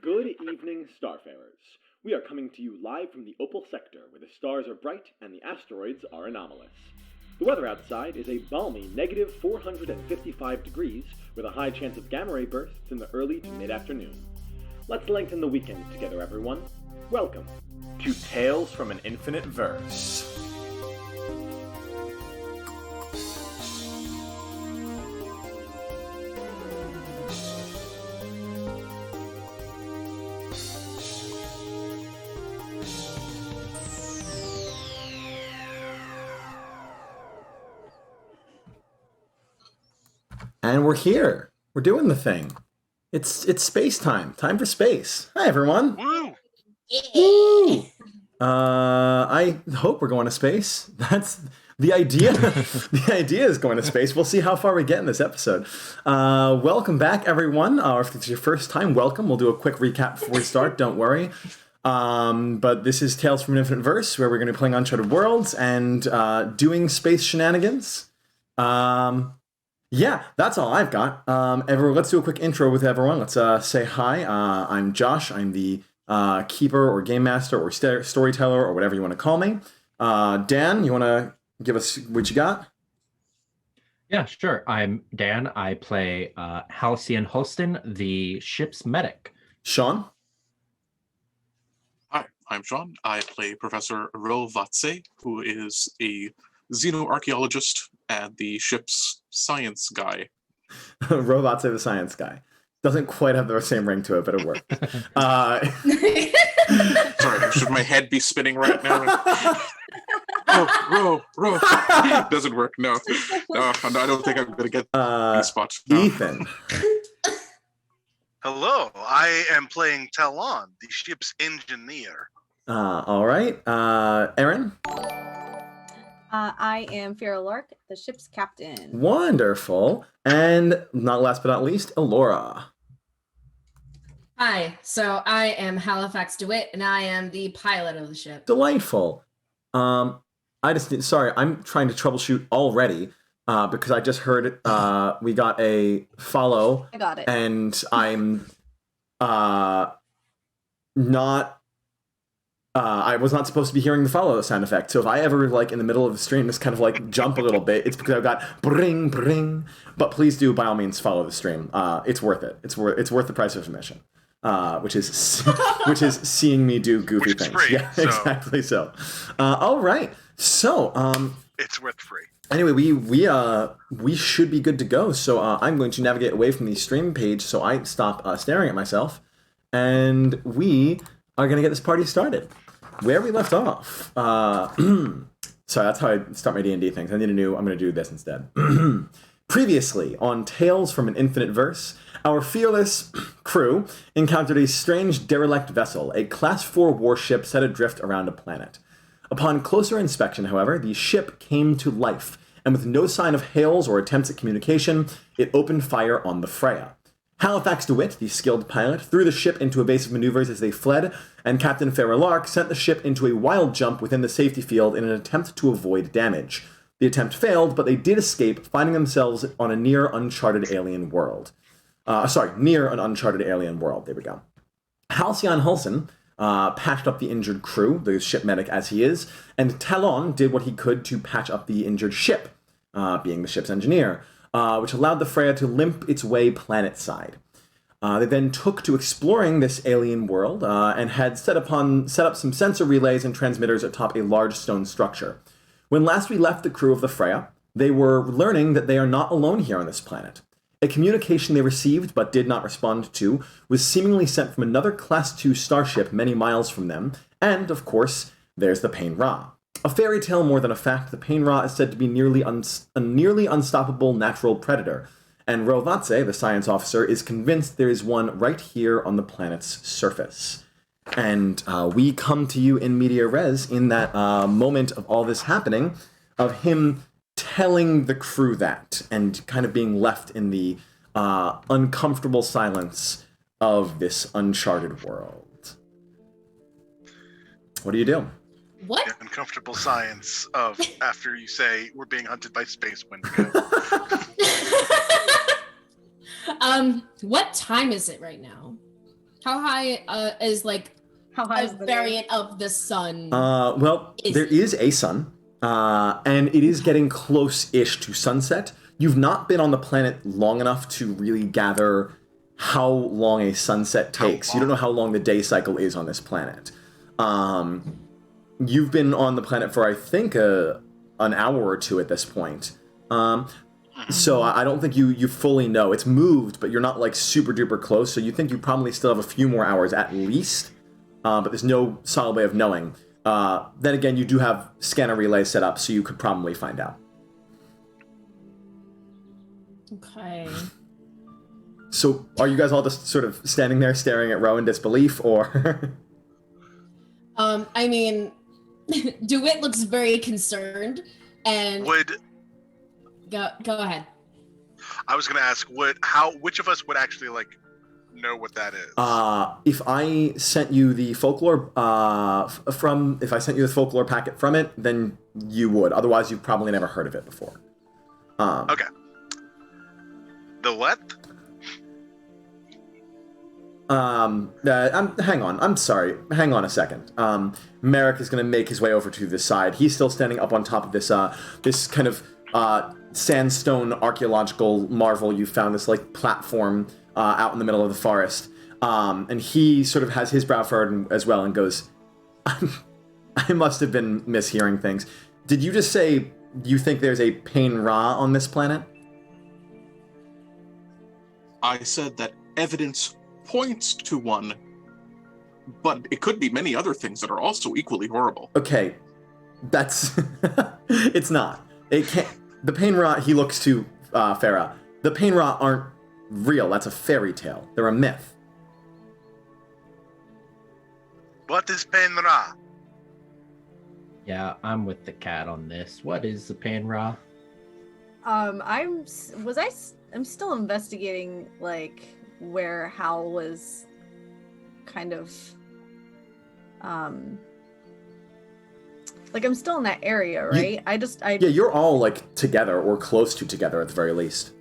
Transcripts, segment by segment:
Good evening, Starfarers. We are coming to you live from the Opal Sector, where the stars are bright and the asteroids are anomalous. The weather outside is a balmy negative 455 degrees, with a high chance of gamma ray bursts in the early to mid-afternoon. Let's lengthen the weekend together, everyone. Welcome to Tales from an Infinite Verse. And we're here. We're doing the thing. It's space time. Time for space. Hi, everyone. Woo! Woo! I hope we're going to space. That's the idea. The idea is going to space. We'll see how far we get in this episode. Welcome back, everyone. If it's your first time, welcome. We'll do a quick recap before we start. Don't worry. But this is Tales from an Infinite Verse, where we're going to be playing Uncharted Worlds and doing space shenanigans. Yeah, that's all I've got. Everyone, let's do a quick intro with everyone. Let's say hi. I'm Josh. I'm the keeper or game master or storyteller or whatever you want to call me. Dan, you want to give us what you got? Yeah, sure. I'm Dan. I play Halcyon Hulsen, the ship's medic. Sean? Hi, I'm Sean. I play Professor VaTze, who is a xenoarchaeologist and the ship's science guy. VaTze, the science guy. Doesn't quite have the same ring to it, but it worked. Sorry, should my head be spinning right now? Row. Doesn't work, no. I don't think I'm going to get these spots. No. Ethan. Hello, I am playing Talon, the ship's engineer. All right. Erin? I am Phera Lark, the ship's captain. Wonderful. And not last but not least, Ellorah. Hi, so I am Halifax Dewitt, and I am the pilot of the ship. Delightful. I'm trying to troubleshoot already because I just heard we got a follow. I got it. And I'm not. I was not supposed to be hearing the follow sound effect. So if I ever, in the middle of the stream, just kind of, jump a little bit, it's because I've got bring, bring. But please do, by all means, follow the stream. It's worth it. It's worth the price of admission. Which is seeing me do goofy things. Free, yeah, so. Exactly so. All right. So, It's worth free. anyway, we should be good to go. So I'm going to navigate away from the stream page so I stop staring at myself. And we are going to get this party started. Where we left off. Sorry, that's how I start my D&D things. I'm going to do this instead. Previously, on Tales from an Infinite Verse, our fearless crew encountered a strange derelict vessel, a Class 4 warship set adrift around a planet. Upon closer inspection, however, the ship came to life, and with no sign of hails or attempts at communication, it opened fire on the Freya. Halifax Dewitt, the skilled pilot, threw the ship into a base of maneuvers as they fled, and Captain Phera Lark sent the ship into a wild jump within the safety field in an attempt to avoid damage. The attempt failed, but they did escape, finding themselves on a near uncharted alien world. Near an uncharted alien world. There we go. Halcyon Hulsen patched up the injured crew, the ship medic as he is, and Talon did what he could to patch up the injured ship, being the ship's engineer, which allowed the Freya to limp its way planet-side. They then took to exploring this alien world and had set up some sensor relays and transmitters atop a large stone structure. When last we left the crew of the Freya, they were learning that they are not alone here on this planet. A communication they received but did not respond to was seemingly sent from another Class 2 starship many miles from them, and, of course, there's the Paenra. A fairy tale more than a fact, the Paenra is said to be a nearly unstoppable natural predator, and VaTze, the science officer, is convinced there is one right here on the planet's surface. And we come to you in media res in that moment of all this happening, of him telling the crew that, and kind of being left in the uncomfortable silence of this uncharted world. What do you do? What? The uncomfortable science of after you say we're being hunted by space Wendigo. What time is it right now? How high is like How high a is the variant of the sun? Well, there is a sun, and it is getting close-ish to sunset. You've not been on the planet long enough to really gather how long a sunset takes. You don't know how long the day cycle is on this planet. You've been on the planet for, I think, an hour or two at this point. So I don't think you fully know. It's moved, but you're not like super duper close. So you think you probably still have a few more hours at least. But there's no solid way of knowing. Then again, you do have scanner relay set up, so you could probably find out. Okay. So are you guys all just sort of standing there staring at Ro in disbelief, or? I mean, Dewitt looks very concerned, and go ahead. I was gonna ask, which of us would actually like know what that is? If I sent you the folklore if I sent you the folklore packet from it, then you would. Otherwise, you've probably never heard of it before. Okay. The what? Hang on. I'm sorry. Hang on a second. Merrick is going to make his way over to this side. He's still standing up on top of this this kind of sandstone archaeological marvel you found, this like platform out in the middle of the forest. And he sort of has his brow furrowed as well and goes, I must have been mishearing things. Did you just say you think there's a Paenra on this planet? I said that evidence points to one, but it could be many other things that are also equally horrible. Okay, that's... it's not. It can't... The Paenra, he looks to Phera. The Paenra aren't real. That's a fairy tale. They're a myth. What is Paenra? Yeah, I'm with the cat on this. What is the Paenra? I'm still investigating like where Hal was kind of like I'm still in that area, right? Yeah, you're all like together or close to together at the very least.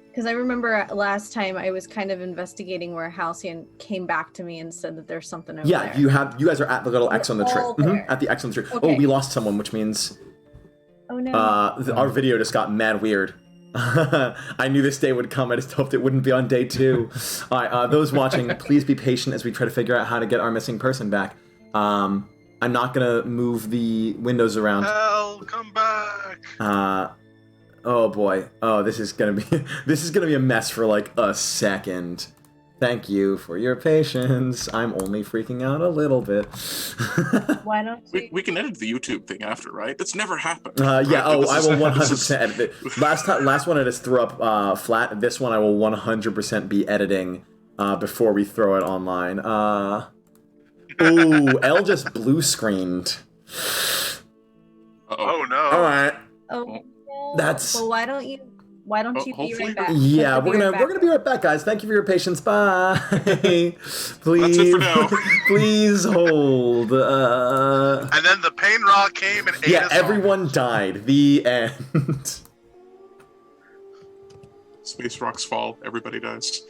Because I remember last time I was kind of investigating where Halcyon came back to me and said that there's something over there. Yeah, you guys are at the little X on the tree. At the X on the tree. Okay. Oh, we lost someone, which means Oh no. our video just got mad weird. I knew this day would come. I just hoped it wouldn't be on day 2. All right, those watching, please be patient as we try to figure out how to get our missing person back. I'm not gonna move the windows around. Hell, come back! Oh boy. Oh, this is gonna be a mess for like a second. Thank you for your patience. I'm only freaking out a little bit. Why don't you... We can edit the YouTube thing after, right? That's never happened. Yeah. Right? Oh, I will 100% edit it. Last one I just threw up flat. This one I will 100% be editing before we throw it online. Ooh, Elle just blue screened. Oh no! All right. Oh, That's... Well, why don't you be right back? Yeah, we're gonna be right back, guys. Thank you for your patience. Bye. Please, That's it for now. Please hold. And then the Paenra came and ate us all. Everyone died. The end. Space rocks fall. Everybody dies.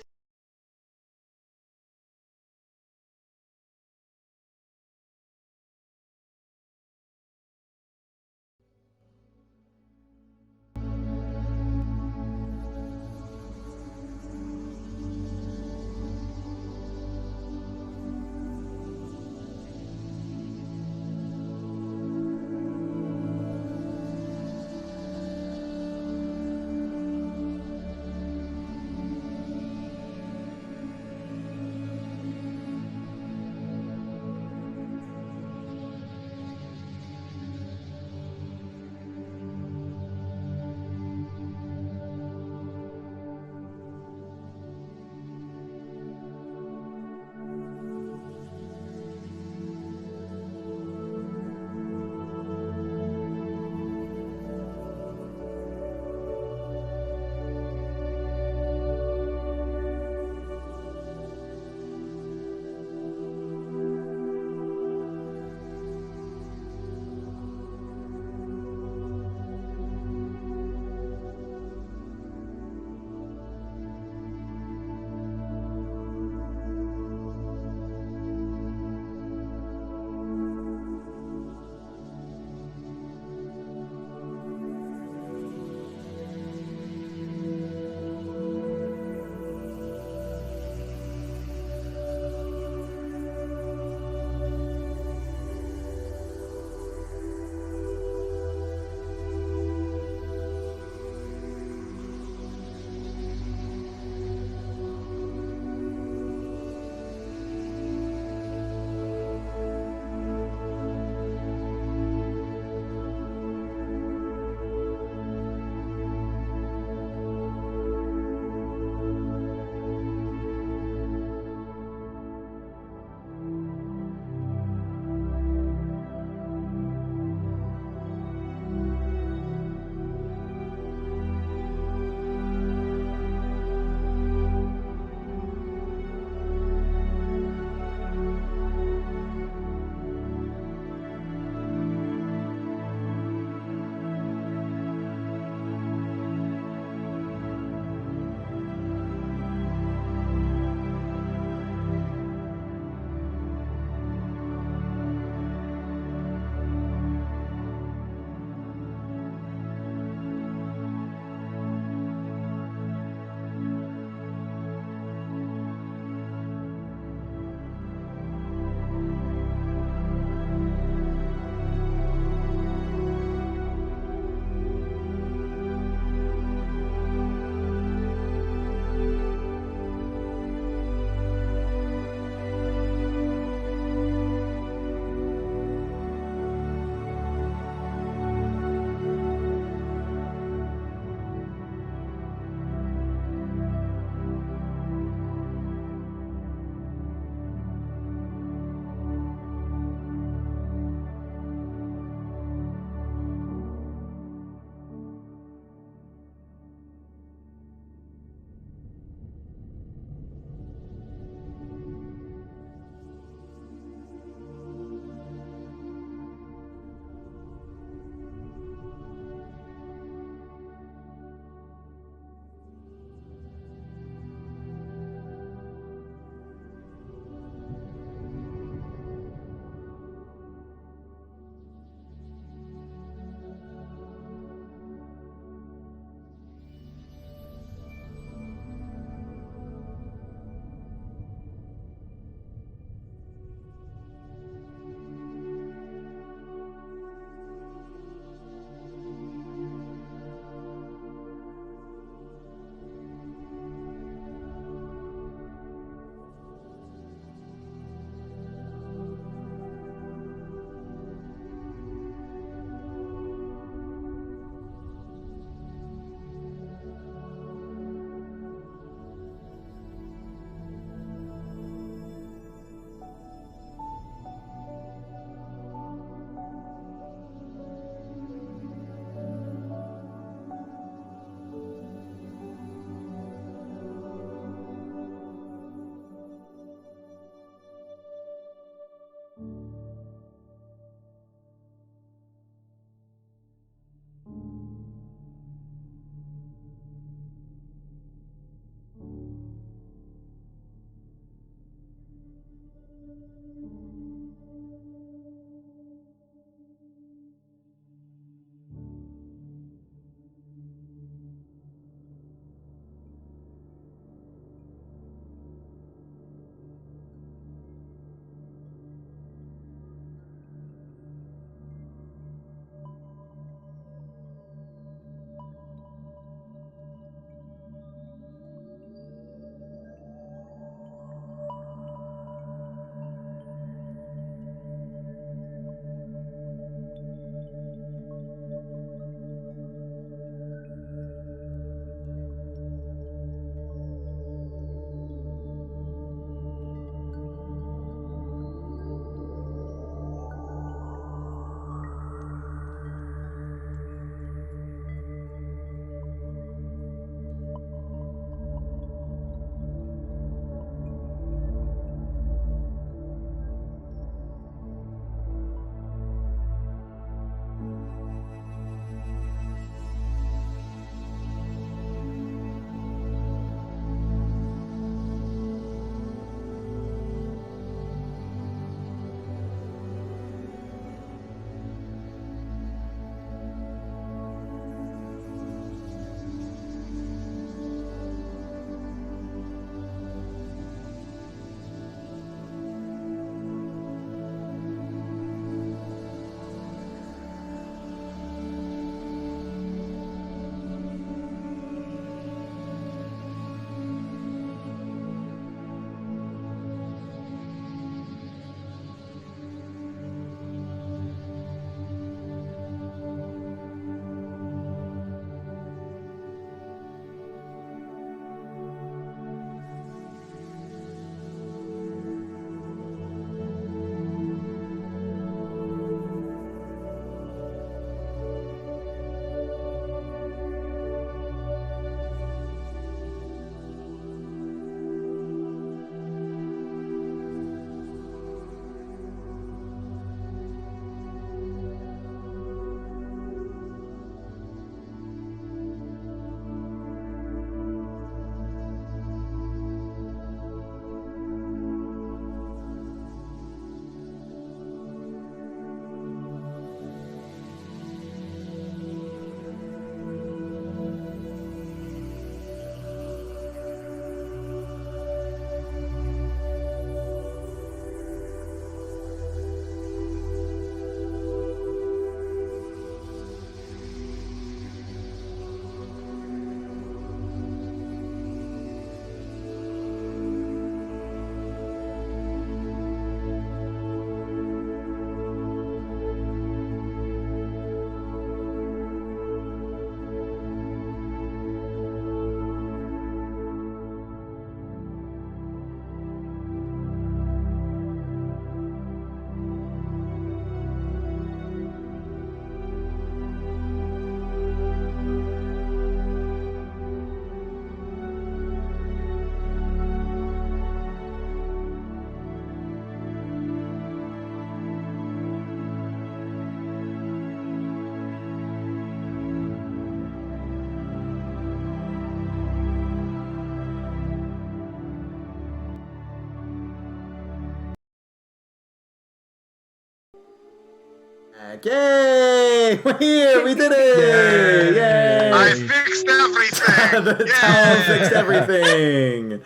Yay! We're here! We did it! Yay! I fixed everything. The Yay! towel fixed everything.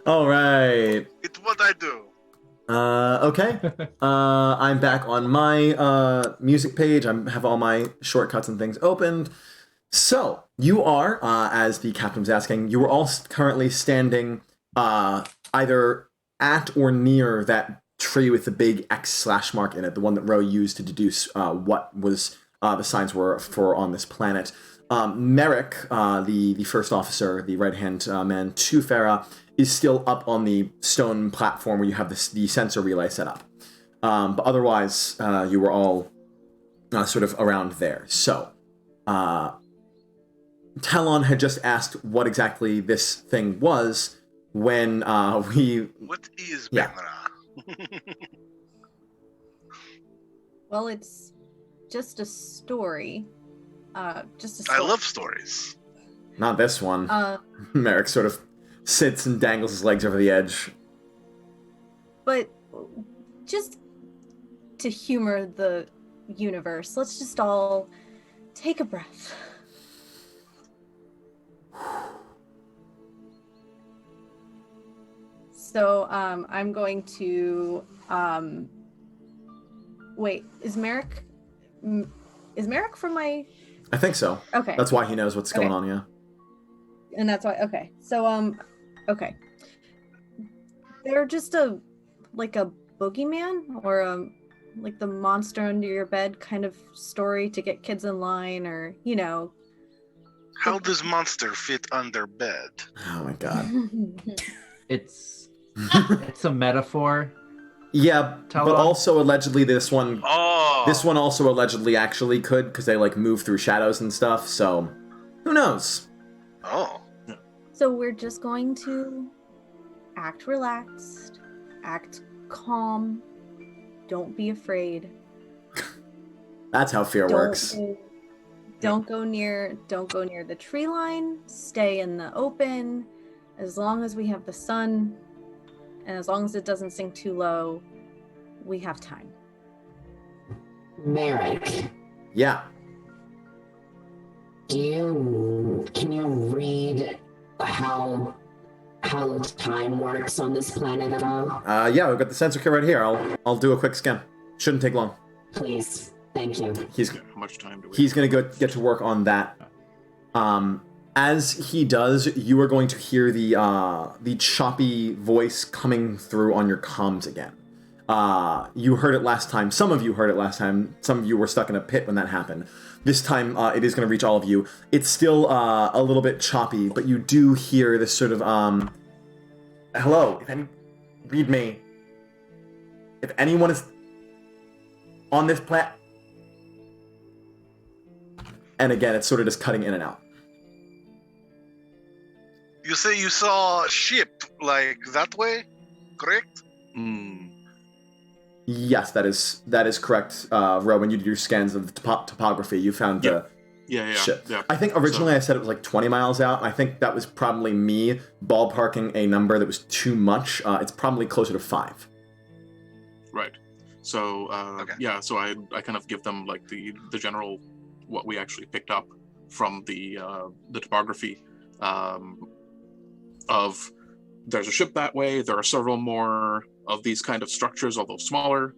All right. It's what I do. Okay. I'm back on my music page. I have all my shortcuts and things opened. So you are, as the captain was asking, you were all currently standing either at or near that tree with the big X/ mark in it, the one that Ro used to deduce what was the signs were for on this planet. Merrick, the first officer, the right-hand man to Phera, is still up on the stone platform where you have the sensor relay set up. But otherwise, you were all sort of around there. So, Talon had just asked what exactly this thing was when we... What is Yeah. Paenra? Well, it's just a story. Just a I story. love stories. Not this one. Uh, Merrick sort of sits and dangles his legs over the edge. but just to humor the universe, let's just all take a breath. So, I'm going to, wait, is Merrick from my, I think so. okay. That's why he knows what's going on, yeah. And that's why, okay. So, okay. They're just a boogeyman or, like the monster under your bed kind of story to get kids in line or, How does monster fit under bed? Oh my god. It's a metaphor. Yeah, Talon? but also allegedly this one Oh. also allegedly actually could, because they like move through shadows and stuff, so who knows? Oh. So we're just going to act relaxed, act calm, don't be afraid. That's how fear works. Don't go near the tree line, stay in the open. As long as we have the sun, and as long as it doesn't sink too low, we have time. Merrick, Yeah. can you read how time works on this planet at all? Yeah, we've got the sensor kit right here. I'll do a quick scan. Shouldn't take long. Please, thank you. How much time do we? He's gonna go get to work on that. As he does, you are going to hear the choppy voice coming through on your comms again. You heard it last time. Some of you heard it last time. Some of you were stuck in a pit when that happened. This time, it is going to reach all of you. It's still a little bit choppy, but you do hear this sort of, hello, read me. If anyone is on this planet... And again, it's sort of just cutting in and out. You say you saw a ship like that way, correct? Yes, that is correct, Ro. When you did your scans of the topography, you found the ship. Yeah. I think originally I said it was like 20 miles out. I think that was probably me ballparking a number that was too much. It's probably closer to 5. Right. So Okay. yeah, so I kind of give them like the general what we actually picked up from the topography of there's a ship that way. There are several more of these kind of structures, although smaller,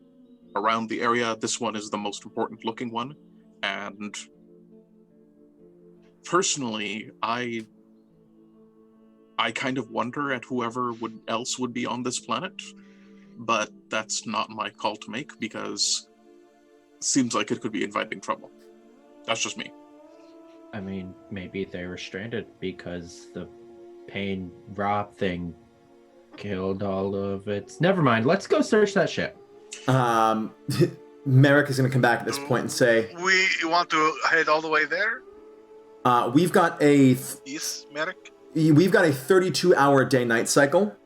around the area. This one is the most important looking one, and personally, I kind of wonder at whoever else would be on this planet, but that's not my call to make because it seems like it could be inviting trouble. That's just me. I mean, maybe they were stranded because the Paenra thing killed all of its... Never mind, let's go search that ship. Merrick is going to come back at this point and say... We want to head all the way there? We've got a... Yes, Merrick? We've got a 32-hour day-night cycle.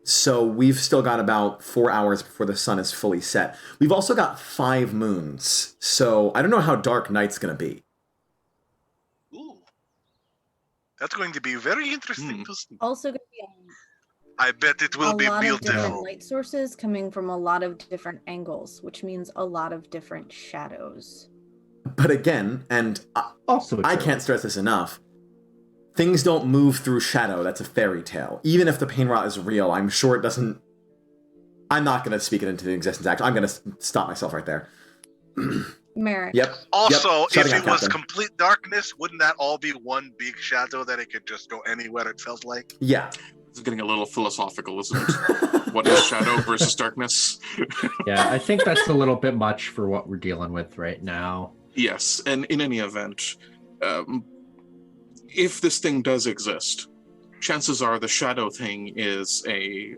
So we've still got about 4 hours before the sun is fully set. We've also got 5 moons. So I don't know how dark night's going to be. Ooh. That's going to be very interesting to see. Also going to be I bet it will be a lot of different beautiful. light sources coming from a lot of different angles, which means a lot of different shadows. But again, and Also, I true. can't stress this enough, things don't move through shadow. That's a fairy tale. Even if the Paenra is real, I'm sure it doesn't... I'm not going to speak it into the existence. Actually, I'm going to stop myself right there. Merrick. Yep. Also, Yep. if Shutting it up, was Captain. complete darkness, wouldn't that all be one big shadow that it could just go anywhere it felt like? Yeah. It's getting a little philosophical, isn't it? What is shadow versus darkness? Yeah, I think that's a little bit much for what we're dealing with right now. Yes, and in any event, if this thing does exist, chances are the shadow thing is a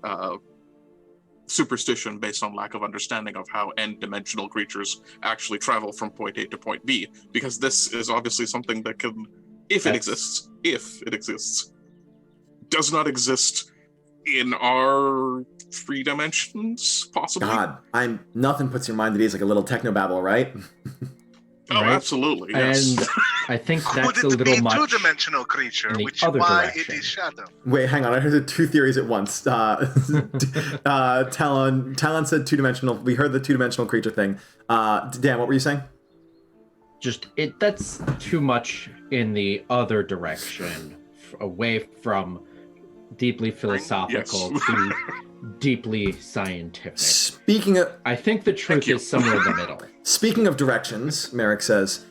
superstition based on lack of understanding of how n-dimensional creatures actually travel from point A to point B, because this is obviously something that can, if it exists, does not exist in our 3 dimensions, possibly. God, nothing puts your mind at ease like a little technobabble, right? Oh, Right? absolutely, yes. And I think that's Could a it be little much. two-dimensional creature, in the which other why direction. it is shadow? Wait, hang on. I heard 2 theories at once. Talon said 2-dimensional. We heard the 2-dimensional creature thing. Dan, what were you saying? That's too much in the other direction, away from deeply philosophical Yes. to deeply scientific. Speaking of I think the truth you. is somewhere in the middle. Speaking of directions, Merrick says,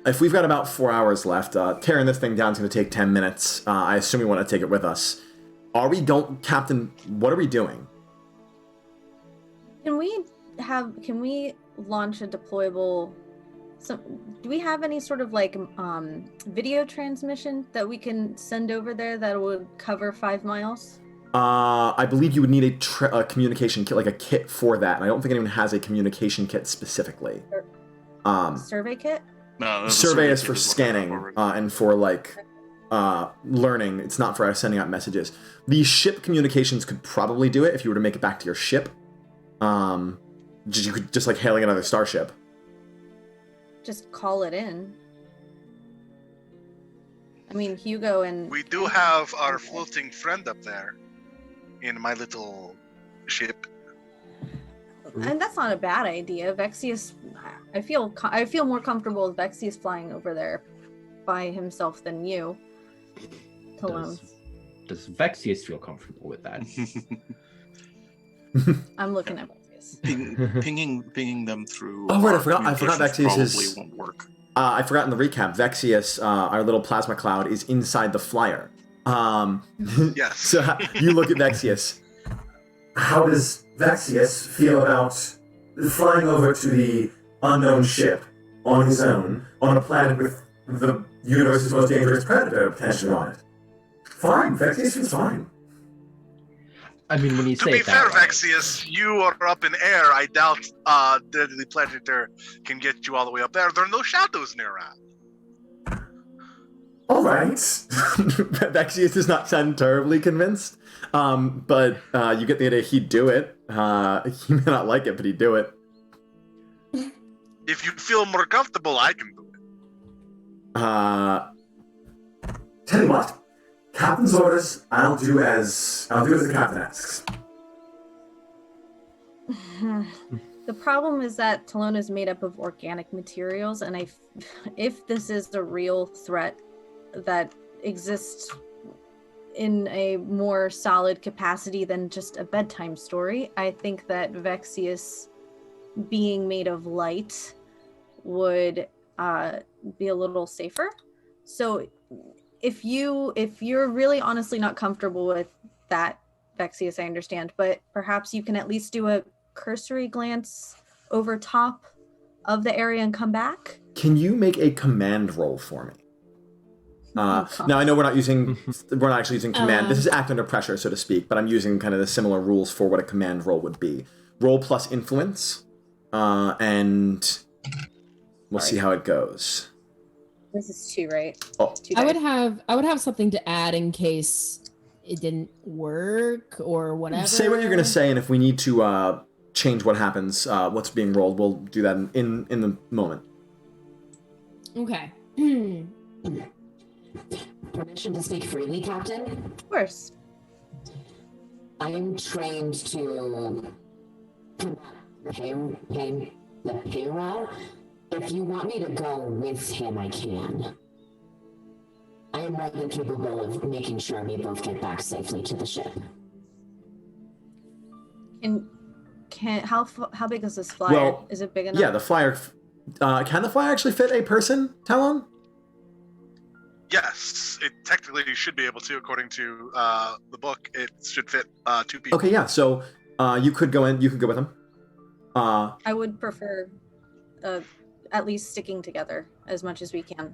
if we've got about 4 hours left, tearing this thing down is going to take 10 minutes. I assume we want to take it with us. Captain, what are we doing? Can we launch a deployable? Do we have any sort of like video transmission that we can send over there that would cover 5 miles? I believe you would need a communication kit, like a kit for that. And I don't think anyone has a communication kit specifically. Survey kit? No, the Survey is kit for what I have scanning already. and for like learning. It's not for sending out messages. The ship communications could probably do it if you were to make it back to your ship. You could just like hailing another starship. Just call it in. I mean, Hugo and... We do have our floating friend up there in my little ship. And that's not a bad idea. Vexius, I feel more comfortable with Vexius flying over there by himself than you. Alone. Does Vexius feel comfortable with that? I'm looking at Vexius. Pinging them through. Oh, right, I our forgot communications Vexius is- probably won't work. I forgot in the recap, Vexius, our little plasma cloud, is inside the flyer. Yes. So you look at Vexius. How does Vexius feel about flying over to the unknown ship on his own on a planet with the universe's most dangerous predator potentially on it? Fine, Vexius is fine. I mean, when you To say be it fair, that way, Vexius, you are up in air. I doubt the Predator can get you all the way up there. There are no shadows near around. All right. Vexius does not sound terribly convinced, but you get the idea he'd do it. He may not like it, but he'd do it. If you feel more comfortable, I can do it. Tell you what, Captain's orders. I'll do as the captain asks. The problem is that Talona is made up of organic materials, and if this is a real threat that exists in a more solid capacity than just a bedtime story, I think that Vexius being made of light would be a little safer. So if you're really honestly not comfortable with that, Vexius, I understand, but perhaps you can at least do a cursory glance over top of the area and come back. Can you make a command roll for me? Now I know we're not actually using command. This is act under pressure, so to speak, but I'm using kind of the similar rules for what a command roll would be. Roll plus influence, and we'll see how it goes. This is 2, right? Oh. 2 I dice. would have something to add in case it didn't work or whatever. Say what you're going to say, and if we need to change what happens, what's being rolled, we'll do that in the moment. Okay. Permission to speak freely, Captain? Of course. I'm trained to combat the Phera. If you want me to go with him, I can. I am more than capable of making sure we both get back safely to the ship. How big is this flyer? Well, is it big enough? Yeah, the flyer. Can the flyer actually fit a person, Talon? Yes, it technically should be able to, according to the book. It should fit 2 people. Okay, yeah. So you could go in. You could go with him. I would prefer at least sticking together as much as we can.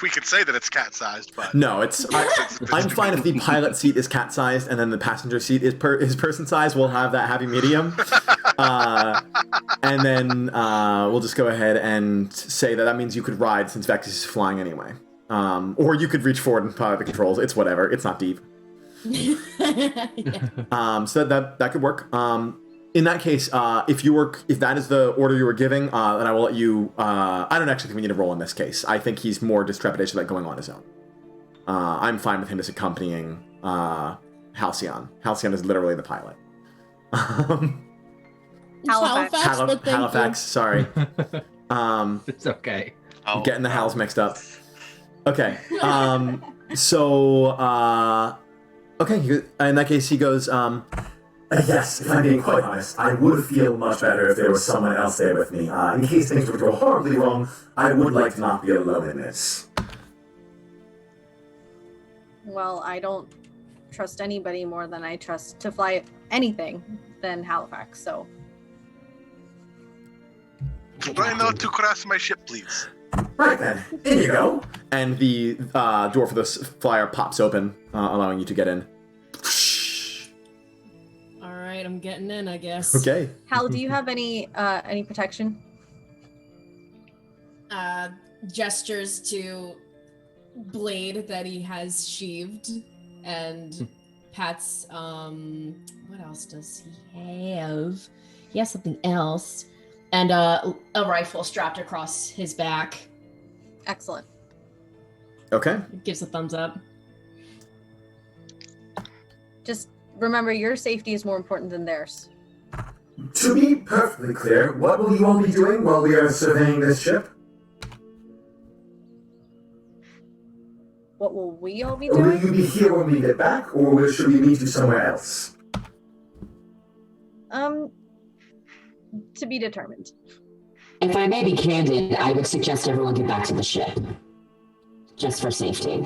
We could say that it's cat-sized, but no, I'm fine if the pilot seat is cat-sized and then the passenger seat is person-sized. We'll have that happy medium, and then we'll just go ahead and say that means you could ride since VaTze is flying anyway, or you could reach forward and pilot the controls. It's whatever. It's not deep. Yeah. So that could work. In that case, if that is the order you were giving, then I will let you. I don't actually think we need to roll in this case. I think he's more just trepidation about going on his own. I'm fine with him just accompanying Halcyon. Halcyon is literally the pilot. Halifax. Sorry. It's okay. I'm getting the Hals mixed up. Okay. Okay. In that case, he goes. Yes, if I'm being quite honest, I would feel much better if there was someone else there with me. In case things were to go horribly wrong, I would like to not be alone in this. Well, I don't trust anybody more than I trust to fly anything than Halifax, so... Try not to crash my ship, please. Right then, in you go. And the door for this flyer pops open, allowing you to get in. Alright, I'm getting in, I guess. Okay. Hal, do you have any protection? Gestures to blade that he has sheathed and pats what else does he have? He has something else. And a rifle strapped across his back. Excellent. Okay. Gives a thumbs up. Just remember, your safety is more important than theirs. To be perfectly clear, what will you all be doing while we are surveying this ship? What will we all be Will doing? you be here when we get back, or should we meet you somewhere else? To be determined. If I may be candid, I would suggest everyone get back to the ship. Just for safety.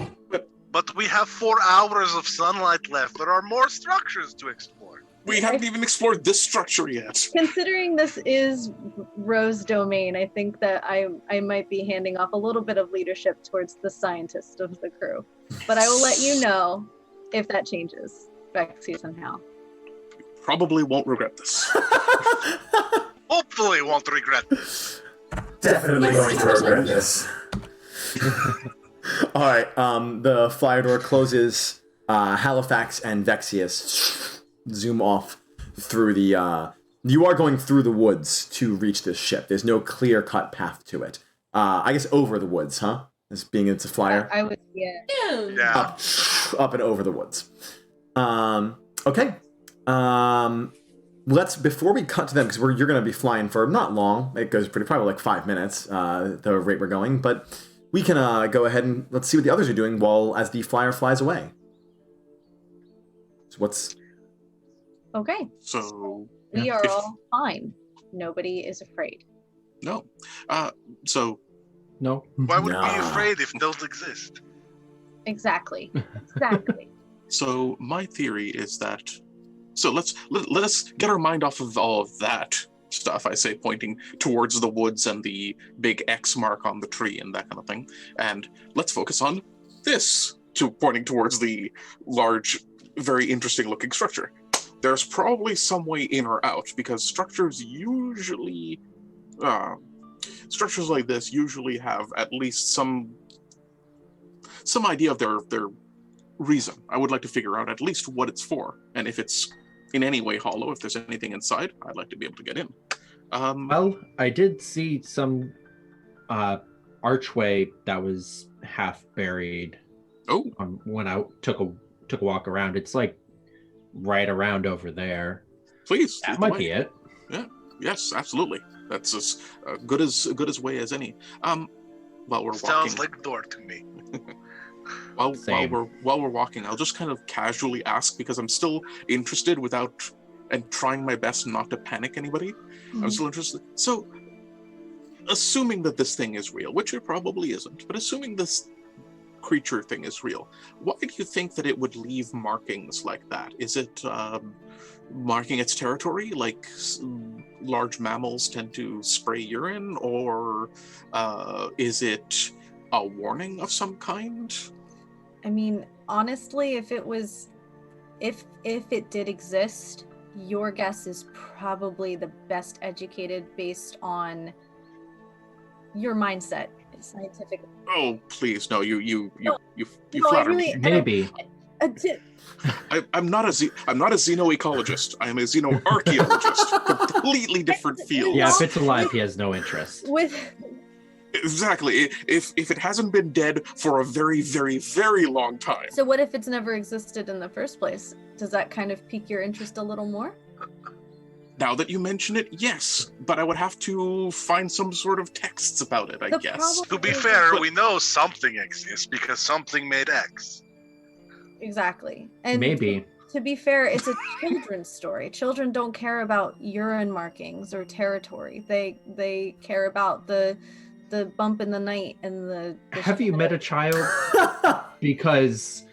But we have 4 hours of sunlight left. There are more structures to explore. We haven't even explored this structure yet. Considering this is Rose's domain, I think that I might be handing off a little bit of leadership towards the scientist of the crew. But I will let you know if that changes. VaTze somehow. Probably won't regret this. Hopefully won't regret this. Definitely going to regret this. All right. The flyer door closes. Halifax and VaTze zoom off through the. You are going through the woods to reach this ship. There's no clear-cut path to it. I guess over the woods, huh? As being it's a flyer. I would, yeah. Yeah. Up and over the woods. Okay. Let's before we cut to them because you're going to be flying for not long. It goes probably like 5 minutes. The rate we're going, but we can go ahead and let's see what the others are doing as the flyer flies away. So what's Okay. So We are all fine. Nobody is afraid. no. No. Why would we be Nah. afraid if those exist? Exactly. Exactly. So my theory is that. So let us get our mind off of all of that stuff. I say, pointing towards the woods and the big X mark on the tree and that kind of thing, and let's focus on this. Pointing towards the large, very interesting looking structure. There's probably some way in or out because structures like this usually have at least some idea of their reason. I would like to figure out at least what it's for, and if it's in any way hollow, if there's anything inside, I'd like to be able to get in. Well, I did see some archway that was half buried. Oh. When I took a took a walk around. It's like right around over there. Please. That might be it. Yeah. Yes, absolutely. That's as good as way as any. While we're Sounds walking, like a door to me. while Same. we're walking, I'll just kind of casually ask because I'm still interested and trying my best not to panic anybody. I'm still interested. So, assuming that this thing is real, which it probably isn't, but assuming this creature thing is real, why do you think that it would leave markings like that? Is it marking its territory like large mammals tend to spray urine, or is it a warning of some kind? I mean, honestly, if it did exist, your guess is probably the best educated based on your mindset, scientific. Oh, please, no! You No, flatter I really, me. Maybe. I'm not a xenoecologist. I am a xenoarchaeologist. Completely different field. Yeah, if it's alive, he has no interest. Exactly. If it hasn't been dead for a very, very, very long time. So what if it's never existed in the first place? Does that kind of pique your interest a little more? Now that you mention it, yes, but I would have to find some sort of texts about it, I guess. To be fair, we know something exists because something made X. Exactly. And Maybe. To be fair, it's a children's story. Children don't care about urine markings or territory. They care about the bump in the night and the Have you met a child? Because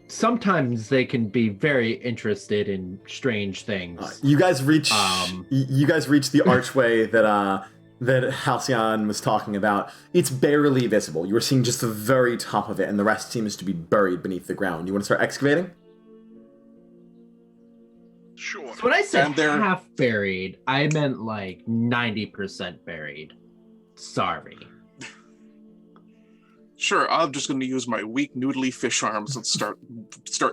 sometimes they can be very interested in strange things. You guys reach the archway that Halcyon was talking about. It's barely visible. You are seeing just the very top of it, and the rest seems to be buried beneath the ground. You want to start excavating? Sure. So when I said half buried, I meant like 90% buried. Sorry. Sure, I'm just going to use my weak noodly fish arms and start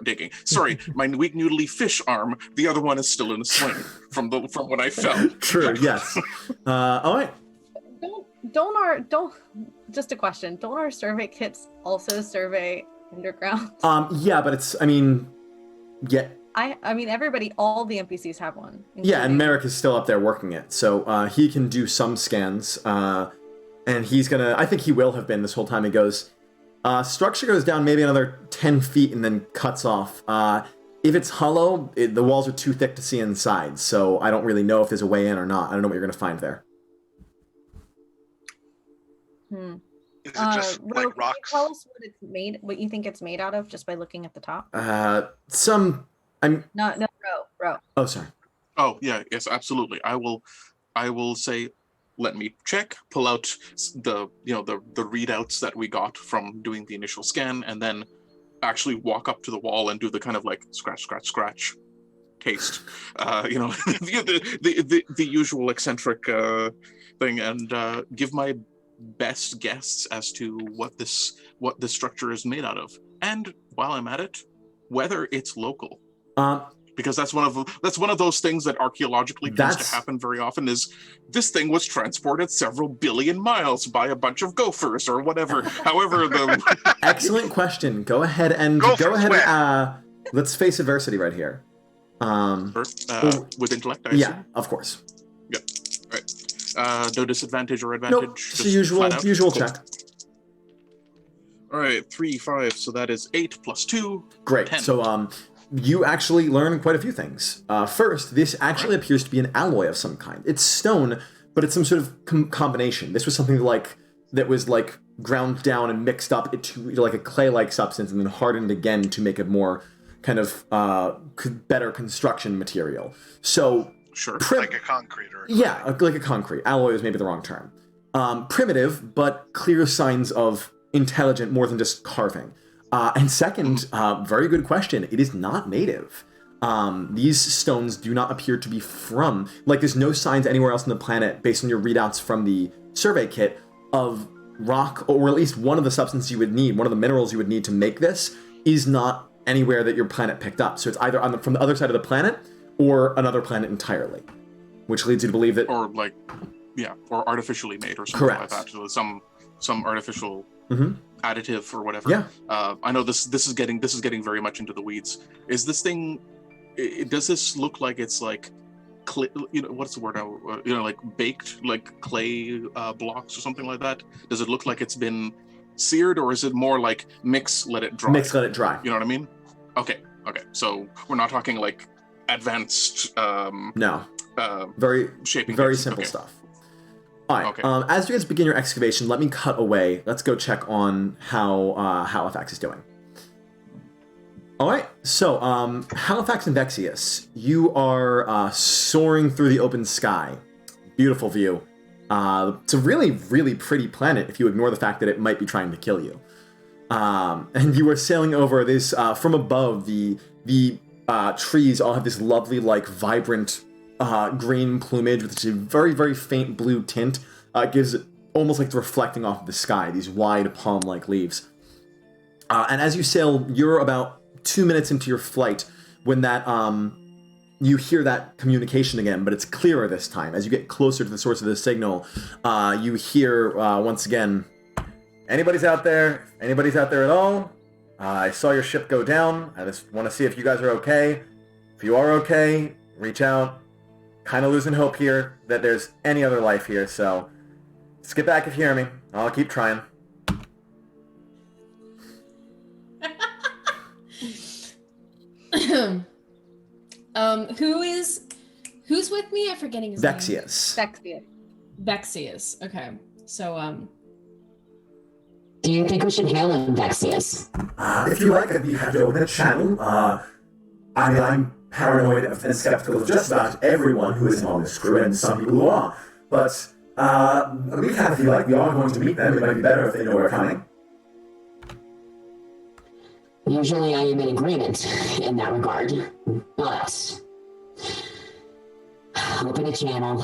digging. Sorry, my weak noodly fish arm. The other one is still in a sling from when I fell. True. Yes. All right. Don't. Just a question. Don't our survey kits also survey underground? Yeah, but it's. I mean, yeah. I mean, everybody, all the NPCs have one. Yeah, and Merrick is still up there working it, so he can do some scans. And he's gonna, I think he will have been this whole time. He goes, structure goes down maybe another 10 feet and then cuts off. If it's hollow, the walls are too thick to see inside, so I don't really know if there's a way in or not. I don't know what you're gonna find there. Is it just like rocks? Can you tell us what you think it's made out of, just by looking at the top? Bro. Oh, sorry. Oh, yeah, yes, absolutely. I will say, let me check, pull out the readouts that we got from doing the initial scan, and then actually walk up to the wall and do the kind of like scratch taste, the usual eccentric thing, and give my best guess as to what this structure is made out of, and while I'm at it, whether it's local. Because that's one of those things that archaeologically tends to happen very often. Is this thing was transported several billion miles by a bunch of gophers or whatever. However, the excellent question. Go ahead and let's face adversity right here. With intellect, I assume? Yeah, of course. Yep. All right. No disadvantage or advantage. Nope. It's the usual check. All right, 3, 5. So that is 8 plus 2. Great. 10. So you actually learn quite a few things. First, this actually appears to be an alloy of some kind. It's stone, but it's some sort of combination. This was something that was ground down and mixed up into like a clay-like substance and then hardened again to make a more kind of better construction material. So sure, like a concrete or like a concrete. Alloy is maybe the wrong term. Primitive, but clear signs of intelligent more than just carving. And second, very good question. It is not native. These stones do not appear to be from, there's no signs anywhere else on the planet, based on your readouts from the survey kit, of rock, or at least one of the substances you would need, one of the minerals you would need to make this, is not anywhere that your planet picked up. So it's either from the other side of the planet, or another planet entirely. Which leads you to believe that... Or artificially made or something like that. So some artificial additive or whatever. Yeah. I know this is getting very much into the weeds. Is this thing? Does this look like it's like, what's the word? Like baked, like clay blocks or something like that? Does it look like it's been seared, or is it more like mix, let it dry? Mix, let it dry. You know what I mean? Okay. So we're not talking like advanced. No. Very shaping. Very simple stuff. All right. Okay. As you guys begin your excavation, let me cut away. Let's go check on how Halifax is doing. All right. So, Halifax and VaTze, you are soaring through the open sky. Beautiful view. It's a really, really pretty planet if you ignore the fact that it might be trying to kill you. And you are sailing over this, from above, the trees all have this lovely, like, vibrant green plumage with a very, very faint blue tint. It gives it almost like it's reflecting off of the sky, these wide palm-like leaves. And as you sail, you're about 2 minutes into your flight when that you hear that communication again, but it's clearer this time. As you get closer to the source of the signal, you hear once again, anybody's out there? Anybody's out there at all? I saw your ship go down. I just want to see if you guys are okay. If you are okay, reach out. Kind of losing hope here that there's any other life here, so just get back if you hear me. I'll keep trying. Who's with me? I'm forgetting his name. VaTze. Okay. So do you think we should hail him, VaTze? If you like, I'd be happy to open a channel. I'm paranoid and skeptical of just about everyone who isn't on this crew, and some people who are. But we kind of feel like we are going to meet them. It might be better if they know we're coming. Usually I am in agreement in that regard, but open a channel.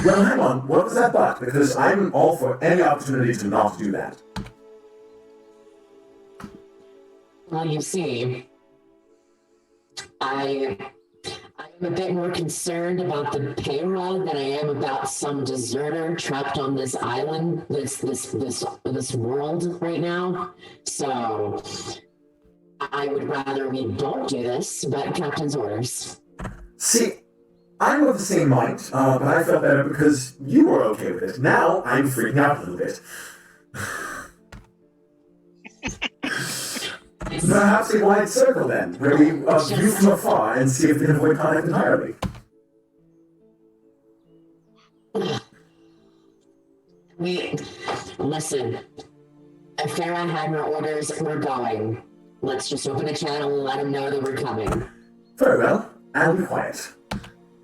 Well, hang on. What was that but? Because I'm all for any opportunity to not do that. Well, you see, I am a bit more concerned about the Paenra than I am about some deserter trapped on this island, this world right now. So I would rather we don't do this, but Captain's orders. See, I'm of the same mind, but I felt better because you were okay with it. Now I'm freaking out a little bit. Perhaps a wide circle then, where we view from afar and see if we can avoid contact entirely. Listen, if Phera had her orders, we're going. Let's just open a channel and let them know that we're coming. Very well, I'll be quiet.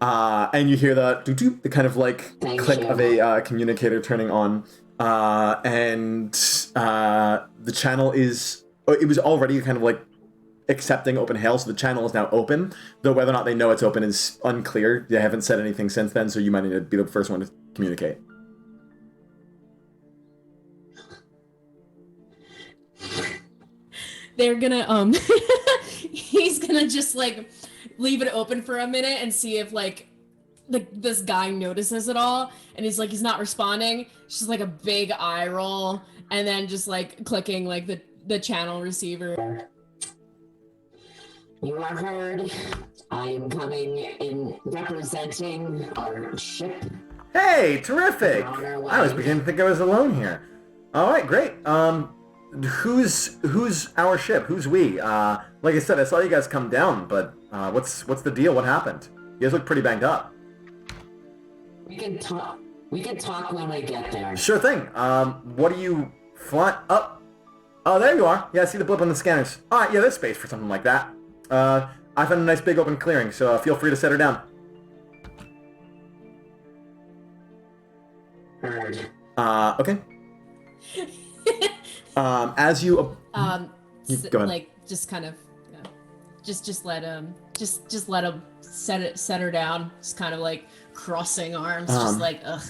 And you hear the kind of like click of a communicator turning on, and the channel is. It was already kind of like accepting open hail, so the channel is now open. Though whether or not they know it's open is unclear. They haven't said anything since then, so you might need to be the first one to communicate. They're gonna he's gonna just like leave it open for a minute and see if like this guy notices it all, and he's not responding. It's just like a big eye roll, and then just like clicking like the channel receiver. You are heard. I am coming in representing our ship. Hey, terrific! I was beginning to think I was alone here. All right, great. Who's our ship? Who's we? Like I said, I saw you guys come down, but what's the deal? What happened? You guys look pretty banged up. We can talk when we get there. Sure thing. What do you flying up? Oh, there you are. Yeah, I see the blip on the scanners. All right, yeah, there's space for something like that. I found a nice big open clearing, so feel free to set her down. Heard. Okay. As you go ahead. Like just kind of, just let him set her down. Just kind of like crossing arms, just like ugh.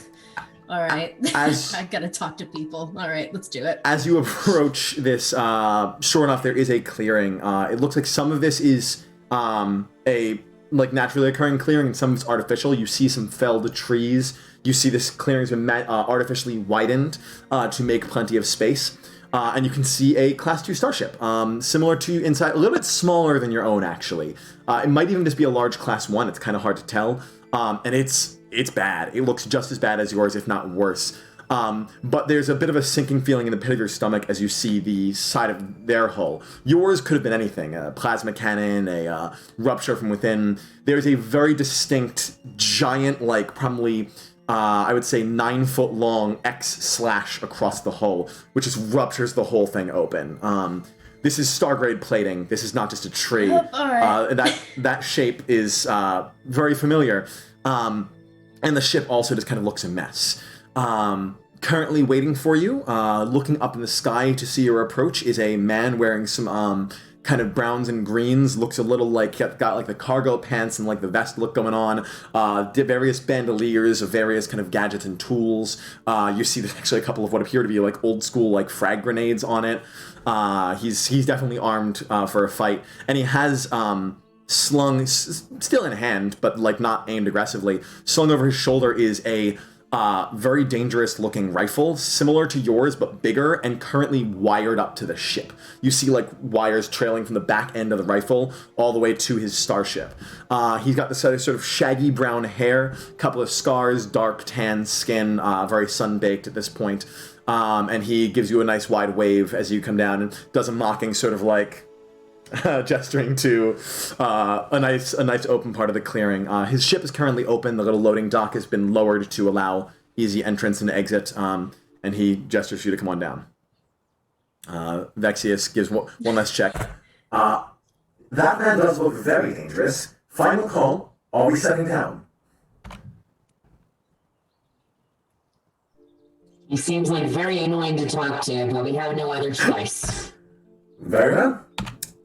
All right, I gotta talk to people. All right, let's do it. As you approach this, sure enough, there is a clearing. It looks like some of this is a naturally occurring clearing, and some of it's artificial. You see some felled trees. You see this clearing's been artificially widened to make plenty of space. And you can see a Class 2 starship, similar to inside, a little bit smaller than your own, actually. It might even just be a large Class 1. It's kind of hard to tell. And it's bad. It looks just as bad as yours, if not worse. But there's a bit of a sinking feeling in the pit of your stomach as you see the side of their hull. Yours could have been anything. A plasma cannon, a rupture from within. There's a very distinct, giant, like probably... I would say 9-foot long X slash across the hull, which just ruptures the whole thing open. This is Stargrade plating. This is not just a tree. That shape is very familiar. And the ship also just kind of looks a mess. Currently waiting for you, looking up in the sky to see your approach, is a man wearing some kind of browns and greens, looks a little like got like the cargo pants and like the vest look going on, various bandoliers of various kind of gadgets and tools. You see there's actually a couple of what appear to be like old school like frag grenades on it. He's definitely armed for a fight, and he has slung, still in hand, but like not aimed aggressively, slung over his shoulder is a very dangerous looking rifle, similar to yours but bigger and currently wired up to the ship. You see like wires trailing from the back end of the rifle all the way to his starship. He's got this sort of shaggy brown hair, couple of scars, dark tan skin, very sun-baked at this point. And he gives you a nice wide wave as you come down and does a mocking sort of like gesturing to a nice open part of the clearing. His ship is currently open. The little loading dock has been lowered to allow easy entrance and exit, and he gestures for you to come on down. VaTze gives one last check. That man does look very dangerous. Final call. Are we setting down? He seems like very annoying to talk to, but we have no other choice. Very well.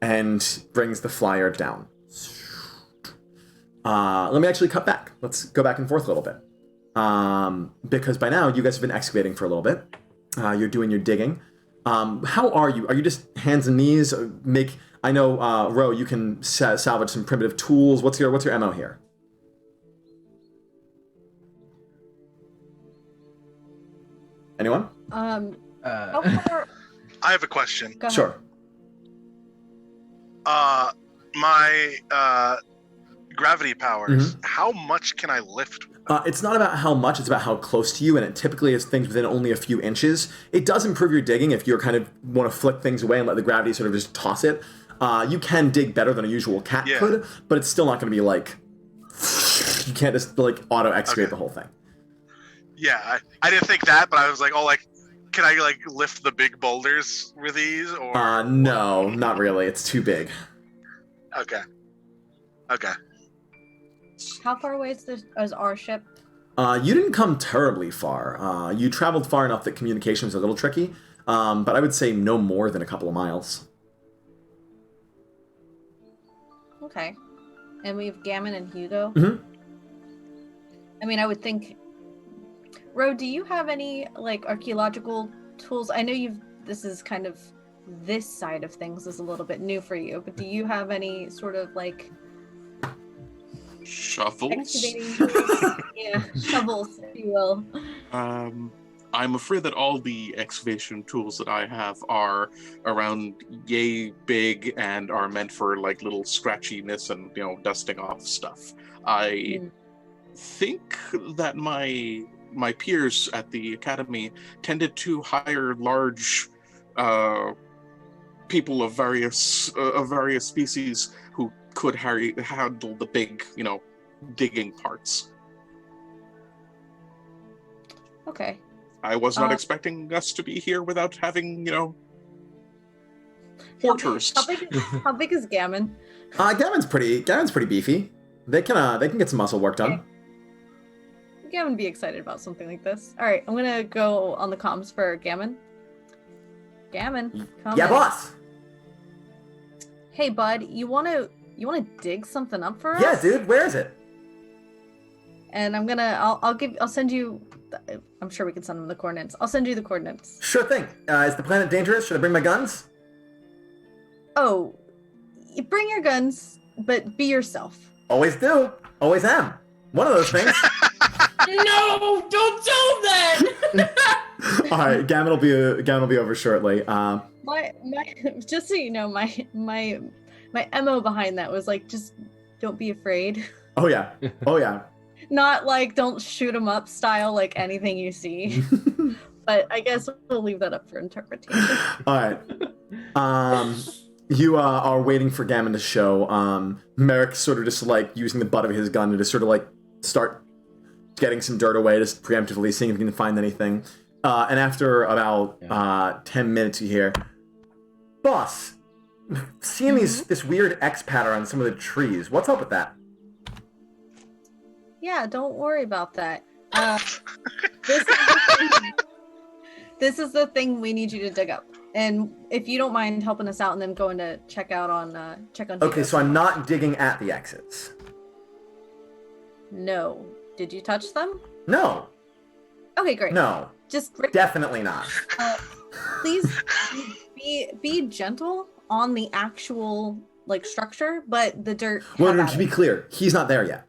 And brings the flyer down. Let me actually cut back. Let's go back and forth a little bit. Because by now, you guys have been excavating for a little bit. You're doing your digging. How are you? Are you just hands and knees? I know, Ro, you can salvage some primitive tools. What's your MO here? Anyone? How far... I have a question. Go ahead. Sure. My gravity powers, how much can I lift? It's not about how much, it's about how close to you, and it typically is things within only a few inches. It does improve your digging if you kind of want to flick things away and let the gravity sort of just toss it. You can dig better than a usual cat could, but it's still not going to be like... You can't just like auto-excavate the whole thing. Yeah, I didn't think that, but I was like, can I like lift the big boulders with these? Or no, not really. It's too big. Okay. How far away is our ship? You didn't come terribly far. You traveled far enough that communication was a little tricky, but I would say no more than a couple of miles. Okay. And we have Gammon and Hugo? Mm-hmm. I mean, I would think... Ro, do you have any, like, archaeological tools? I know this is kind of... This side of things is a little bit new for you, but do you have any sort of, like... Shovels? Excavating tools? Yeah, shovels, if you will. I'm afraid that all the excavation tools that I have are around yay big and are meant for like little scratchiness and, dusting off stuff. I think that my peers at the academy tended to hire large people of various species who could handle the big, digging parts. Okay. I was not expecting us to be here without having, porters. How big is Gammon? Gammon's pretty beefy. They can get some muscle work done. Okay. Gammon be excited about something like this. All right, I'm gonna go on the comms for Gammon. Gammon, come in. Boss. Hey, bud, you wanna dig something up for us? Yeah, dude. Where is it? And I'll send you. I'm sure we can send them the coordinates. I'll send you the coordinates. Sure thing. Is the planet dangerous? Should I bring my guns? Oh, bring your guns, but be yourself. Always do. Always am. One of those things. No, don't do that. All right, Gammon will be over shortly. My just so you know, my MO behind that was like, just don't be afraid. Oh yeah. Not like don't shoot 'em up style, like anything you see. But I guess we'll leave that up for interpretation. All right. You are waiting for Gammon to show. Merrick's sort of just like using the butt of his gun to just sort of like start getting some dirt away, just preemptively seeing if he can find anything. And after about 10 minutes, you hear, "Boss, seeing this weird X pattern on some of the trees. What's up with that?" Yeah, don't worry about that. This is the thing we need you to dig up. And if you don't mind helping us out and then going to check on Okay, so I'm not digging at the X's. No. Did you touch them? No. Okay, great. No. Just definitely not. Please be gentle on the actual like structure, but the dirt. Well, to be clear, he's not there yet.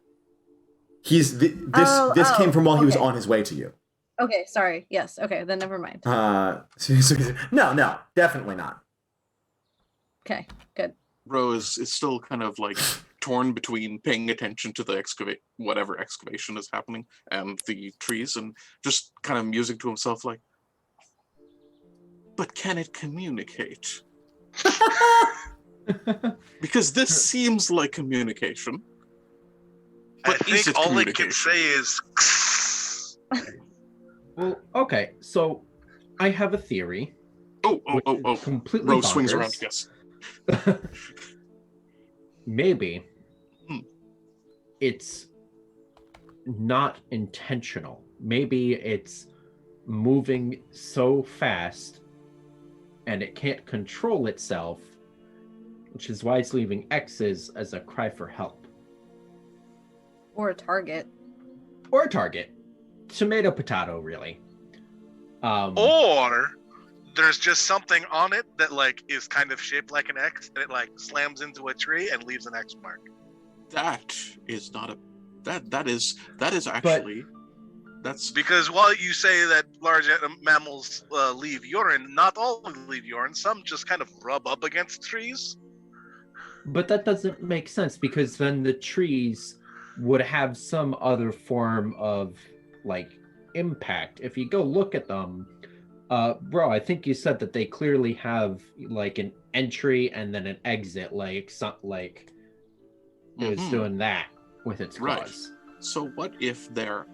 This came from while he was on his way to you. Okay, sorry. Yes. Okay, then never mind. No, definitely not. Okay, good. Rose is still kind of like torn between paying attention to the whatever excavation is happening and the trees, and just kind of musing to himself like, but can it communicate? Because this seems like communication. But I think all it can say is. Well, okay, so I have a theory. Oh. Completely Rose bonkers. swings around, yes. Maybe it's not intentional. Maybe it's moving so fast and it can't control itself, which is why it's leaving X's as a cry for help. Or a target. Tomato, potato, really. Or there's just something on it that like is kind of shaped like an X, and it like slams into a tree and leaves an X mark. That is not a that is actually that's because while you say that large mammals leave urine, not all leave urine. Some just kind of rub up against trees. But that doesn't make sense, because then the trees would have some other form of like impact. If you go look at them, bro, I think you said that they clearly have like an entry and then an exit, like something like it was doing that with its claws. Right. So what if they're?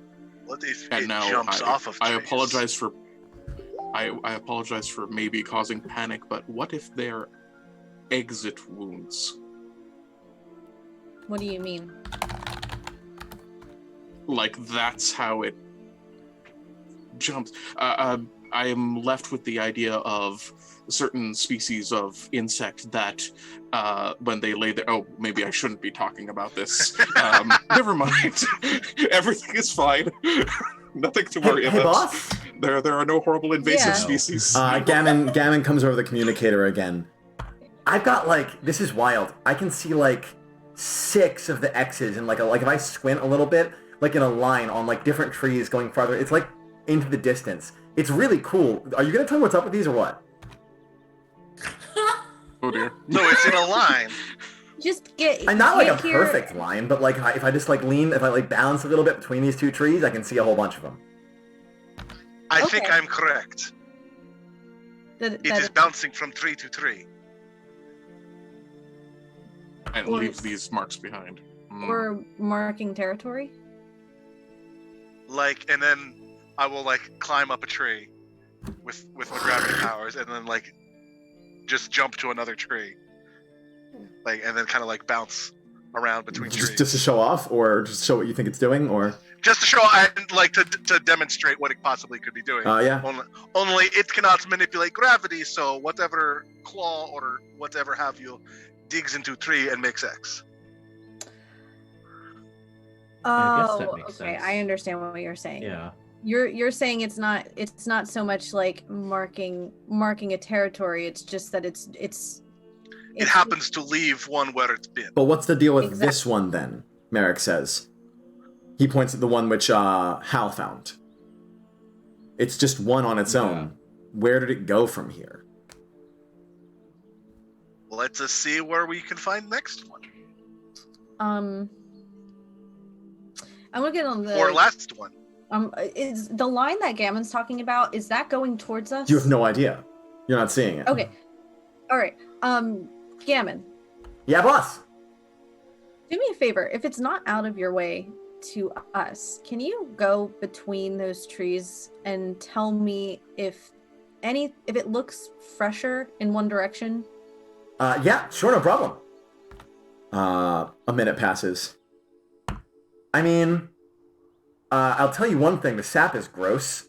What if and it now jumps off of trees? I apologize for maybe causing panic, but what if they're exit wounds? What do you mean? Like that's how it jumps. I am left with the idea of certain species of insect that when they lay their... Oh, maybe I shouldn't be talking about this. Never mind. Everything is fine. Nothing to worry about. Hey, boss? There are no horrible invasive species. Gammon comes over the communicator again. I've got like... This is wild. I can see like 6 of the X's and like if I squint a little bit, like in a line on like different trees going farther. It's like into the distance. It's really cool. Are you gonna tell me what's up with these or what? Oh dear. No, it's in a line. Just get. I'm not like a perfect line, but like if I just like lean, if I like balance a little bit between these 2 trees, I can see a whole bunch of them. I think I'm correct. It is bouncing from tree to tree. And leaves these marks behind. Or marking territory? Like, and then I will like climb up a tree with my gravity powers, and then like just jump to another tree, like, and then kind of like bounce around between trees. Just to show off, or just show what you think it's doing, or just to show and like to demonstrate what it possibly could be doing. Yeah. Only it cannot manipulate gravity, so whatever claw or whatever have you digs into a tree and makes X. I guess that makes okay. sense. I understand what you're saying. Yeah. You're saying it's not so much like marking a territory. It's just that it happens to leave one where it's been. But what's the deal with this one then? Merrick says. He points at the one which Hal found. It's just one on its own. Where did it go from here? Let's just see where we can find the next one. I'm gonna get on the Or last one. Is the line that Gammon's talking about, is that going towards us? You have no idea. You're not seeing it. Okay. All right. Gammon. Yeah, boss. Do me a favor. If it's not out of your way to us, can you go between those trees and tell me if it looks fresher in one direction? Yeah, sure, no problem. A minute passes. I mean, I'll tell you one thing, the sap is gross.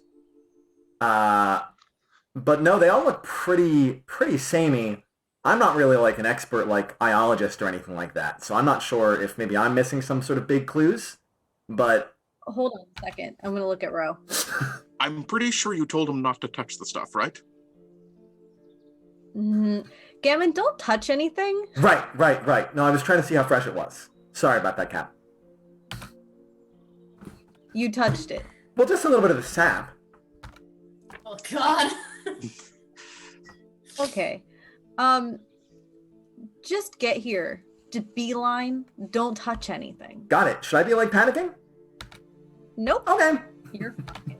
But no, they all look pretty samey. I'm not really like an expert like iologist or anything like that, so I'm not sure if maybe I'm missing some sort of big clues, but... Hold on a second. I'm going to look at Ro. I'm pretty sure you told him not to touch the stuff, right? Gammon, don't touch anything. Right. No, I was trying to see how fresh it was. Sorry about that, Cap. You touched it. Well, just a little bit of the sap. Oh, God. Okay. Just get here. Just beeline. Don't touch anything. Got it. Should I be like panicking? Nope. Okay. You're fine.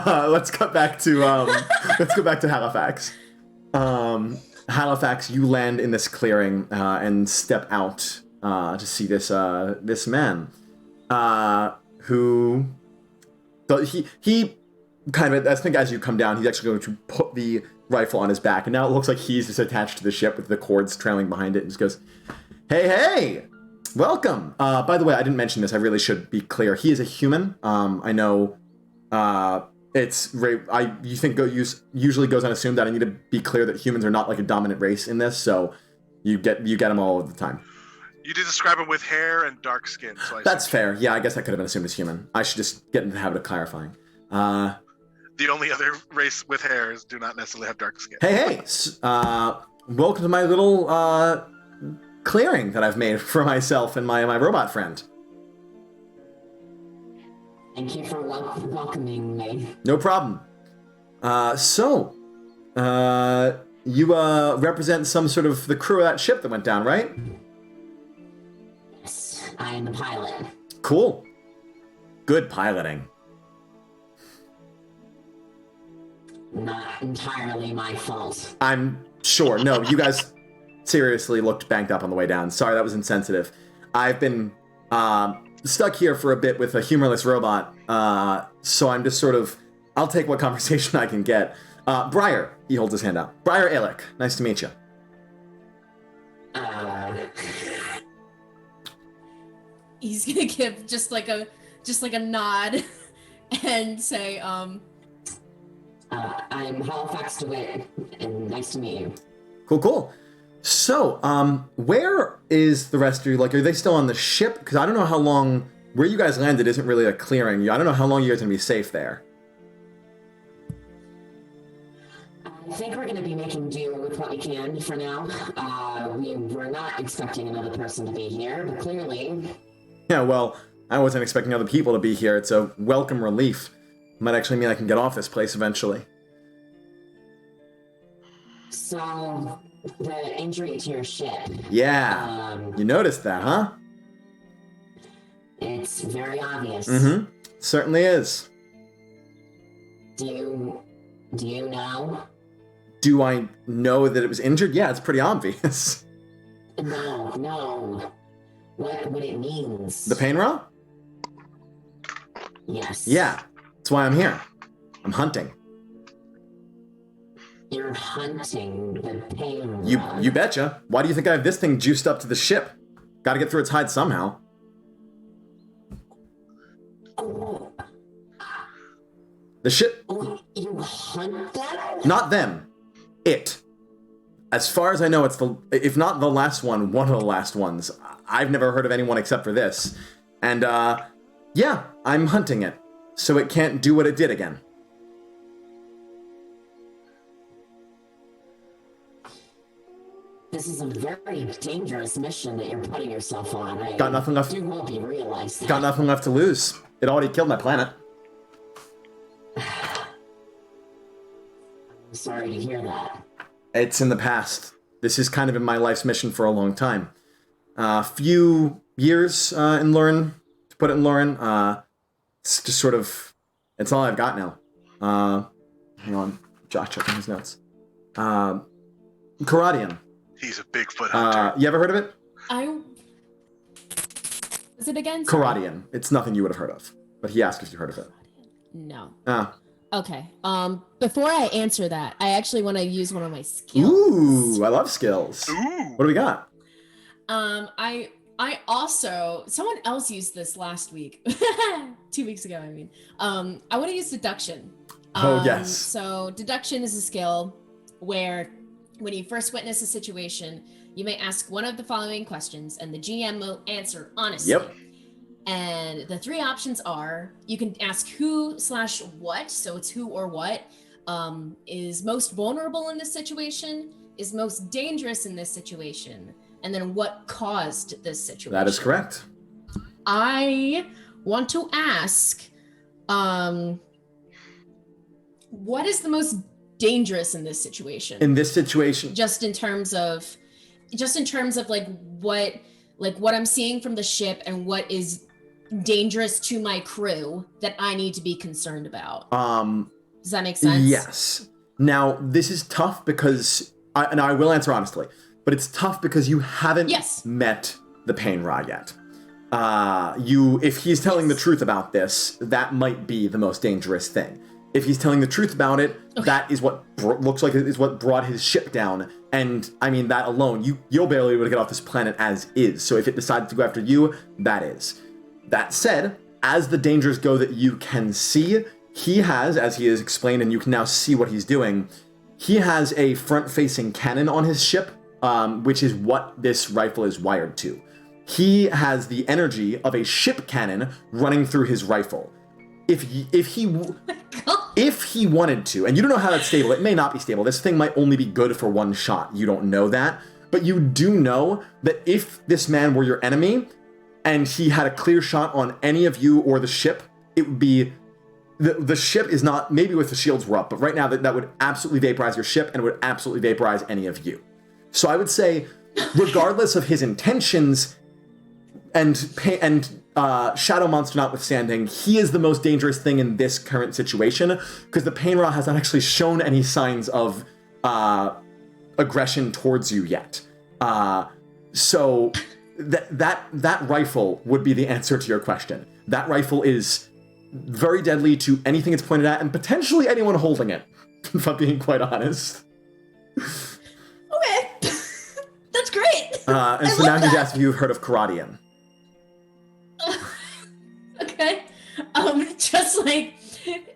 Let's go back to Halifax. Halifax, you land in this clearing and step out to see this man who he kind of, I think as you come down, he's actually going to put the rifle on his back, and now it looks like he's just attached to the ship with the cords trailing behind it, and just goes, "Hey, welcome." By the way, I didn't mention this. I really should be clear. He is a human. I know. You think usually goes unassumed that I need to be clear that humans are not like a dominant race in this, so you get them all of the time. You did describe him with hair and dark skin. So That's fair. Yeah, I guess I could have been assumed as human. I should just get into the habit of clarifying. The only other race with hairs do not necessarily have dark skin. Hey, welcome to my little clearing that I've made for myself and my robot friend. Thank you for welcoming me. No problem. You represent some sort of the crew of that ship that went down, right? Yes, I am the pilot. Cool. Good piloting. Not entirely my fault. I'm sure. No, you guys seriously looked banged up on the way down. Sorry, that was insensitive. I've been stuck here for a bit with a humorless robot, so I'm just sort of, I'll take what conversation I can get. Briar, he holds his hand out. Briar Illick, nice to meet you. He's gonna give just like a nod and say, I'm Halifax Dewitt, and nice to meet you. Cool. So, where is the rest of you? Like, are they still on the ship? Because I don't know how long, where you guys landed isn't really a clearing. I don't know how long you guys are going to be safe there. I think we're going to be making do with what we can for now. We were not expecting another person to be here, but clearly... Yeah, well, I wasn't expecting other people to be here. It's a welcome relief. Might actually mean I can get off this place eventually. So, the injury to your ship. Yeah. You noticed that, huh? It's very obvious. Mm-hmm. Certainly is. Do you know? Do I know that it was injured? Yeah, it's pretty obvious. No. What it means. The Paenra? Yes. Yeah. That's why I'm here. I'm hunting. You're hunting the Paenra. You betcha. Why do you think I have this thing juiced up to the ship? Gotta get through its hide somehow. Oh. The ship... You hunt that? Not them. It. As far as I know, it's if not the last one of the last ones. I've never heard of anyone except for this. And, yeah, I'm hunting it. So it can't do what it did again. this is a very dangerous mission that you're putting yourself on. I Got nothing left. do hope you realize that. Got nothing left to lose. It already killed my planet. I'm sorry to hear that. It's in the past. This has kind of been my life's mission for a long time. Few years in Lauren, to put it in Lauren. It's just sort of, it's all I've got now. Hang on, Josh checking his notes. Karadian. He's a Bigfoot hunter. You ever heard of it? Is it again? Sorry. Karadian. It's nothing you would have heard of, but he asked if you heard of it. No. Ah. Okay. Before I answer that, I actually want to use one of my skills. Ooh, I love skills. Ooh. What do we got? I also, someone else used this last week, 2 weeks ago, I mean. I want to use deduction. Oh, yes. So deduction is a skill where when you first witness a situation, you may ask one of the following questions and the GM will answer honestly. Yep. And the three options are, you can ask who/what, so it's who or what, is most vulnerable in this situation, is most dangerous in this situation, and then what caused this situation. That is correct. I want to ask, what is the most dangerous in this situation? In this situation? Just in terms of like what I'm seeing from the ship and what is dangerous to my crew that I need to be concerned about. Does that make sense? Yes. Now, this is tough because, I will answer honestly, but it's tough because you haven't met the Paenra yet. If he's telling the truth about this, that might be the most dangerous thing. If he's telling the truth about it, that is what looks like is what brought his ship down. And I mean, that alone, you'll barely be able to get off this planet as is. So if it decides to go after you, that is. That said, as the dangers go that you can see, he has, as he has explained, and you can now see what he's doing, he has a front-facing cannon on his ship, which is what this rifle is wired to. He has the energy of a ship cannon running through his rifle. If he wanted to, and you don't know how that's stable, it may not be stable. This thing might only be good for one shot. You don't know that. But you do know that if this man were your enemy, and he had a clear shot on any of you or the ship, it would be... The ship is not... Maybe with the shields were up, but right now that would absolutely vaporize your ship, and it would absolutely vaporize any of you. So I would say, regardless of his intentions, and Shadow Monster notwithstanding, he is the most dangerous thing in this current situation, because the Paenra has not actually shown any signs of aggression towards you yet. So that rifle would be the answer to your question. That rifle is very deadly to anything it's pointed at, and potentially anyone holding it, if I'm being quite honest. Okay. That's great. And so now he's asked if you've heard of Karadian. Okay. Just like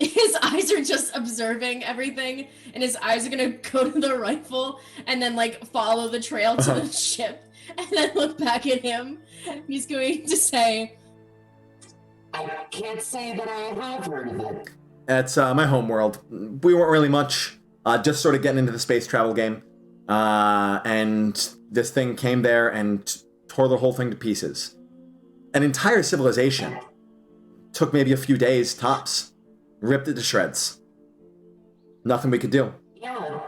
his eyes are just observing everything, and his eyes are gonna go to the rifle and then like follow the trail to the ship and then look back at him. He's going to say, I can't say that I have heard of it. It's my home world. We weren't really much, just sort of getting into the space travel game. And this thing came there and tore the whole thing to pieces. An entire civilization. Took maybe a few days, tops. Ripped it to shreds. Nothing we could do. Yeah,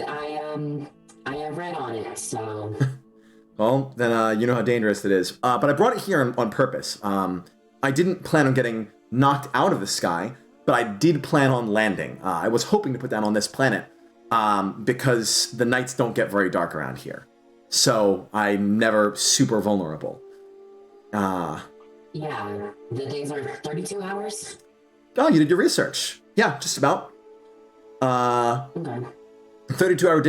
I have read on it, so... Well, then you know how dangerous it is. But I brought it here on purpose. I didn't plan on getting knocked out of the sky, but I did plan on landing. I was hoping to put down on this planet because the nights don't get very dark around here. So I'm never super vulnerable. Yeah, the days are 32 hours? Oh, you did your research. Yeah, just about. Okay. 32 hour,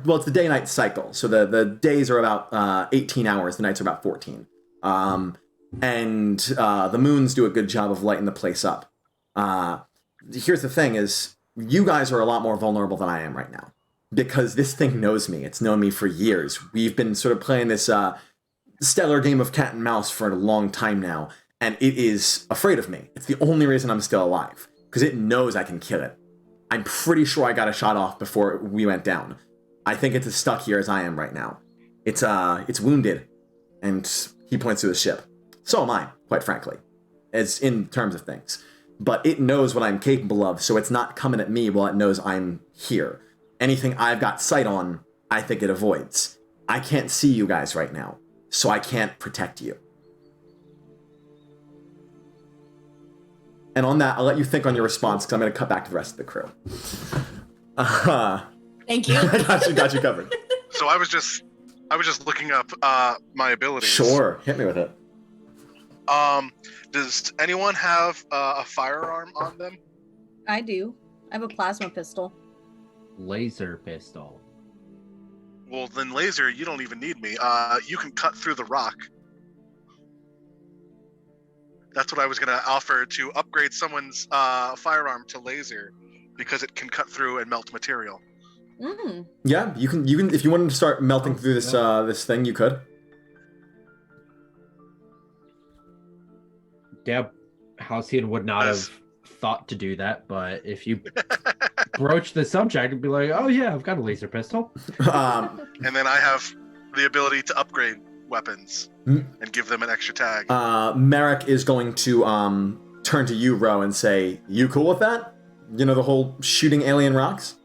well, it's the day-night cycle. So the days are about 18 hours, the nights are about 14. And the moons do a good job of lighting the place up. Here's the thing is, you guys are a lot more vulnerable than I am right now. Because this thing knows me. It's known me for years. We've been sort of playing this stellar game of cat and mouse for a long time now. And it is afraid of me. It's the only reason I'm still alive. Because it knows I can kill it. I'm pretty sure I got a shot off before we went down. I think it's as stuck here as I am right now. It's wounded, and he points to his ship. So am I, quite frankly, as in terms of things. But it knows what I'm capable of, so it's not coming at me while it knows I'm here. Anything I've got sight on, I think it avoids. I can't see you guys right now, so I can't protect you. And on that, I'll let you think on your response, because I'm going to cut back to the rest of the crew. Thank you. got you covered. So I was just looking up my abilities. Sure, hit me with it. Does anyone have a firearm on them? I do. I have a plasma pistol. Laser pistol. Well, then laser, you don't even need me. You can cut through the rock. That's what I was gonna offer, to upgrade someone's firearm to laser, because it can cut through and melt material. Mm. Yeah, you can. If you wanted to start melting through this this thing, you could. Yeah, Halcyon would not have thought to do that, but if you broach the subject and be like, "Oh yeah, I've got a laser pistol," and then I have the ability to upgrade weapons and give them an extra tag. Merrick is going to turn to you, Ro, and say, "You cool with that? You know, the whole shooting alien rocks?"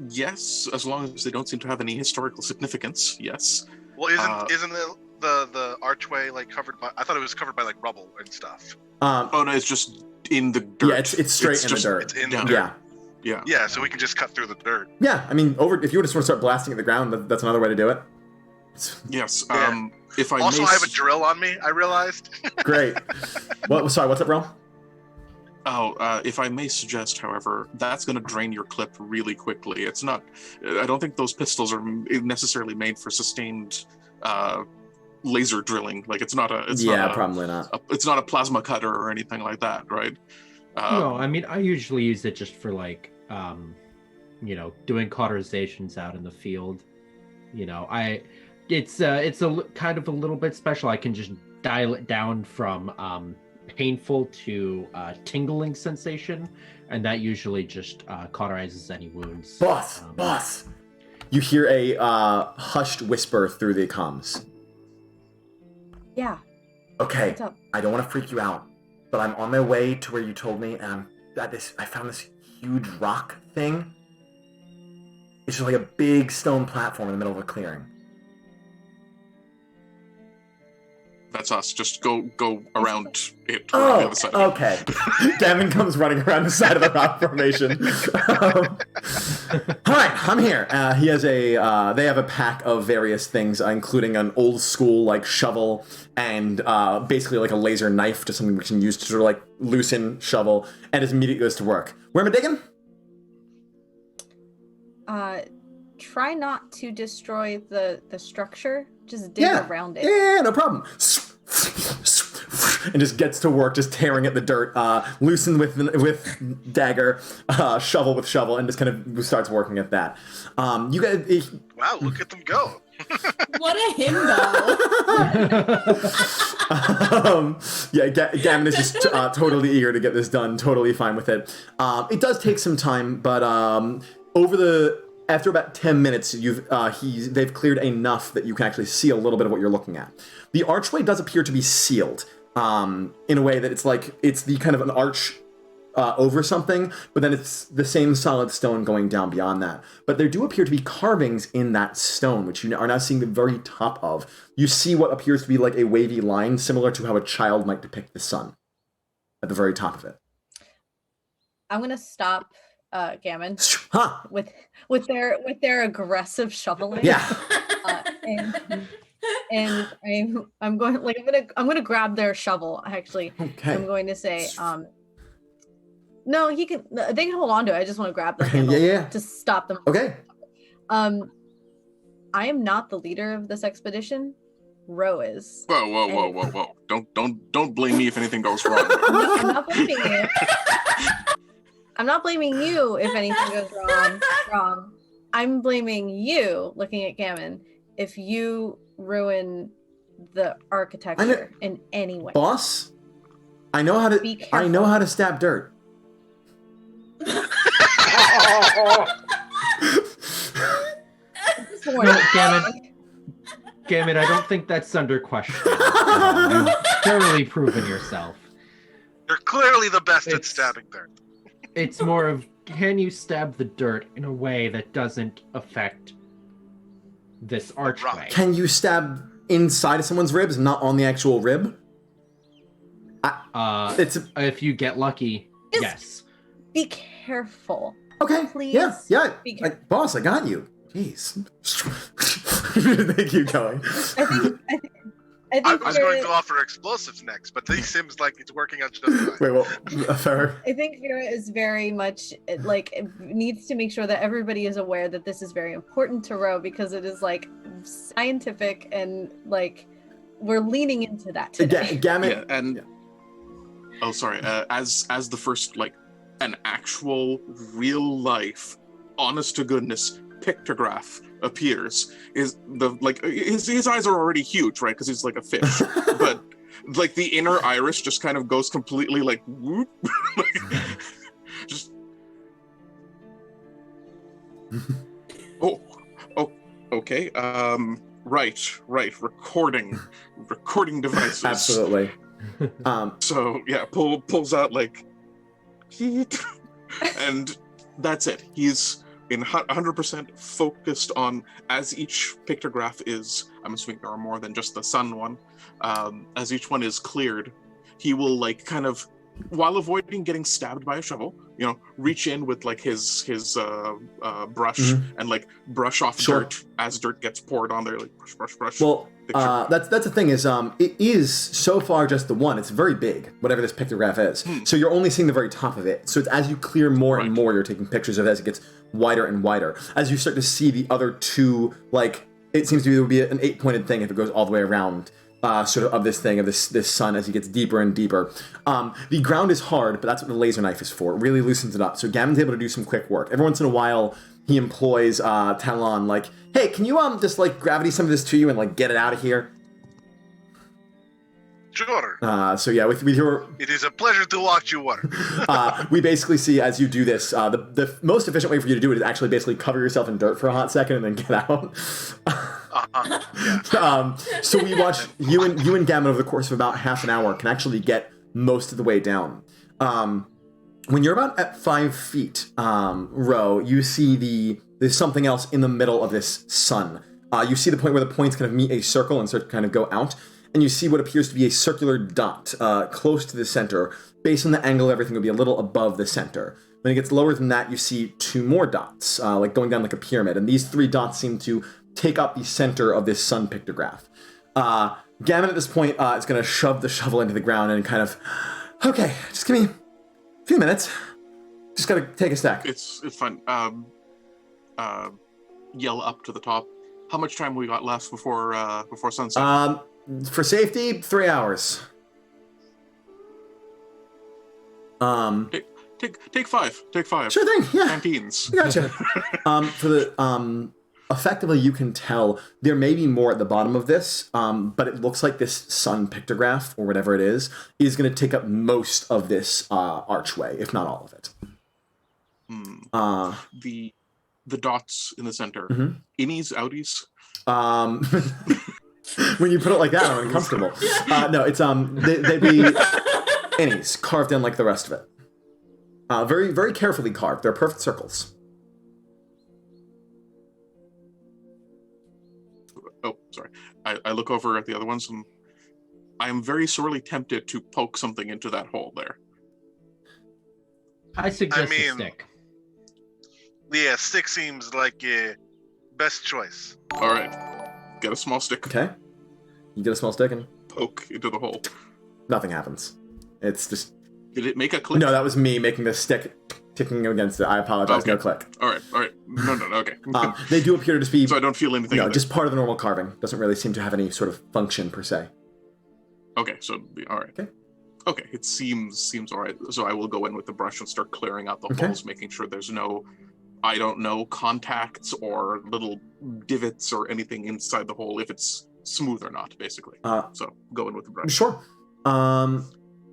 Yes, as long as they don't seem to have any historical significance. Yes. Well, isn't the archway like covered by? I thought it was covered by like rubble and stuff. Oh no, it's just in the dirt. Yeah, it's straight in the dirt. It's in the dirt. Yeah. Yeah, so we can just cut through the dirt. Yeah, I mean, if you were to sort of start blasting at the ground, that's another way to do it. Yes. Yeah. If I also, I have a drill on me. I realized. Great. Sorry, what's up, bro? Oh, if I may suggest, however, that's going to drain your clip really quickly. It's not. I don't think those pistols are necessarily made for sustained laser drilling. Like it's not a. It's probably not. It's not a plasma cutter or anything like that, right? No, I mean I usually use it just for like, doing cauterizations out in the field. It's kind of a little bit special. I can just dial it down from painful to tingling sensation, and that usually just cauterizes any wounds. Boss. You hear a hushed whisper through the comms. Yeah. Okay. What's up? I don't want to freak you out, but I'm on my way to where you told me, and I found this huge rock thing. It's just like a big stone platform in the middle of a clearing. That's us. Just go around it. Oh, the other side. Okay. Gavin comes running around the side of the rock formation. All right, I'm here. He has they have a pack of various things, including an old school like shovel and basically like a laser knife, to something we can use to sort of like loosen shovel, and his immediately goes to work. Where am I digging? Try not to destroy the structure. Just dig around it. Yeah, no problem. And just gets to work, just tearing at the dirt, loosen with dagger, shovel with shovel, and just kind of starts working at that. You guys. Wow, look at them go! What a himbo! Gavin is just totally eager to get this done. Totally fine with it. It does take some time, but after about 10 minutes, they've cleared enough that you can actually see a little bit of what you're looking at. The archway does appear to be sealed in a way that it's the kind of an arch over something, but then it's the same solid stone going down beyond that. But there do appear to be carvings in that stone, which you are now seeing the very top of. You see what appears to be like a wavy line, similar to how a child might depict the sun at the very top of it. I'm going to stop Gammon with their aggressive shoveling. Yeah. And I'm gonna grab their shovel. Actually, okay. I'm going to say, no, they can hold on to it. I just want to grab the handle to stop them. Okay. I am not the leader of this expedition. Ro is. Whoa! Don't blame me if anything goes wrong. I'm not blaming you. I'm not blaming you if anything goes wrong. I'm blaming you, looking at Gammon, if you ruin the architecture in any way. Boss, I know how to stab dirt. No, Gammon, I don't think that's under question. You've thoroughly proven yourself. You're clearly the best at It's- stabbing dirt. It's more of, can you stab the dirt in a way that doesn't affect this archway? Can you stab inside of someone's ribs, not on the actual rib? It's if you get lucky, yes. Be careful. Okay. Please. Yeah. Be careful. Boss, I got you. Jeez. They keep going. I I think was going to offer explosives next, but this seems like it's working out just fine. Wait, well, Phera? I think Phera is very much needs to make sure that everybody is aware that this is very important to Ro because it is like scientific and like we're leaning into that today. Gamut. Yeah, and oh, sorry. As the first like an actual real life, honest to goodness pictograph appears, is the like his eyes are already huge, right? Because he's like a fish, but like the inner iris just kind of goes completely like whoop, just okay. Right. Recording devices. Absolutely. So yeah, pulls out like, and that's it. He's in 100% focused on, as each pictograph is, I'm assuming there are more than just the sun one, as each one is cleared, he will like kind of, while avoiding getting stabbed by a shovel, reach in with like his brush and like brush off dirt as dirt gets poured on there, like brush. Well, that's the thing is, it is so far just the one. It's very big, whatever this pictograph is. So you're only seeing the very top of it. So it's as you clear more and more, you're taking pictures of it as it gets wider and wider. As you start to see the other two, like it seems to be, there would be an 8-pointed thing if it goes all the way around. Sort of this thing of this sun as he gets deeper and deeper. The ground is hard, but that's what the laser knife is for. It really loosens it up. So Gammon's able to do some quick work. Every once in a while, he employs Talon, like, hey, can you just like gravity some of this to you and like get it out of here? Sure. So yeah, with your... It is a pleasure to watch you work. We basically see as you do this, the most efficient way for you to do it is actually basically cover yourself in dirt for a hot second and then get out. So we watch you and Gammon over the course of about half an hour can actually get most of the way down. When you're about at 5 feet, Ro, you see there's something else in the middle of this sun. You see the point where the points kind of meet a circle and start to kind of go out. And you see what appears to be a circular dot close to the center. Based on the angle, everything will be a little above the center. When it gets lower than that, you see 2 more dots, like going down like a pyramid. And these 3 dots seem to take up the center of this sun pictograph. Gammon at this point is going to shove the shovel into the ground and kind of, okay, just give me a few minutes. Just got to take a stack. It's fine. Yell up to the top. How much time we got left before sunset? For safety, 3 hours. Take 5. Take 5. Sure thing. Yeah. Canteens. Gotcha. For the effectively, you can tell there may be more at the bottom of this, but it looks like this sun pictograph or whatever it is going to take up most of this archway, if not all of it. The dots in the center. Innies, outies. When you put it like that, I'm uncomfortable. No, it's they'd be innies carved in like the rest of it. Very, very carefully carved. They're perfect circles. Oh, sorry. I look over at the other ones and I am very sorely tempted to poke something into that hole there. I suggest a stick. Yeah, stick seems like best choice. All right. Get a small stick. Okay. You get a small stick and poke into the hole. Nothing happens. It's just... Did it make a click? No, that was me making the stick ticking against it. I apologize. Okay. No click. All right. No, okay. They do appear to just be... So I don't feel anything. No, just part of the normal carving. Doesn't really seem to have any sort of function per se. Okay, so all right. Okay, it seems all right. So I will go in with the brush and start clearing out the holes, making sure there's no, I don't know, contacts or little divots or anything inside the hole, if it's smooth or not, basically. So go in with the brush. Sure.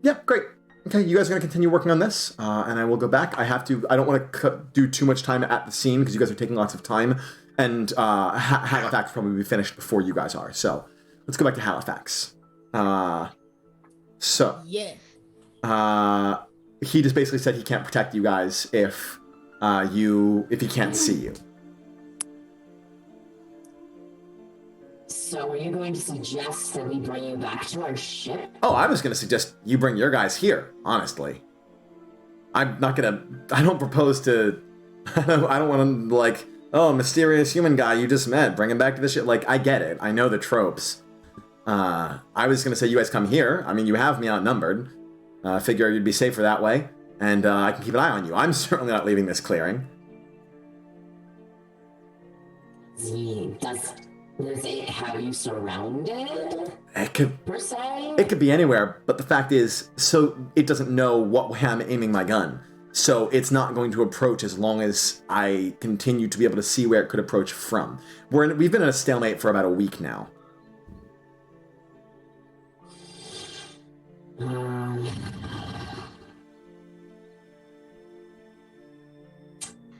Yeah, great. Okay, you guys are going to continue working on this, and I will go back. I don't want to do too much time at the scene because you guys are taking lots of time, and Halifax will probably be finished before you guys are. So let's go back to Halifax. He just basically said he can't protect you guys if he can't see you. So are you going to suggest that we bring you back to our ship? Oh, I was going to suggest you bring your guys here, honestly. I don't propose to, I don't want to, like, oh, mysterious human guy you just met, bring him back to the ship. Like, I get it. I know the tropes. I was going to say you guys come here. I mean, you have me outnumbered. Figure you'd be safer that way, and I can keep an eye on you. I'm certainly not leaving this clearing. Does it have you surrounded? It could, per se? It could be anywhere, but the fact is, so it doesn't know what way I'm aiming my gun. So it's not going to approach as long as I continue to be able to see where it could approach from. We've been in a stalemate for about a week now.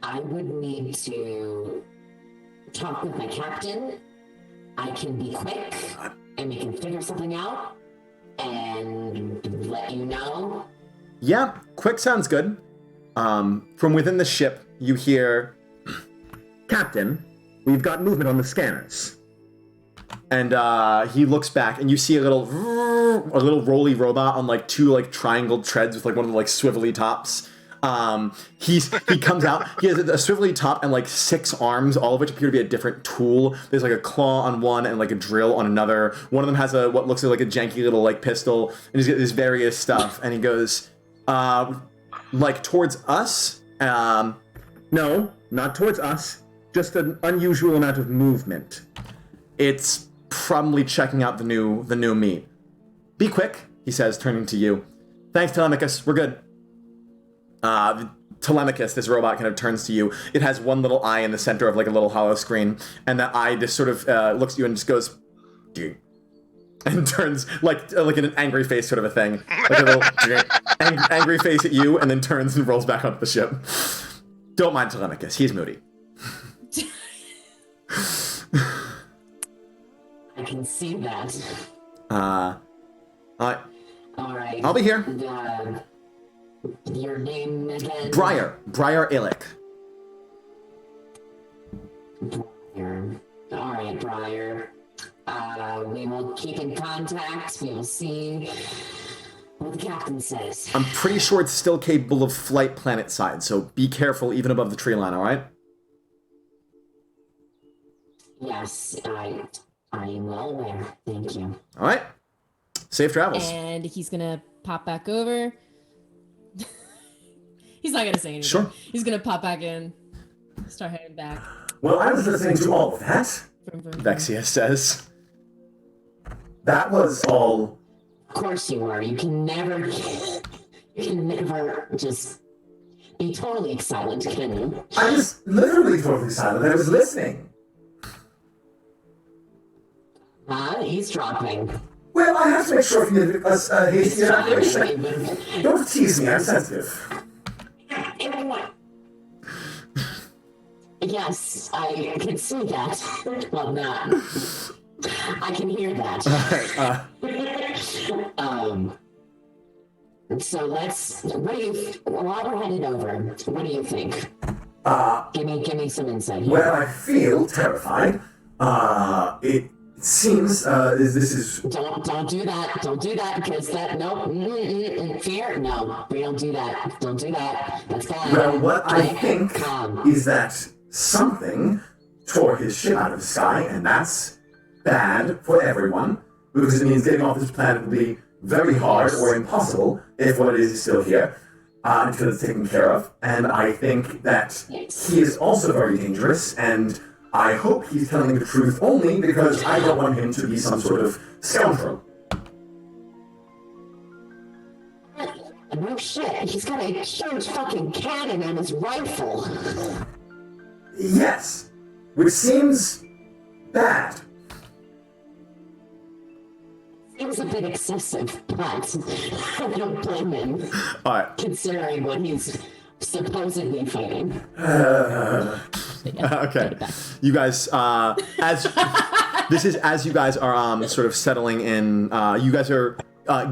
I would need to talk with my captain. I can be quick, and we can figure something out, and let you know. Yeah, quick sounds good. From within the ship, you hear, Captain, we've got movement on the scanners. And he looks back, and you see a little rolly robot on like two like triangled treads with like one of the like swivelly tops. He comes out. He has a swivelly top and like 6 arms, all of which appear to be a different tool. There's like a claw on one and like a drill on another. One of them has what looks like a janky little like pistol, and he's got this various stuff. And he goes, like towards us. No, not towards us. Just an unusual amount of movement. It's probably checking out the new meat. Be quick, he says, turning to you. Thanks, Telemachus. We're good. Telemachus, this robot, kind of turns to you. It has one little eye in the center of like a little hollow screen, and that eye just sort of looks at you and just goes, "Dude," and turns like in an angry face sort of a thing, like a little angry face at you, and then turns and rolls back onto the ship. Don't mind Telemachus; he's moody. I can see that. All right. I'll be here. Your name again? Briar Illick. Briar. All right, Briar. We will keep in contact. We will see what the captain says. I'm pretty sure it's still capable of flight planet side, so be careful even above the tree line, all right? Yes, I am well aware. Thank you. All right. Safe travels. And he's gonna pop back over. He's not gonna say anything. Sure. He's gonna pop back in, start heading back. Well, I was listening to all of that. VaTze says. That was all. Of course you were. You can never just be totally silent, can you? I was literally totally silent. I was listening. Eavesdropping. Well, I have to make sure if you give us a hasty evaluation. Don't tease me, I'm sensitive. Everyone. Yes, I can see that. Well, not. I can hear that. So while we're headed over, what do you think? Give me some insight here. Well, I feel terrified. It seems this is. Don't do that. Don't do that because that fear. No, we don't do that. Don't do that. That's bad. Well, what I think is that something tore his ship out of the sky, and that's bad for everyone because it means getting off this planet will be very hard or impossible if what it is still here until it's taken care of. And I think that he is also very dangerous, and I hope he's telling the truth only because I don't want him to be some sort of scoundrel. No shit, he's got a huge fucking cannon on his rifle. Yes, which seems bad. seems a bit excessive, but I don't blame him, All right. considering what he's supposedly fighting. Okay. You guys, as you guys are sort of settling in, you guys are,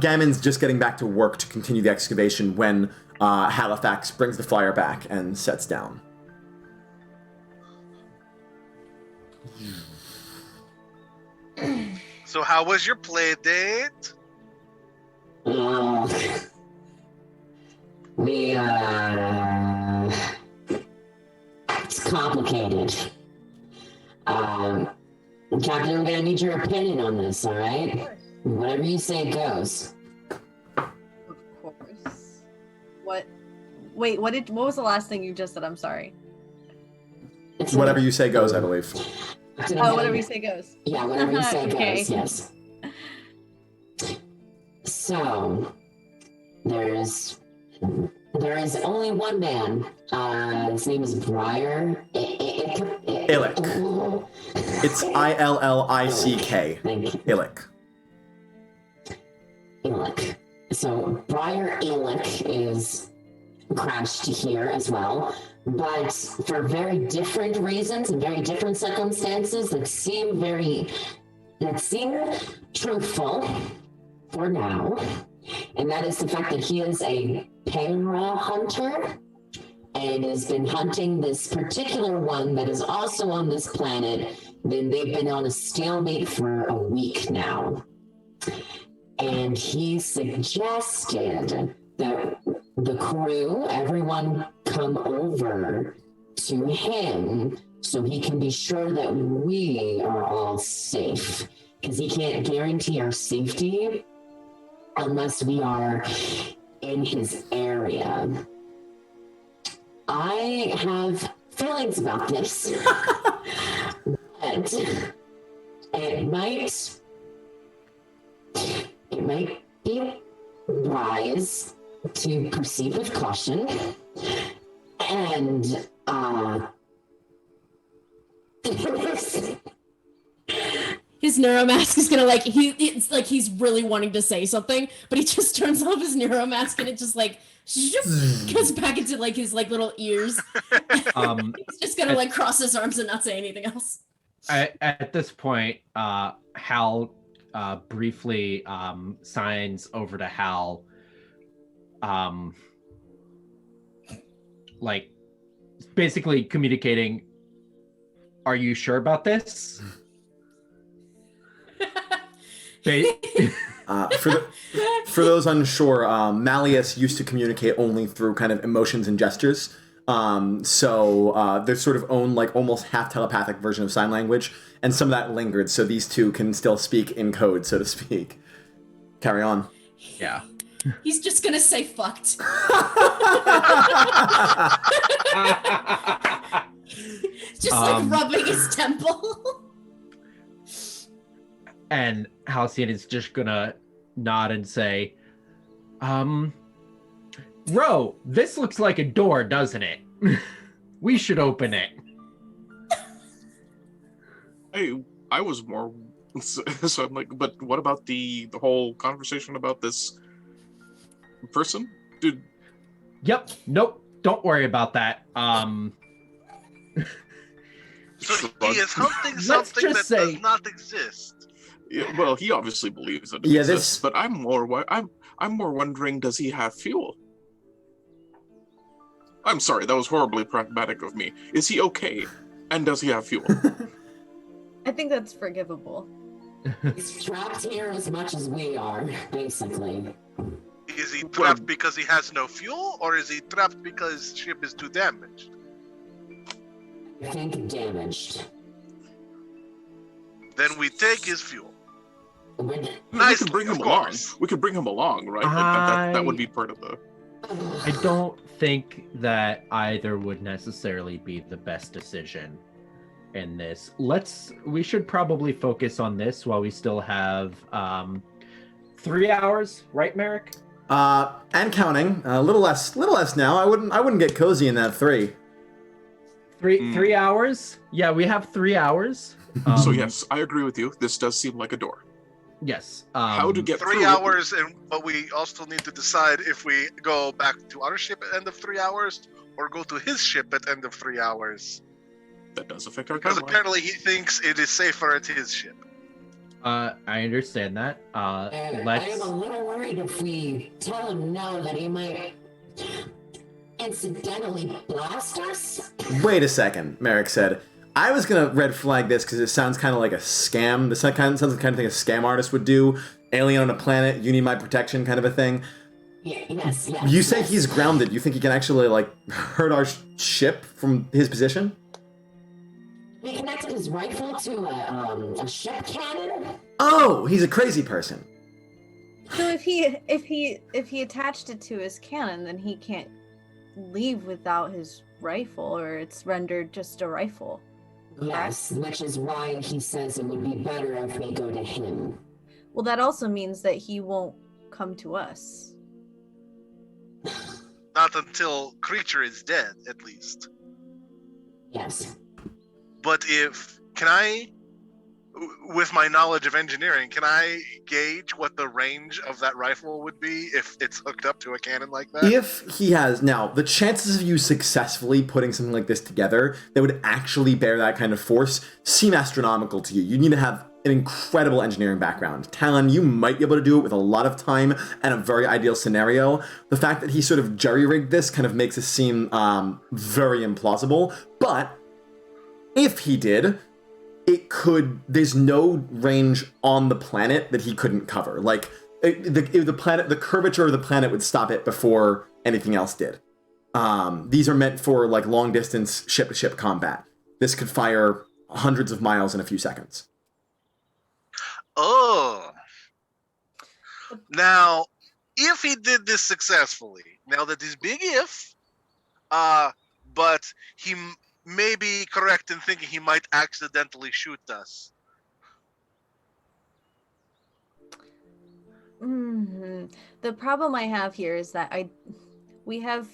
Gammon's just getting back to work to continue the excavation when Halifax brings the flyer back and sets down. So how was your play date? It's complicated. Captain, I'm gonna need your opinion on this, alright? Whatever you say goes. Of course. What? Wait, what was the last thing you just said? I'm sorry. Whatever you say goes, I believe. Oh, whatever you say goes. Yeah, whatever you say Okay. goes, yes. So, there is only one man. His name is Briar. Illick. It's Illick. Thank you. Illick. Illick. So, Briar Illick is crashed here as well, but for very different reasons and very different circumstances that seem truthful for now. And that is the fact that he is a Paenra hunter and has been hunting this particular one that is also on this planet. Then they've been on a stalemate for a week now. And he suggested that the crew, everyone come over to him so he can be sure that we are all safe. Because he can't guarantee our safety unless we are in his area. I have feelings about this, but it might be wise to proceed with caution and His neuromask is gonna it's like he's really wanting to say something, but he just turns off his neuromask and it just like goes back into like his like little ears. He's just gonna like cross his arms and not say anything else. At this point, Hal briefly signs over to Hal, like basically communicating, "Are you sure about this?" For those unsure, Malleus used to communicate only through kind of emotions and gestures. So there's sort of own like almost half telepathic version of sign language, and some of that lingered. So these two can still speak in code, so to speak. Carry on. Yeah. He's just gonna say fucked. Just like rubbing his temple. And Halcyon is just gonna nod and say, Ro, this looks like a door, doesn't it? We should open it. I was more... So I'm like, but what about the whole conversation about this person? Dude. Yep. Nope. Don't worry about that. So he is hunting something that does not exist. Yeah, well, he obviously believes that it exists, but I'm more wondering, does he have fuel? I'm sorry, that was horribly pragmatic of me. Is he okay? And does he have fuel? I think that's forgivable. He's trapped here as much as we are, basically. Is he trapped because he has no fuel, or is he trapped because his ship is too damaged? I think damaged. Then we take his fuel. Nice. We could bring him along. We could bring him along, right? That would be part of the... I don't think that either would necessarily be the best decision in this. We should probably focus on this while we still have 3 hours, right, Merrick? And counting. A little less now. I wouldn't get cozy in that 3. 3 hours? Yeah, we have 3 hours. So yes, I agree with you. This does seem like a door. Yes. How to get 3 through it. hours, but we also need to decide if we go back to our ship at end of 3 hours or go to his ship at end of 3 hours. That does affect our Because timeline. apparently he thinks it is safer at his ship. I understand that. I am a little worried if we tell him no that he might incidentally blast us. Wait a second, Merrick said. I was gonna red flag this because it sounds kind of like a scam. This sounds like the kind of thing a scam artist would do. Alien on a planet, you need my protection kind of a thing. Yes. You say he's grounded. You think he can actually, like, hurt our ship from his position? We connected his rifle to a ship cannon. Oh, he's a crazy person. So if he attached it to his cannon, then he can't leave without his rifle, or it's rendered just a rifle. Yes, which is why he says it would be better if we go to him. Well, that also means that he won't come to us. Not until creature is dead, at least. Yes. But with my knowledge of engineering, can I gauge what the range of that rifle would be if it's hooked up to a cannon like that? If he has, now, the chances of you successfully putting something like this together that would actually bear that kind of force seem astronomical to you. You need to have an incredible engineering background. Talon, you might be able to do it with a lot of time and a very ideal scenario. The fact that he sort of jerry-rigged this kind of makes it seem very implausible, but if he did, there's no range on the planet that he couldn't cover. Like, the curvature of the planet would stop it before anything else did. These are meant for, like, long-distance ship-to-ship combat. This could fire hundreds of miles in a few seconds. Oh. Now, if he did this successfully, now that is big if, but he may be correct in thinking he might accidentally shoot us. Mm-hmm. The problem I have here is that we have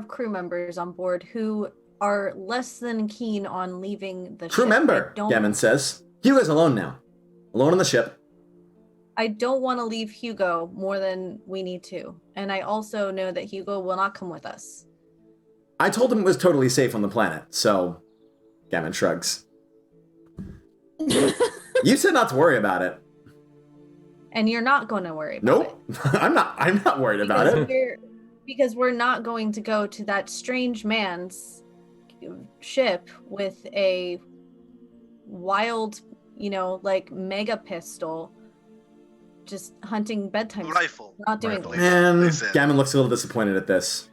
crew members on board who are less than keen on leaving the ship. Crew member, Gammon says. Hugo's alone now. Alone on the ship. I don't want to leave Hugo more than we need to. And I also know that Hugo will not come with us. I told him it was totally safe on the planet, so Gammon shrugs. You said not to worry about it. And you're not going to worry about it. Nope. I'm not worried about it. Because we're not going to go to that strange man's ship with a wild, like mega pistol, just hunting bedtime. Rifle. We're not doing that. Man, Gammon looks a little disappointed at this.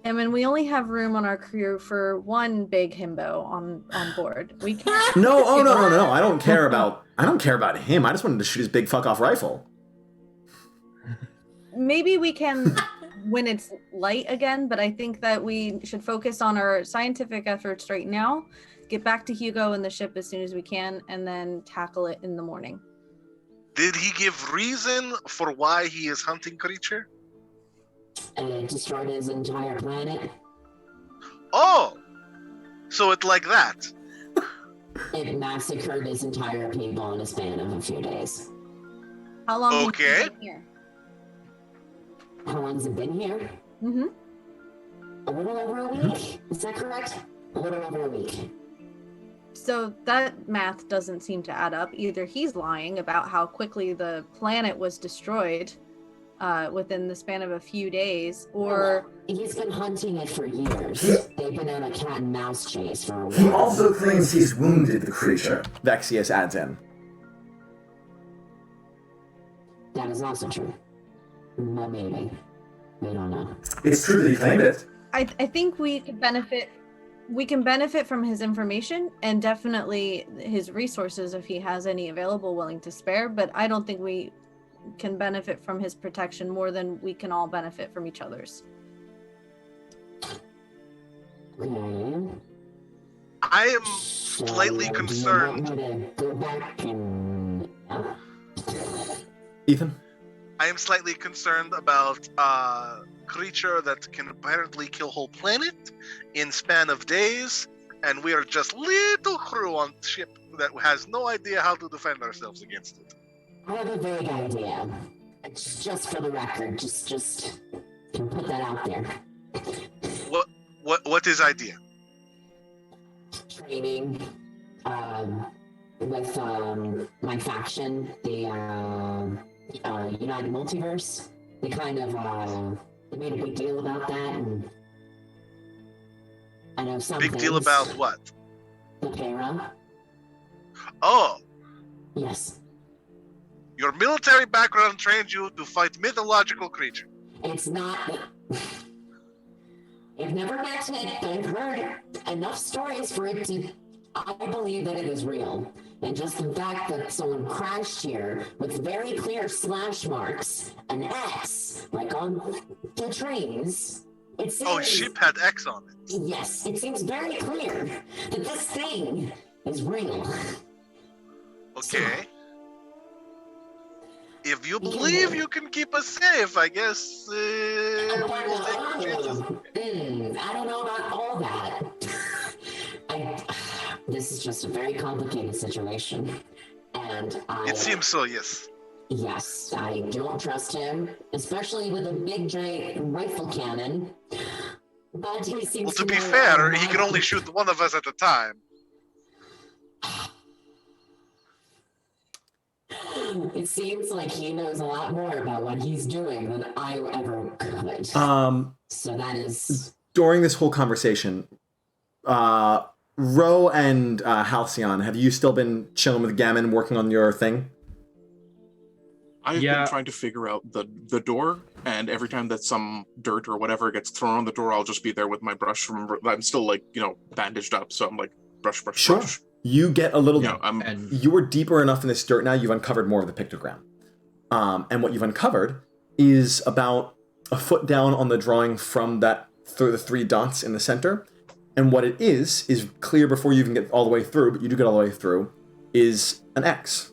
I mean, we only have room on our crew for one big himbo on board. We can't. No, no. I don't care about him. I just wanted to shoot his big fuck off rifle. Maybe we can when it's light again, but I think that we should focus on our scientific efforts right now, get back to Hugo and the ship as soon as we can, and then tackle it in the morning. Did he give reason for why he is hunting creature? And it destroyed his entire planet. Oh! So it's like that. It massacred his entire people in a span of a few days. How long Okay. have you been here? How long's it been here? Mm-hmm. A little over a week? Is that correct? A little over a week. So that math doesn't seem to add up. Either he's lying about how quickly the planet was destroyed within the span of a few days, or... He's been hunting it for years. They've been on a cat and mouse chase for a while. He also claims he's wounded the creature. Vexius adds in. That is also true. Well, maybe. We don't know. It's true that he claimed it. I think we can benefit from his information and definitely his resources if he has any available willing to spare, but I don't think we can benefit from his protection more than we can all benefit from each other's. Okay. I am slightly concerned. Do you want me to go back and... Ethan? I am slightly concerned about a creature that can apparently kill whole planet in span of days, and we are just little crew on ship that has no idea how to defend ourselves against it. I have a vague idea. It's just for the record. Just can put that out there. What is idea? Training with my faction, the United Multiverse. They kind of they made a big deal about that, and I know some Big things. deal about what? The Phera. Oh, Yes. your military background trained you to fight mythological creatures. It's not. I've never met it, but I've heard enough stories for it to. I believe that it is real. And just the fact that someone crashed here with very clear slash marks, an X, like on the trees. It seems, Oh, ship had X on it. Yes, it seems very clear that this thing is real. Okay. If you believe you can keep us safe, I guess we will take our chances. I don't know about all that. This is just a very complicated situation, and It seems so, yes. Yes, I don't trust him, especially with a big giant rifle cannon. But he seems Well, to be know fair, a he lot- can only shoot one of us at a time. It seems like he knows a lot more about what he's doing than I ever could. So that is. During this whole conversation, Ro and Halcyon, have you still been chilling with Gammon, working on your thing? I've been trying to figure out the door, and every time that some dirt or whatever gets thrown on the door, I'll just be there with my brush. Remember, I'm still bandaged up, so I'm like brush. Sure. You get a little. You were deeper enough in this dirt now. You've uncovered more of the pictogram, and what you've uncovered is about a foot down on the drawing from that through the 3 dots in the center. And what it is clear before you even get all the way through, but you do get all the way through, is an X.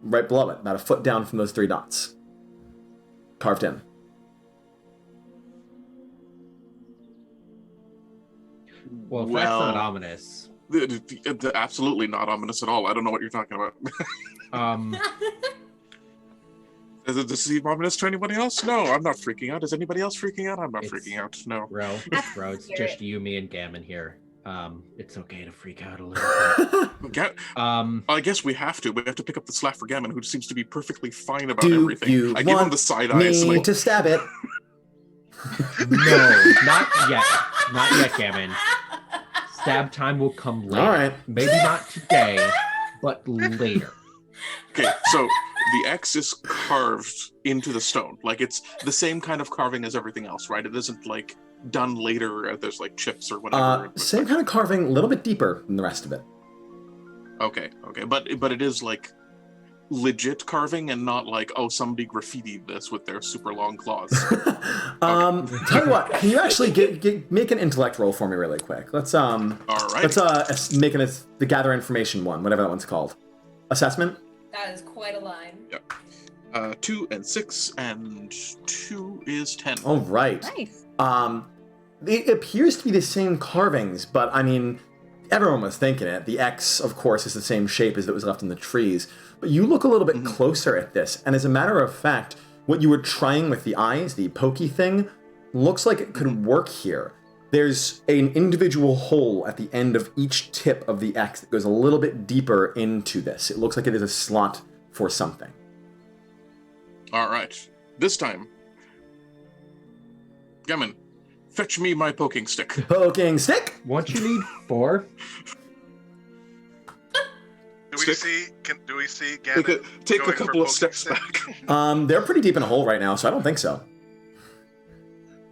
Right below it, about a foot down from those 3 dots. Carved in. Well, if that's not ominous. Absolutely not ominous at all. I don't know what you're talking about. Does it seem ominous to anybody else? No, I'm not freaking out. Is anybody else freaking out? I'm not freaking out. No. Bro, it's just you, me, and Gammon here. It's okay to freak out a little bit. I guess we have to. We have to pick up the slack for Gammon, who seems to be perfectly fine about Do everything. you I give him want the side me eyes. Like, to stab it? No, not yet. Not yet, Gammon. Stab time will come later. All right. Maybe not today, but later. okay, so the X is carved into the stone. Like, it's the same kind of carving as everything else, right? It isn't like done later. There's like chips or whatever. Same kind of carving, a little bit deeper than the rest of it. Okay, but it is like legit carving and not like, oh, somebody graffitied this with their super long claws. Tell you what, can you actually make an intellect roll for me really quick? Let's All right. Let's make the gather information one, whatever that one's called. Assessment. That is quite a line. Yeah. 2 and 6 and 2 is 10. All right. Nice. It appears to be the same carvings, but I mean, everyone was thinking it. The X, of course, is the same shape as that was left in the trees. But you look a little bit closer at this, and as a matter of fact, what you were trying with the eyes, the pokey thing, looks like it could work here. There's an individual hole at the end of each tip of the X that goes a little bit deeper into this. It looks like it is a slot for something. All right. This time, Gammon, fetch me my poking stick. Poking stick? What you need 4? Do we see Gammon Take a going couple for of steps poking back. They're pretty deep in a hole right now, so I don't think so.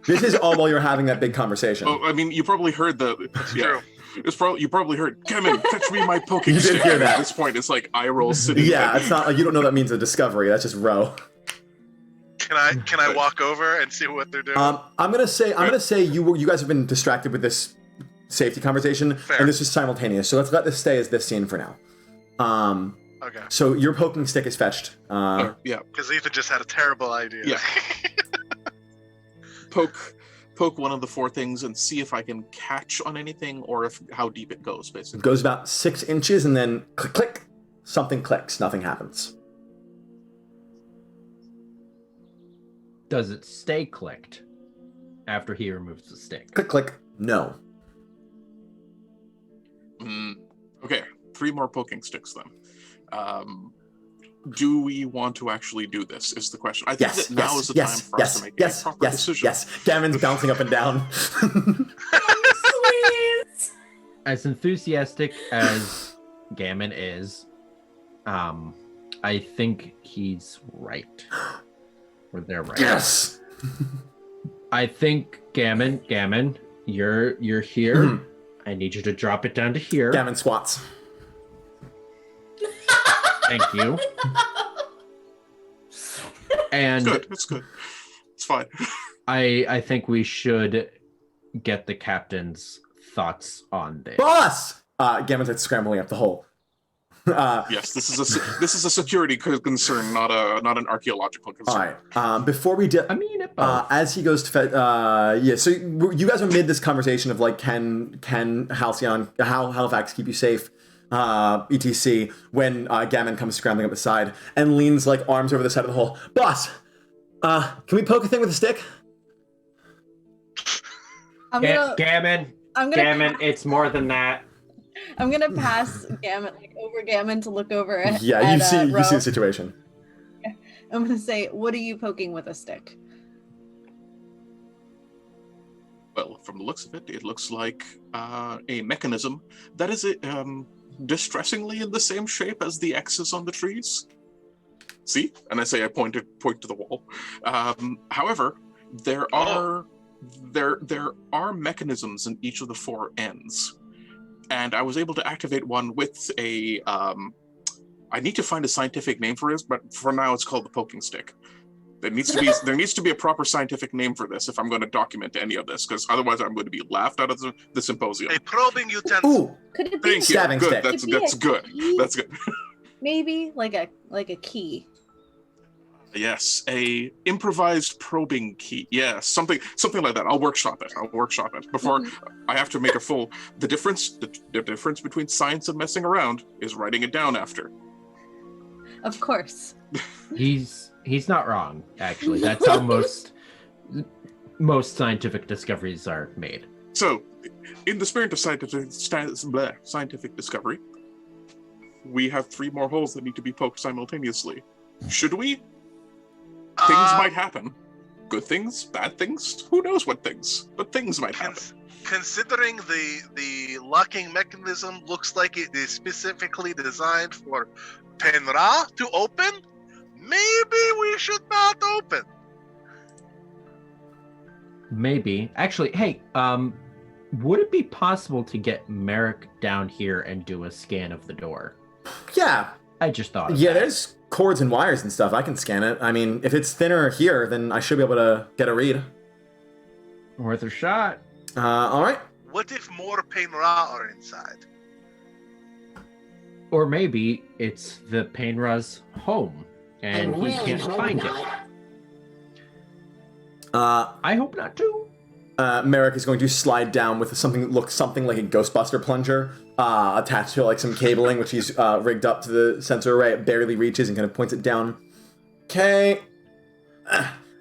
This is all while you're having that big conversation. Oh, I mean, you probably heard the. True. You probably heard, Gammon, fetch me my poking You did stick. hear that. At this point, it's like eye roll sitting. Yeah, there. it's not like you don't know that means a discovery. That's just row. Can I walk over and see what they're doing? I'm gonna say you guys have been distracted with this safety conversation, Fair. and this is simultaneous. So let's let this stay as this scene for now. Okay. So your poking stick is fetched. Yeah. Because Ethan just had a terrible idea. Yeah. Poke poke one of the 4 things and see if I can catch on anything or how deep it goes, basically. It goes about 6 inches and then click, click. Something clicks. Nothing happens. Does it stay clicked after he removes the stick? Click, click. No. Okay, 3 more poking sticks then. Do we want to actually do this, is the question. I think that now is the time for us to make a proper decision. Yes, Gammon's bouncing up and down. Please. As enthusiastic as Gammon is, I think he's right. Or they're right. Yes! I think Gammon, you're here. Mhm. I need you to drop it down to here. Gammon squats. Thank you. And It's good. It's fine. I think we should get the captain's thoughts on this. Boss! Gammon's like scrambling up the hole. Yes, this is a security concern, not an archaeological concern. All right. Before we do, I mean, it both. as he goes to yeah. So you guys are mid this conversation of like, can Halcyon, Halifax keep you safe, etc. When Gammon comes scrambling up the side and leans like arms over the side of the hole. Boss, can we poke a thing with a stick? Gammon, it's more than that. I'm gonna pass Gammon, like over Gammon, to look over at. Yeah, you see the situation. I'm gonna say, "What are you poking with a stick?" Well, from the looks of it, it looks like a mechanism that is distressingly in the same shape as the X's on the trees. See? And I say I point to the wall. However, there are mechanisms in each of the 4 ends. And I was able to activate one with a I need to find a scientific name for this, but for now it's called the poking stick. There needs to be a proper scientific name for this if I'm going to document any of this, because otherwise I'm going to be laughed out of the symposium. A probing utensil. Ooh, Could it be Thank you. Stabbing Good. stick. That's Could be a good. key? That's good. maybe like a key? Yes, a improvised probing key. Yes, something like that. I'll workshop it. Before I have to make a full. The difference between science and messing around is writing it down after. Of course. Mm-hmm. He's not wrong, actually. That's how most scientific discoveries are made. So, in the spirit of scientific discovery, we have 3 more holes that need to be poked simultaneously. Should we? Things might happen. Good things, bad things, who knows what things, but things might happen. Considering the locking mechanism looks like it is specifically designed for Paenra to open, maybe we should not open. Maybe. Actually, hey, would it be possible to get Merrick down here and do a scan of the door? Yeah. I just thought of Yeah, that. there's cords and wires and stuff. I can scan it. I mean, if it's thinner here, then I should be able to get a read. Worth a shot. All right. What if more Paenra are inside? Or maybe it's the Paenra's home, and I he really can't hope find not. it. I hope not too. Merrick is going to slide down with something that looks something like a Ghostbuster plunger attached to like some cabling, which he's rigged up to the sensor array. It barely reaches and kind of points it down. Okay.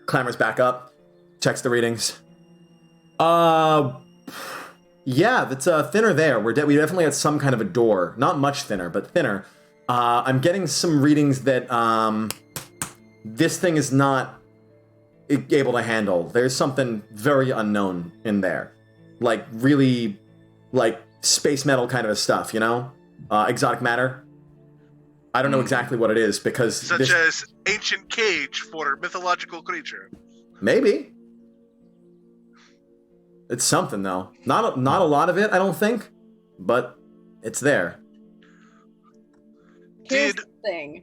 Clambers back up. Checks the readings. Yeah, that's thinner there. We definitely had some kind of a door. Not much thinner, but thinner. I'm getting some readings that this thing is not able to handle. There's something very unknown in there. Like, really, like, space metal kind of stuff, you know? Exotic matter. I don't know exactly what it is, because... Such as ancient cage for mythological creature. Maybe. It's something, though. Not a lot of it, I don't think. But it's there. Here's the thing.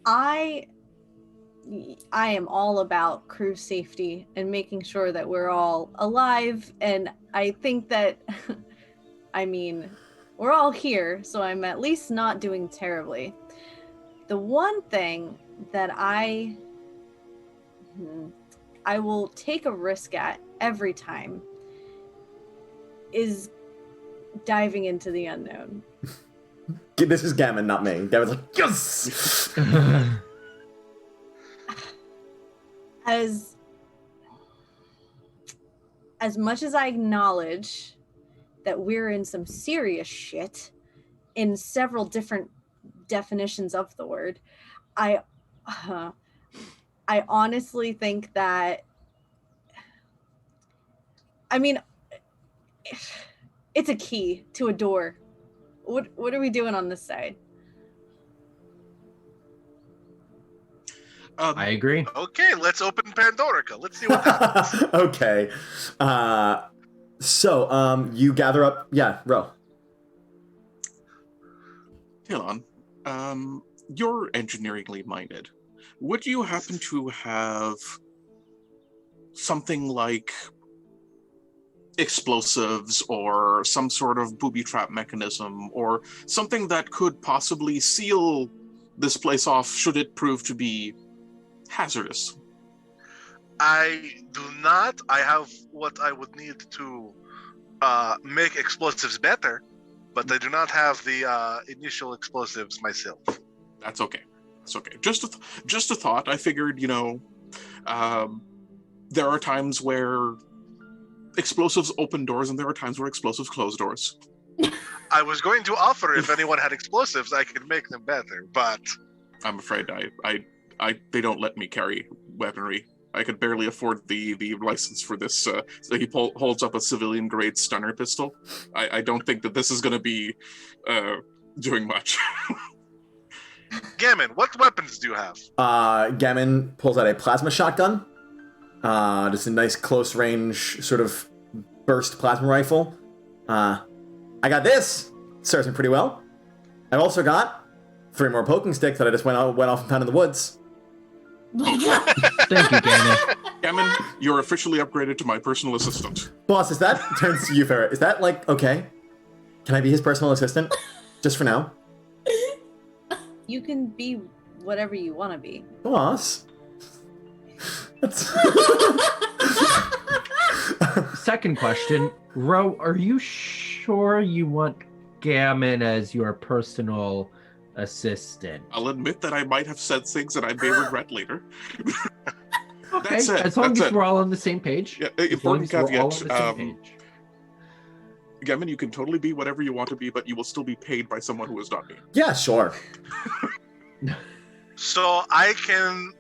I am all about crew safety and making sure that we're all alive, and I think that I mean, we're all here, so I'm at least not doing terribly. The one thing that I I will take a risk at every time is diving into the unknown. This is Gammon, not me. Gammon's like, yes! As much as I acknowledge that we're in some serious shit in several different definitions of the word, I honestly think that, I mean, it's a key to a door. What are we doing on this side? I agree. Okay, let's open Pandorica. Let's see what happens. Okay. So, you gather up... Yeah, row. Talon, you're engineeringly minded. Would you happen to have something like explosives or some sort of booby trap mechanism or something that could possibly seal this place off should it prove to be hazardous? I do not. I have what I would need to make explosives better, but I do not have the initial explosives myself. That's okay. That's okay. Just a thought. I figured, there are times where explosives open doors and there are times where explosives close doors. I was going to offer if anyone had explosives, I could make them better, but I'm afraid they don't let me carry weaponry. I could barely afford the license for this. So he holds up a civilian-grade stunner pistol. I don't think that this is going to be doing much. Gammon, what weapons do you have? Gammon pulls out a plasma shotgun. Just a nice close-range sort of burst plasma rifle. I got this. Serves me pretty well. I've also got 3 more poking sticks that I just went off and found in the woods. Thank you, Gammon. Gammon, you're officially upgraded to my personal assistant. Boss, is that... Turns to you, Phera. Is that, like, okay? Can I be his personal assistant? Just for now? You can be whatever you want to be. Boss? That's... Second question. Ro, are you sure you want Gammon as your personal assistant? I'll admit that I might have said things that I may regret later. Okay, That's it. as long That's as it. we're all on the same page. Yeah, As long important as we're all caveat. on the same page. Gammon, you can totally be whatever you want to be, but you will still be paid by someone who is not me. Yeah, sure. So I can,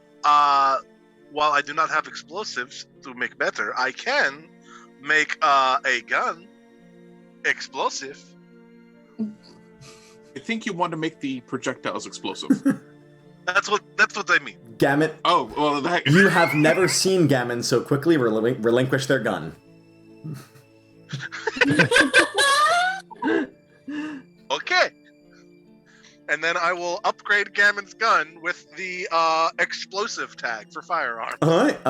while I do not have explosives to make better, I can make a gun explosive. I think you want to make the projectiles explosive. That's what I mean. Gammon... Oh, well, that... You have never seen Gammon so quickly relinquish their gun. Okay. And then I will upgrade Gammon's gun with the explosive tag for firearm. Alright,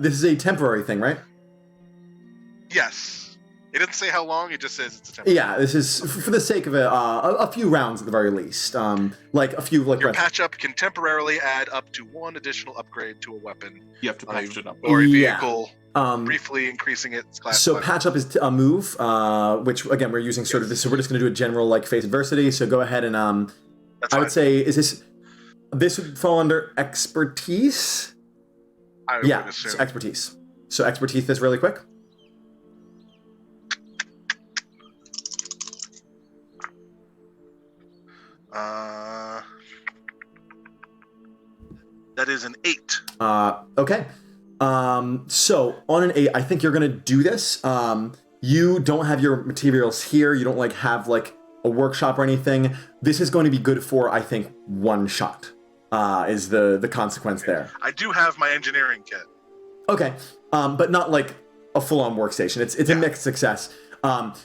this is a temporary thing, right? Yes. It doesn't say how long, it just says it's a temporary. Yeah, this is for the sake of a few rounds at the very least. Like a few... Your patch-up can temporarily add up to 1 additional upgrade to a weapon. You have to patch it up. Or a Yeah. vehicle, briefly increasing its class. So weapon. patch up is a move, which again we're using sort of this. So we're just going to do a general like face adversity. So go ahead and That's I would fine. say this would fall under expertise. I would Yeah, assume. so expertise. So expertise this really quick. That is an 8. Okay. So on an 8, I think you're gonna do this. You don't have your materials here. You don't like have like a workshop or anything. This is going to be good for, I think, 1 shot. Is the consequence there? I do have my engineering kit. Okay. But not like a full-on workstation. It's a mixed success.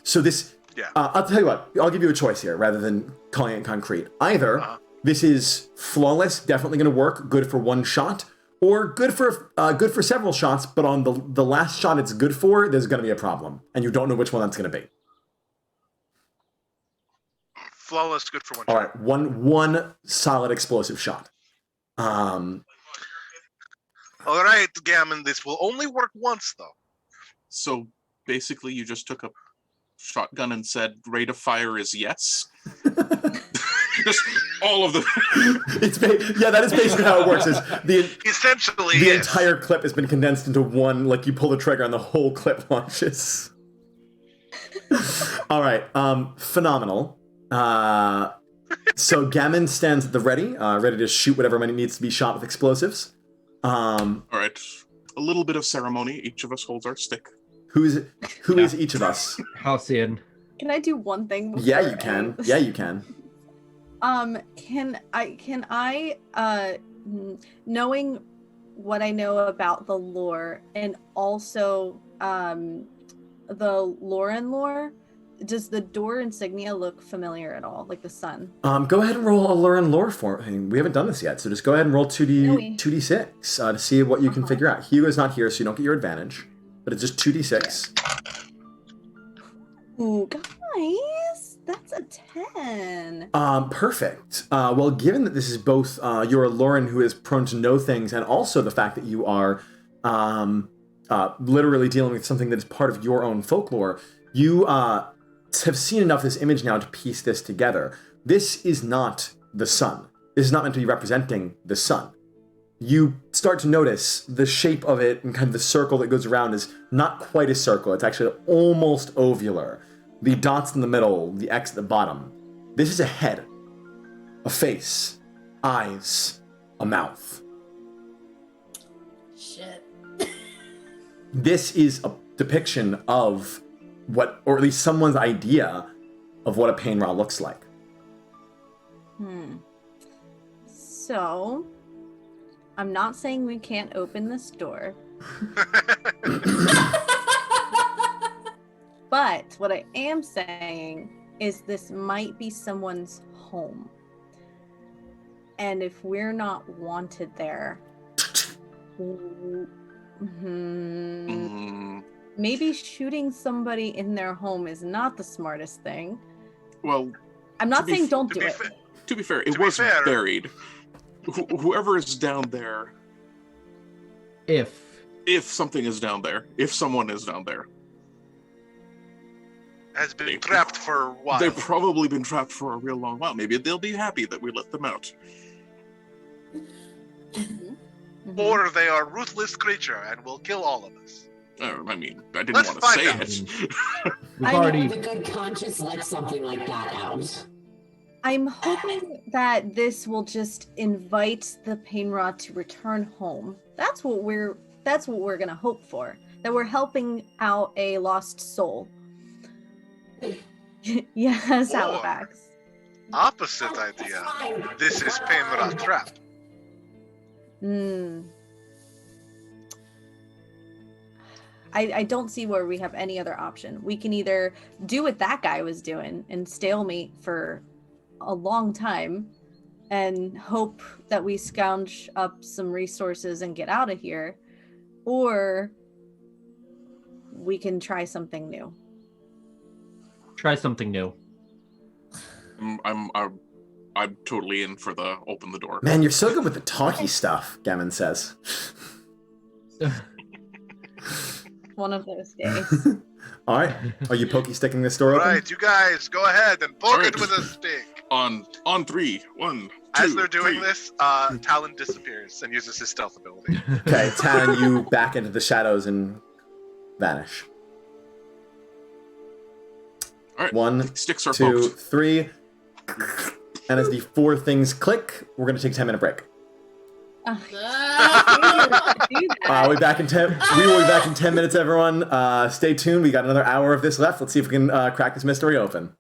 So this. Yeah. I'll tell you what. I'll give you a choice here rather than calling it concrete. Either this is flawless, definitely going to work, good for 1 shot, or good for several shots, but on the last shot it's good for, there's going to be a problem, and you don't know which one that's going to be. Flawless, good for 1 All shot. right, one solid explosive shot. All right, Gammon, this will only work once, though. So basically, you just took a shotgun and said rate of fire is yes. Just all of them. That is basically how it works. Is Essentially, the entire clip has been condensed into one. Like you pull the trigger and the whole clip launches. All right, phenomenal. So Gammon stands at the ready to shoot whatever money needs to be shot with explosives. All right, a little bit of ceremony. Each of us holds our stick. Who is each of us? Halcyon. Can I do one thing? Yeah, you can. Yeah, you can. Can I knowing what I know about the lore and also the Lauren lore, does the door insignia look familiar at all, like the sun? Go ahead and roll a Lauren lore for me. We haven't done this yet, so just go ahead and roll 2d6 to see what you can figure out. Hugo's not here, so you don't get your advantage, but it's just 2d6. Ooh, guys, that's a 10. Perfect. Well, given that this is both you're a Lauren who is prone to know things, and also the fact that you are literally dealing with something that is part of your own folklore, you have seen enough of this image now to piece this together. This is not the sun. This is not meant to be representing the sun. You start to notice the shape of it and kind of the circle that goes around is not quite a circle. It's actually almost ovular. The dots in the middle, the X at the bottom. This is a head, a face, eyes, a mouth. Shit. This is a depiction of what, or at least someone's idea of what a Paenra looks like. So, I'm not saying we can't open this door. But what I am saying is this might be someone's home. And if we're not wanted there, maybe shooting somebody in their home is not the smartest thing. Well, I'm not saying don't do it. To be fair, it was buried. Whoever is down there, if something is down there, if someone is down there, has been trapped for a while. They've probably been trapped for a real long while. Maybe they'll be happy that we let them out. Or they are a ruthless creature and will kill all of us. I mean, I didn't want to say it. I know the good conscience let something like that out. I'm hoping that this will just invite the Paenra to return home. That's what we're gonna hope for. That we're helping out a lost soul. Yes, Halifax. Opposite idea. This is Paenra trap. I don't see where we have any other option. We can either do what that guy was doing and stalemate for a long time and hope that we scrounge up some resources and get out of here, or we can try something new. Try something new. I'm totally in for the open the door. Man, you're so good with the talky stuff, Gammon says. One of those days. All right. Are you pokey sticking this door open? All right, you guys, go ahead and poke it with a stick. On 3. 1, 2, As they're doing 3. this, Talon disappears and uses his stealth ability. Okay, Talon, you back into the shadows and vanish. All right. 1, Sticks are 2, poked. 3. And as the 4 things click, we're going to take a 10-minute break. We will be back in 10 minutes, everyone. Stay tuned. We got another hour of this left. Let's see if we can crack this mystery open.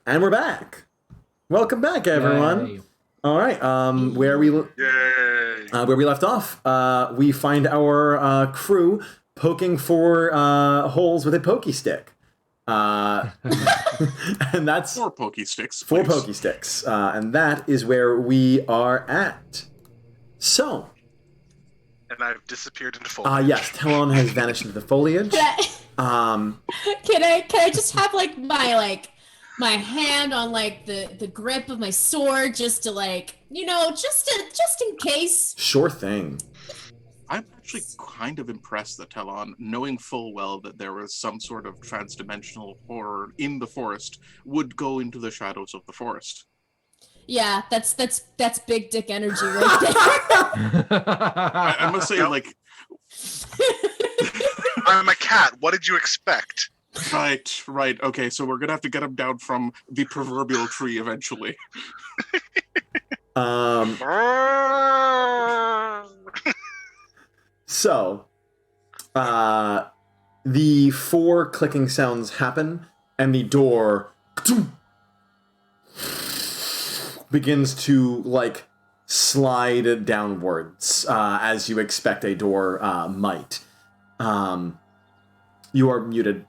And we're back. Welcome back, everyone. Yay. All right. Where we left off, we find our crew poking for holes with a pokey stick. And that's 4 pokey sticks. 4 please. pokey sticks. And that is where we are at. So. And I've disappeared into foliage. Yes, Talon has vanished into the foliage. Can I just have like my hand on like the grip of my sword just to like, just in case? Sure thing. I'm actually kind of impressed that Talon, knowing full well that there was some sort of transdimensional horror in the forest, would go into the shadows of the forest. Yeah, that's big dick energy right there. I must say, like, I'm a cat. What did you expect? Right. Okay, so we're gonna have to get him down from the proverbial tree eventually. So, the 4 clicking sounds happen, and the door begins to, like, slide downwards, as you expect a door might. You are muted.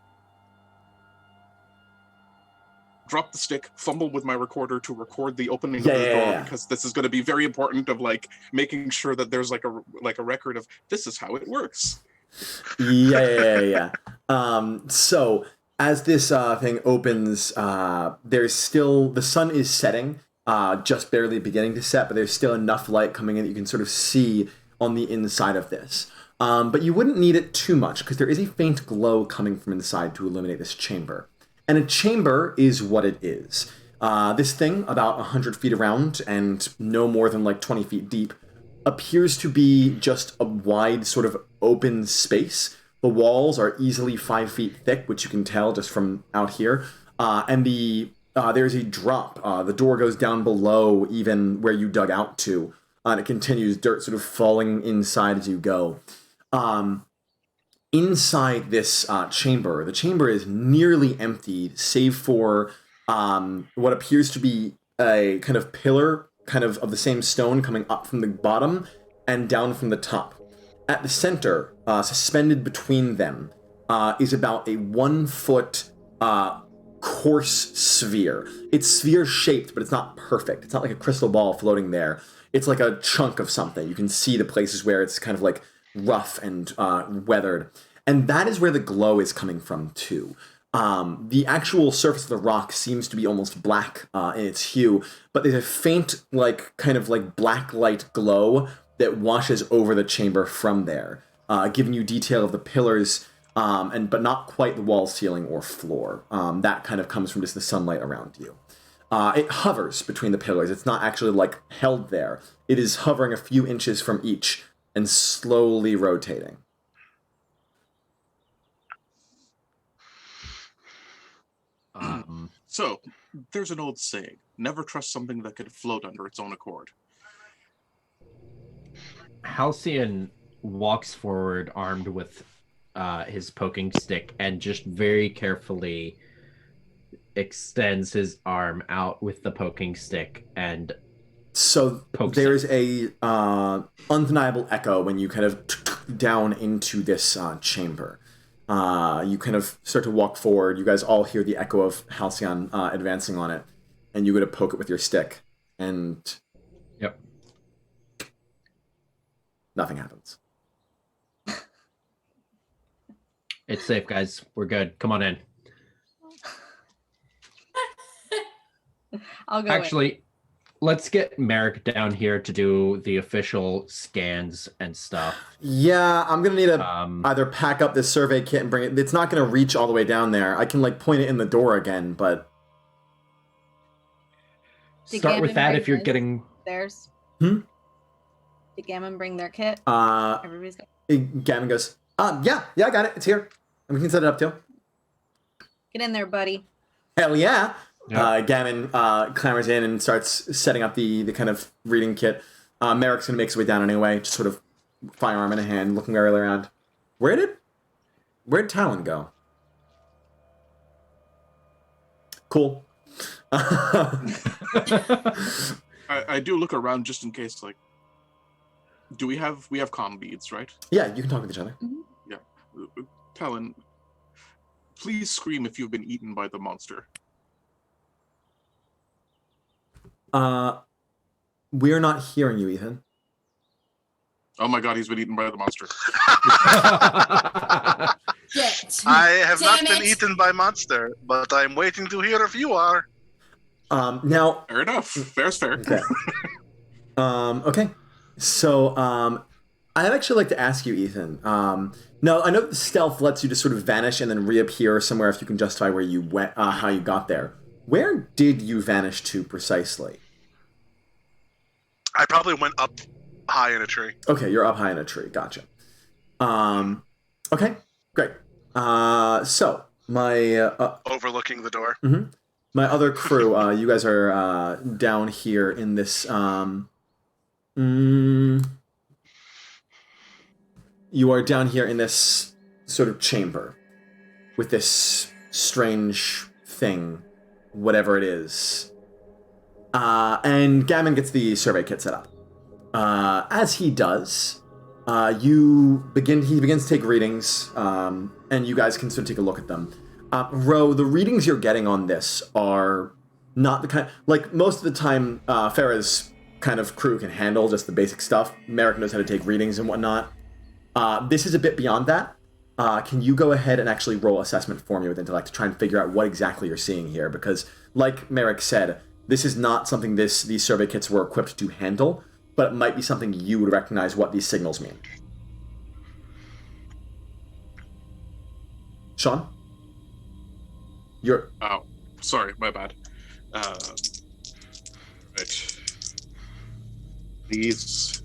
Drop the stick, fumble with my recorder to record the opening of the door, because this is going to be very important of, like, making sure that there's, like a record of, this is how it works. Yeah. So, as this thing opens, there's still, the sun is setting, just barely beginning to set, but there's still enough light coming in that you can sort of see on the inside of this. But you wouldn't need it too much, because there is a faint glow coming from inside to illuminate this chamber. And a chamber is what it is. This thing, about 100 feet around and no more than like 20 feet deep, appears to be just a wide sort of open space. The walls are easily 5 feet thick, which you can tell just from out here. And there's a drop. The door goes down below even where you dug out to. And it continues, dirt sort of falling inside as you go. Inside this chamber, the chamber is nearly empty, save for what appears to be a kind of pillar, kind of the same stone coming up from the bottom and down from the top. At the center, suspended between them, is about a 1 foot coarse sphere. It's sphere-shaped, but it's not perfect. It's not like a crystal ball floating there. It's like a chunk of something. You can see the places where it's kind of like rough and weathered. And that is where the glow is coming from, too. The actual surface of the rock seems to be almost black in its hue, but there's a faint, like, kind of like black light glow that washes over the chamber from there, giving you detail of the pillars, but not quite the wall, ceiling, or floor. That kind of comes from just the sunlight around you. It hovers between the pillars. It's not actually, like, held there. It is hovering a few inches from each and slowly rotating. So, there's an old saying, never trust something that could float under its own accord. Halcyon walks forward armed with his poking stick and just very carefully extends his arm out with the poking stick and so there's a undeniable echo when you kind of down into this chamber. You kind of start to walk forward. You guys all hear the echo of Halcyon advancing on it, and you go to poke it with your stick, and yep, nothing happens. It's safe, guys. We're good. Come on in. I'll go. Actually, let's get Merrick down here to do the official scans and stuff. Yeah, I'm gonna need to either pack up this survey kit and bring it. It's not gonna reach all the way down there. I can like point it in the door again, but start with that if you're getting theirs. Did Gammon bring their kit? Everybody's got. Gammon goes, yeah, I got it. It's here. And we can set it up too. Get in there, buddy. Hell yeah. Yep. Gammon clambers in and starts setting up the kind of reading kit. Merrick's gonna make his way down anyway, just sort of firearm in a hand, looking warily around. Where'd Talon go? Cool. I do look around just in case, like, do we have comm beads, right? Yeah, you can talk with each other. Yeah. Talon, please scream if you've been eaten by the monster. We're not hearing you, Ethan. Oh my god, he's been eaten by the monster. I have not been eaten by monster, but I'm waiting to hear if you are. Now. Fair enough. Fair's fair. Okay. Okay. So, I'd actually like to ask you, Ethan. Now, I know that stealth lets you just sort of vanish and then reappear somewhere if you can justify where you went, how you got there. Where did you vanish to precisely? I probably went up high in a tree. Okay, you're up high in a tree. Gotcha. Okay, great. So my overlooking the door. Mm-hmm. My other crew, you guys are down here in this. You are down here in this sort of chamber with this strange thing, whatever it is. And Gammon gets the survey kit set up. As he does, he begins to take readings, and you guys can sort of take a look at them. Ro, the readings you're getting on this are not the kind, like most of the time, Phera's kind of crew can handle just the basic stuff. Merrick knows how to take readings and whatnot. This is a bit beyond that. Can you go ahead and actually roll assessment for me with intellect to try and figure out what exactly you're seeing here? Because, like Merrick said, this is not something these survey kits were equipped to handle, but it might be something you would recognize what these signals mean. Sean? Oh, sorry, my bad. Right. These...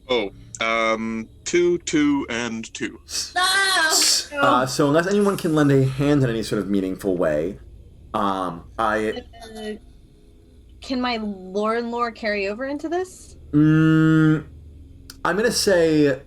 Oh, 2, 2, and 2. No! So unless anyone can lend a hand in any sort of meaningful way, Can my lore carry over into this? I'm gonna say.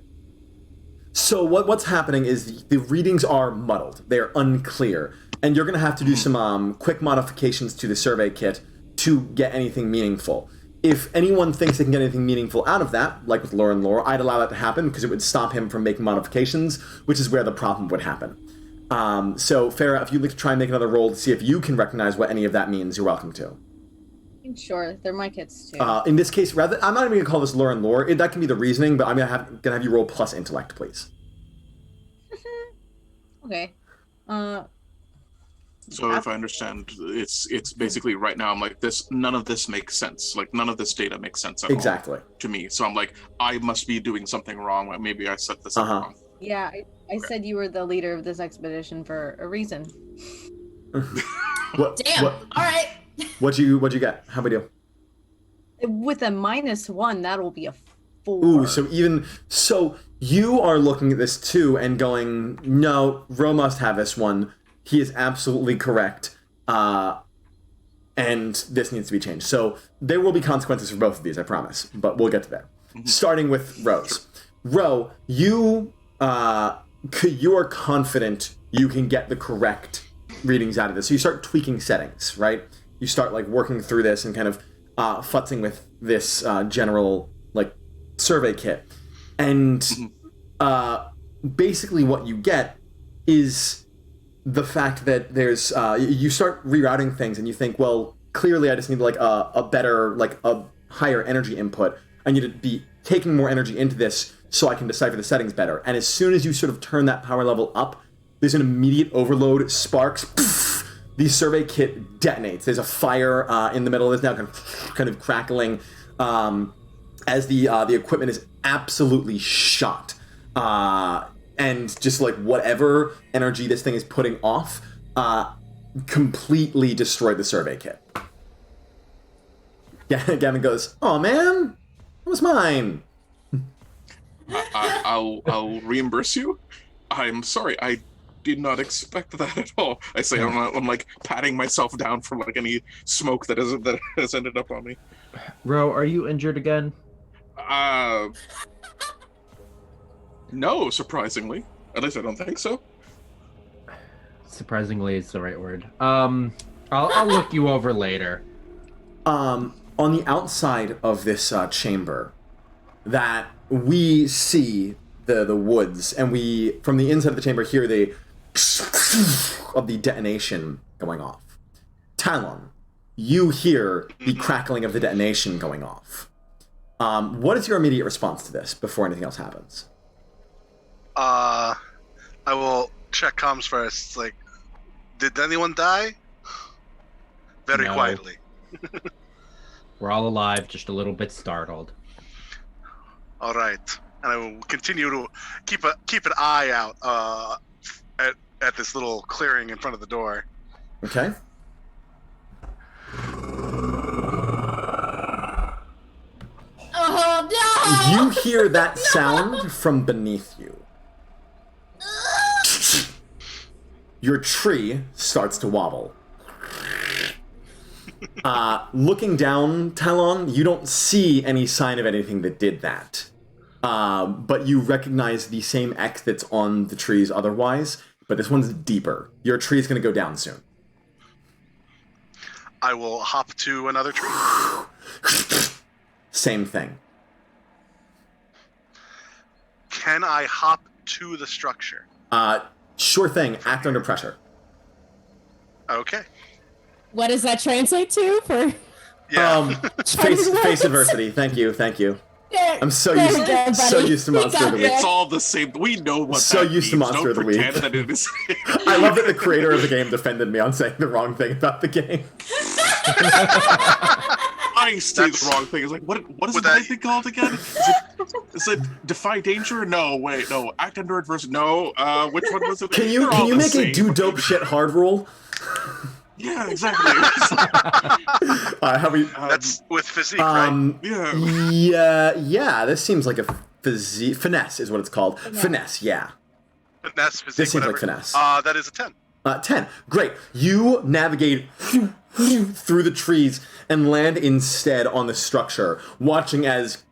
So what's happening is the readings are muddled; they're unclear, and you're gonna have to do some quick modifications to the survey kit to get anything meaningful. If anyone thinks they can get anything meaningful out of that, like with lore, I'd allow that to happen because it would stop him from making modifications, which is where the problem would happen. So, Phera, if you'd like to try and make another roll to see if you can recognize what any of that means, you're welcome to. Sure, they're my kits too. In this case, I'm not even going to call this lore. That can be the reasoning, but I'm going to have you roll plus intellect, please. Okay. So if I understand, it's basically right now I'm like this. None of this makes sense. Like none of this data makes sense at all to me. So I'm like, I must be doing something wrong. Maybe I set this up wrong. Yeah, I said you were the leader of this expedition for a reason. Damn. All right. What'd you get? How we do? With a -1, that'll be a 4. Ooh, so you are looking at this too and going, no, Ro must have this one. He is absolutely correct, and this needs to be changed. So there will be consequences for both of these, I promise, but we'll get to that. Starting with Rose. Ro, you are confident you can get the correct readings out of this. So you start tweaking settings, right? You start like working through this and kind of futzing with this general like survey kit. And basically what you get is the fact that there's you start rerouting things and you think, well, clearly I just need like a better, like a higher energy input. I need to be taking more energy into this so I can decipher the settings better. And as soon as you sort of turn that power level up, there's an immediate overload, sparks, poof, the survey kit detonates. There's a fire in the middle of this now, kind of crackling as the equipment is absolutely shot. And just like whatever energy this thing is putting off, completely destroyed the survey kit. Yeah, Gavin goes, "Oh man, that was mine." I'll reimburse you. I'm sorry, I did not expect that at all. I say I'm like patting myself down from like any smoke that has ended up on me. Ro, are you injured again? No, surprisingly. At least I don't think so. Surprisingly is the right word. I'll look you over later. On the outside of this chamber, that we see the woods, and we, from the inside of the chamber, hear the of the detonation going off. Talon, you hear the crackling of the detonation going off. What is your immediate response to this before anything else happens? I will check comms first. Like, did anyone die? Very No. quietly. We're all alive, just a little bit startled. All right, and I will continue to keep an eye out at this little clearing in front of the door. Okay. Oh no! You hear that sound from beneath you. Your tree starts to wobble. Looking down, Talon, you don't see any sign of anything that did that. But you recognize the same X that's on the trees otherwise, but this one's deeper. Your tree's going to go down soon. I will hop to another tree. Same thing. Can I hop to the structure? Sure thing. Act under pressure. Okay. What does that translate to for? Yeah. Face adversity. Thank you. There, I'm so there used we go, so buddy. used to Monster of the Week. It's all the same. We know what So that used to means. Monster of Don't the Week. pretend that it is. I love that the creator of the game defended me on saying the wrong thing about the game. I say the wrong thing. It's like, what is that thing called again? Is it defy danger? No, wait, no. Act under adversity. No. Which one was it? Can you make a do dope shit hard rule? Yeah, exactly. How we? That's with physique, right? Yeah. This seems like a finesse is what it's called. Finesse, yeah. Finesse, physique, This seems whatever. like finesse. That is a 10. 10. Great. You navigate through the trees and land instead on the structure, watching as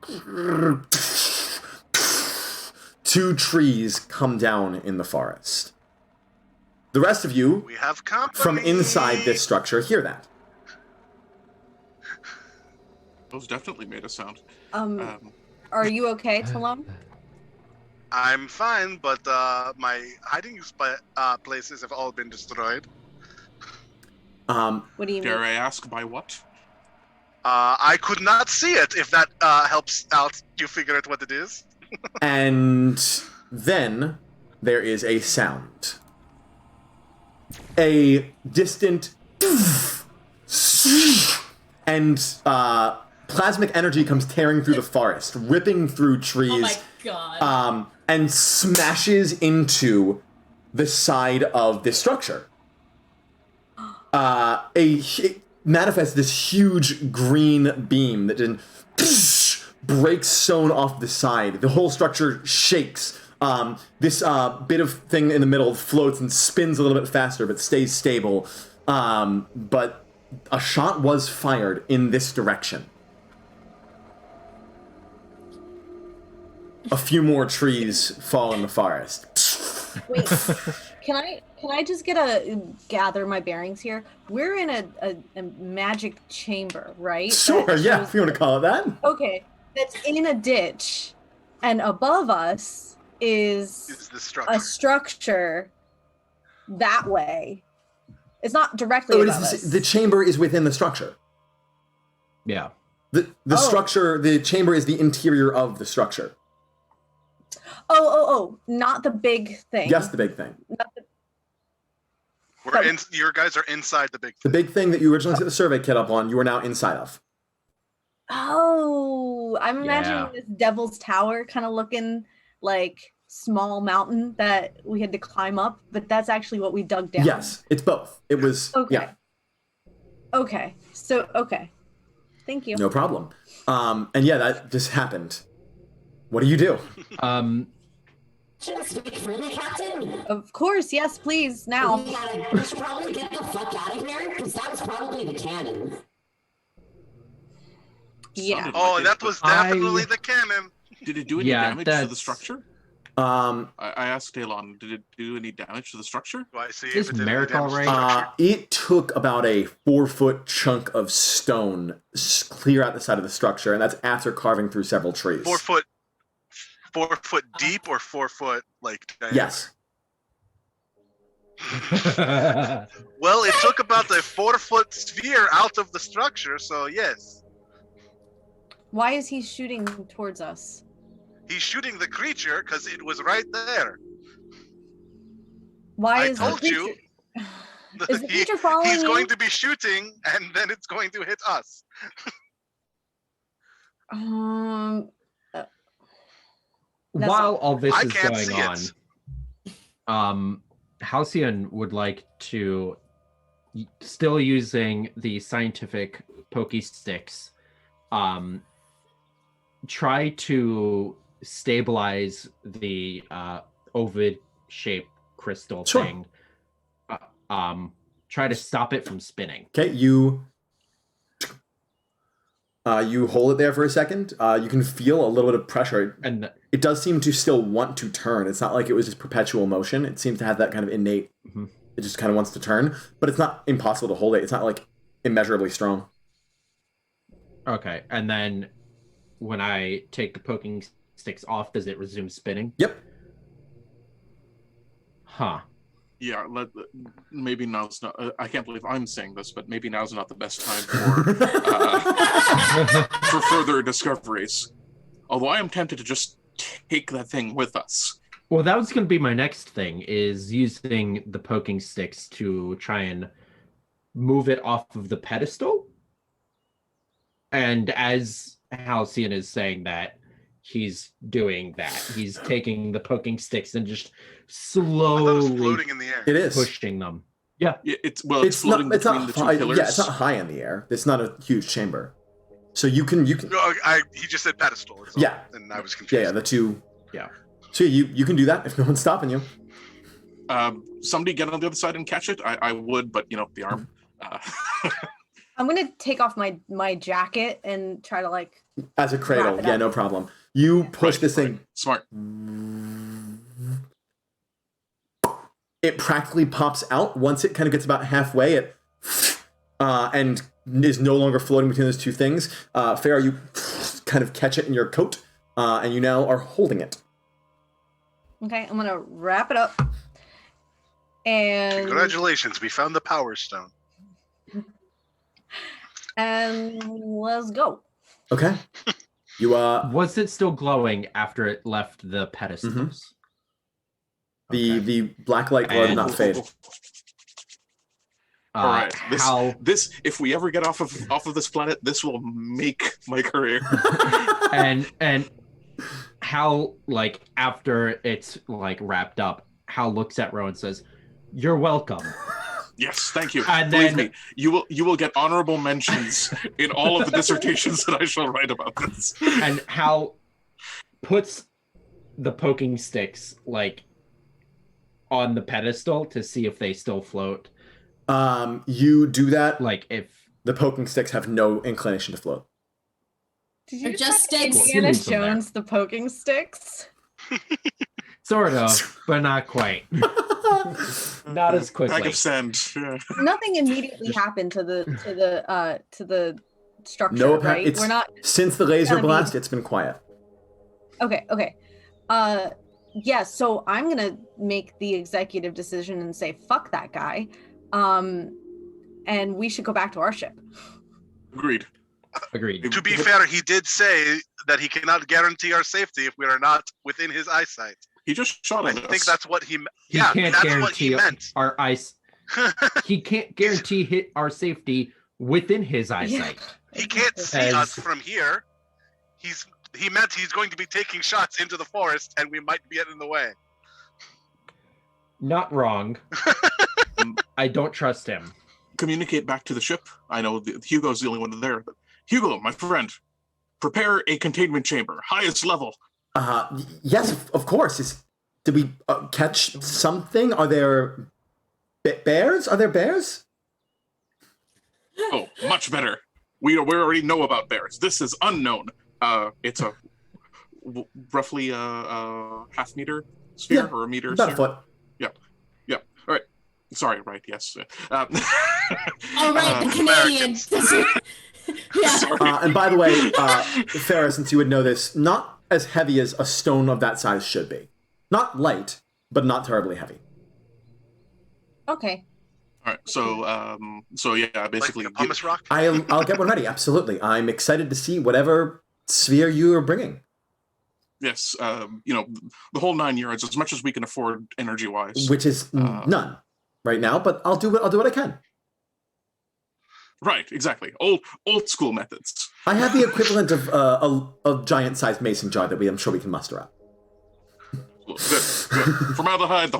2 trees come down in the forest. The rest of you, We have company. from inside this structure, hear that. Those definitely made a sound. Are you okay, Talon? I'm fine, but my hiding places have all been destroyed. What do you Dare mean? I ask by what? I could not see it. If that helps out, you figure out what it is. And then there is a sound. A distant and plasmic energy comes tearing through the forest, ripping through trees. Oh my god. And smashes into the side of this structure. It manifests this huge green beam that then breaks sewn off the side. The whole structure shakes. This bit of thing in the middle floats and spins a little bit faster, but stays stable. But a shot was fired in this direction. A few more trees fall in the forest. Wait, can I just gather my bearings here? We're in a magic chamber, right? Sure, yeah, if you want to call it that. Okay, that's in a ditch, and above us is the structure. a structure that way. It's not directly Oh, above us. the chamber is within the structure. Yeah. The structure, the chamber is the interior of the structure. Oh, not the big thing. Yes, the big thing. Not the- Your guys are inside the big The thing. big thing that you originally set the survey kit up on, you are now inside of. Oh, I'm imagining Yeah. this Devil's Tower kind of looking like small mountain that we had to climb up, but that's actually what we dug down. Yes, it's both. It was, Okay. yeah, Okay. So, okay. Thank you. no problem. And yeah, that just happened. What do you do? Should I speak freely, Captain? Of course, yes, please, now. We should probably get the fuck out of here, because that was probably the cannon. Yeah. Sounded Oh, like that it, was but definitely the cannon. Did it do any Yeah, damage to the that's- structure? I asked Talon, did it do any damage to the structure? Do I see Is if it did any Merrick damage to the alright? structure? It took about a 4-foot chunk of stone clear out the side of the structure, and that's after carving through several trees. 4 foot deep or 4 foot diameter? Yes. Well, it took about a 4-foot sphere out of the structure, so yes. Why is he shooting towards us? He's shooting the creature because it was right there. Why I is told the you. creature... Is the creature following He's you? going to be shooting, and then it's going to hit us. While all this I is can't going see on, Halcyon would like to, still using the scientific pokey sticks, try to stabilize the ovid-shaped crystal Sure. thing. Try to stop it from spinning. Okay, you hold it there for a second. You can feel a little bit of pressure. And It does seem to still want to turn. It's not like it was just perpetual motion. It seems to have that kind of innate, it just kind of wants to turn. But it's not impossible to hold it. It's not like immeasurably strong. okay, and then when I take the poking sticks off, does it resume spinning? Yep. Huh. Yeah, maybe now's not. I can't believe I'm saying this, but maybe now's not the best time for further discoveries. Although I am tempted to just take that thing with us. Well, that was going to be my next thing, is using the poking sticks to try and move it off of the pedestal. And as Halcyon is saying that, he's doing that. He's taking the poking sticks and just I thought it was slowly floating in the air. It is. pushing them. Yeah. It's floating between the two pillars. Yeah, it's not high in the air. It's not a huge chamber. So you can. No, he just said pedestal. So, Yeah. And I was confused. Yeah, the two. Yeah. So you can do that if no one's stopping you. Somebody get on the other side and catch it. I would, but the arm. I'm gonna take off my jacket and try to As a cradle, Wrap it yeah, up. no problem. You push Right, this thing. right. Smart. It practically pops out. Once it kind of gets about halfway, it and is no longer floating between those two things. Phera, you kind of catch it in your coat, and you now are holding it. Okay, I'm gonna wrap it up. And Congratulations, we found the power stone. and let's go. Okay. You Was it still glowing after it left the pedestals? the black light glow did not fade. All right. This, If we ever get off of this planet, this will make my career. and how, after it's wrapped up, Hal looks at Ro and says, "You're welcome." Yes, thank you. And Believe then- me, you will get honorable mentions in all of the dissertations that I shall write about this. And Hal puts the poking sticks on the pedestal to see if they still float. You do that. If The poking sticks have no inclination to float. Did Or you just say sticks. Indiana Move from there. Jones the poking sticks? sort of, but not quite. Not as Bag quickly. of sand. Yeah. Nothing immediately happened to the structure, No, right? it's We're not since the laser gonna be- blast. It's been quiet. okay. Yeah, so I'm gonna make the executive decision and say fuck that guy, and we should go back to our ship. Agreed. Agreed. To be fair, he did say that he cannot guarantee our safety if we are not within his eyesight. He just shot I at us. think that's what he. He Yeah, can't that's what guarantee he meant. our eyes. He can't guarantee our safety within his eyesight. He can't see As- us from here. He meant he's going to be taking shots into the forest, and we might get in the way. Not wrong. I don't trust him. Communicate back to the ship. I know Hugo's the only one there. But Hugo, my friend, prepare a containment chamber, highest level. Yes, of course. Did we catch something? Are there bears? Are there bears? Oh, much better. We already know about bears. This is unknown. It's a roughly a half meter sphere or a meter about sphere? a foot. Yep. All right. Sorry. Right. Yes. Oh, right, the Canadian. Yeah. Sorry. And by the way, Phera, since you would know this, not as heavy as a stone of that size should be. Not light, but not terribly heavy. Okay. All right. So yeah, basically, Like a pumice rock. I'll get one ready. Absolutely. I'm excited to see whatever sphere you are bringing. yes, the whole 9 yards, as much as we can afford energy-wise. Which is none right now, but I'll do what I can. Right. Exactly. Old school methods. I have the equivalent of a giant-sized mason jar that I'm sure we can muster up. Good. Formaldehyde, the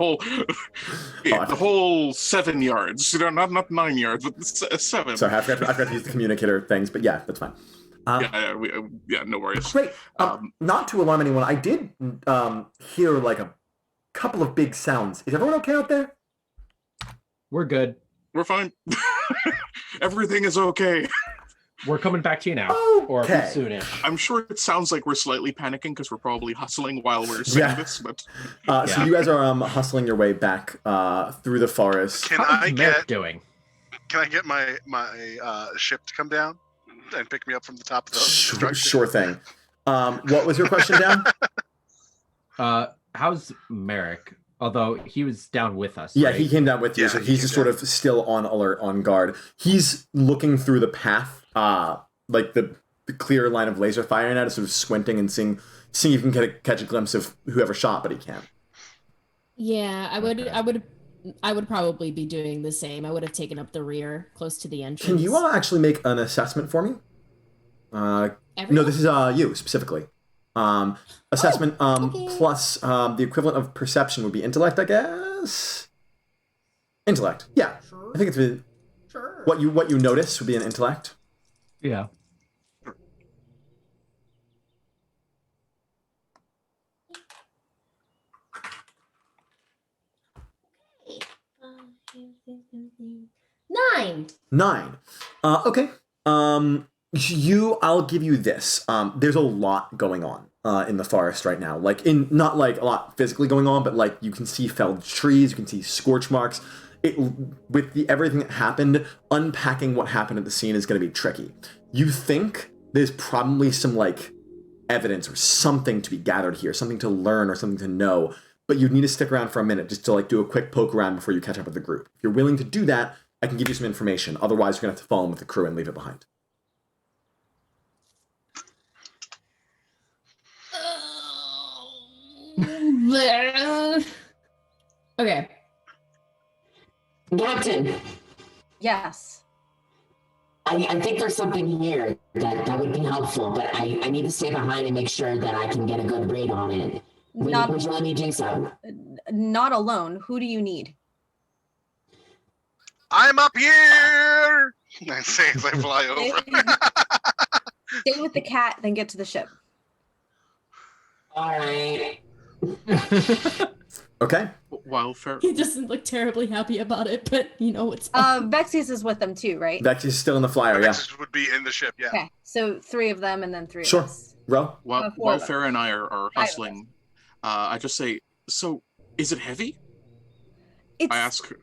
whole 7 yards. Not 9 yards, but 7. Sorry, I forgot to use the communicator things, but yeah, that's fine. No worries. Great. Not to alarm anyone, I did hear like a couple of big sounds. Is everyone okay out there? We're good. We're fine. Everything is okay. We're coming back to you now. Or Okay. soonish. I'm sure it sounds like we're slightly panicking because we're probably hustling while we're saying this, but So you guys are hustling your way back through the forest. Can How's I Merrick get doing? my ship to come down and pick me up from the top of the structure? Sure thing. What was your question, Dan? How's Merrick? Although he was down with us. Yeah, right? he came down with you, Yeah, so he he's came just sort of still on alert, on guard. He's looking through the path, like the clear line of laser firing at it, sort of squinting and seeing if he can catch a glimpse of whoever shot, but he can't. Yeah, I would probably be doing the same. I would have taken up the rear, close to the entrance. Can you all actually make an assessment for me? No, this is you specifically. Assessment okay. plus the equivalent of perception would be intellect, I guess. Intellect, yeah. Sure. I think it's Sure. what you notice would be an intellect. Yeah. Nine. 9. Okay. I'll give you this. There's a lot going on in the forest right now. Like not like a lot physically going on, but like you can see felled trees, you can see scorch marks. Everything that happened, unpacking what happened at the scene is going to be tricky. You think there's probably some like evidence or something to be gathered here, something to learn or something to know, but you need to stick around for a minute just to like do a quick poke around before you catch up with the group. If you're willing to do that, I can give you some information. Otherwise, you're going to have to fall in with the crew and leave it behind. Okay. Captain, Yes. I think there's something here that would be helpful, but I need to stay behind and make sure that I can get a good read on it. Would you let me do so? Not alone. Who do you need? I'm up here! I say as I fly over. Stay with the cat, then get to the ship. All right. Okay. Wildfire. He doesn't look terribly happy about it, but it's VaTze is with them too, right? VaTze is still in the flyer, yeah. This would be in the ship, yeah. Okay, so 3 of them and then 3 Sure. of us. Row. While 4 of us. Phera and I are 5 of hustling, I just say, so is it heavy? It's, I ask.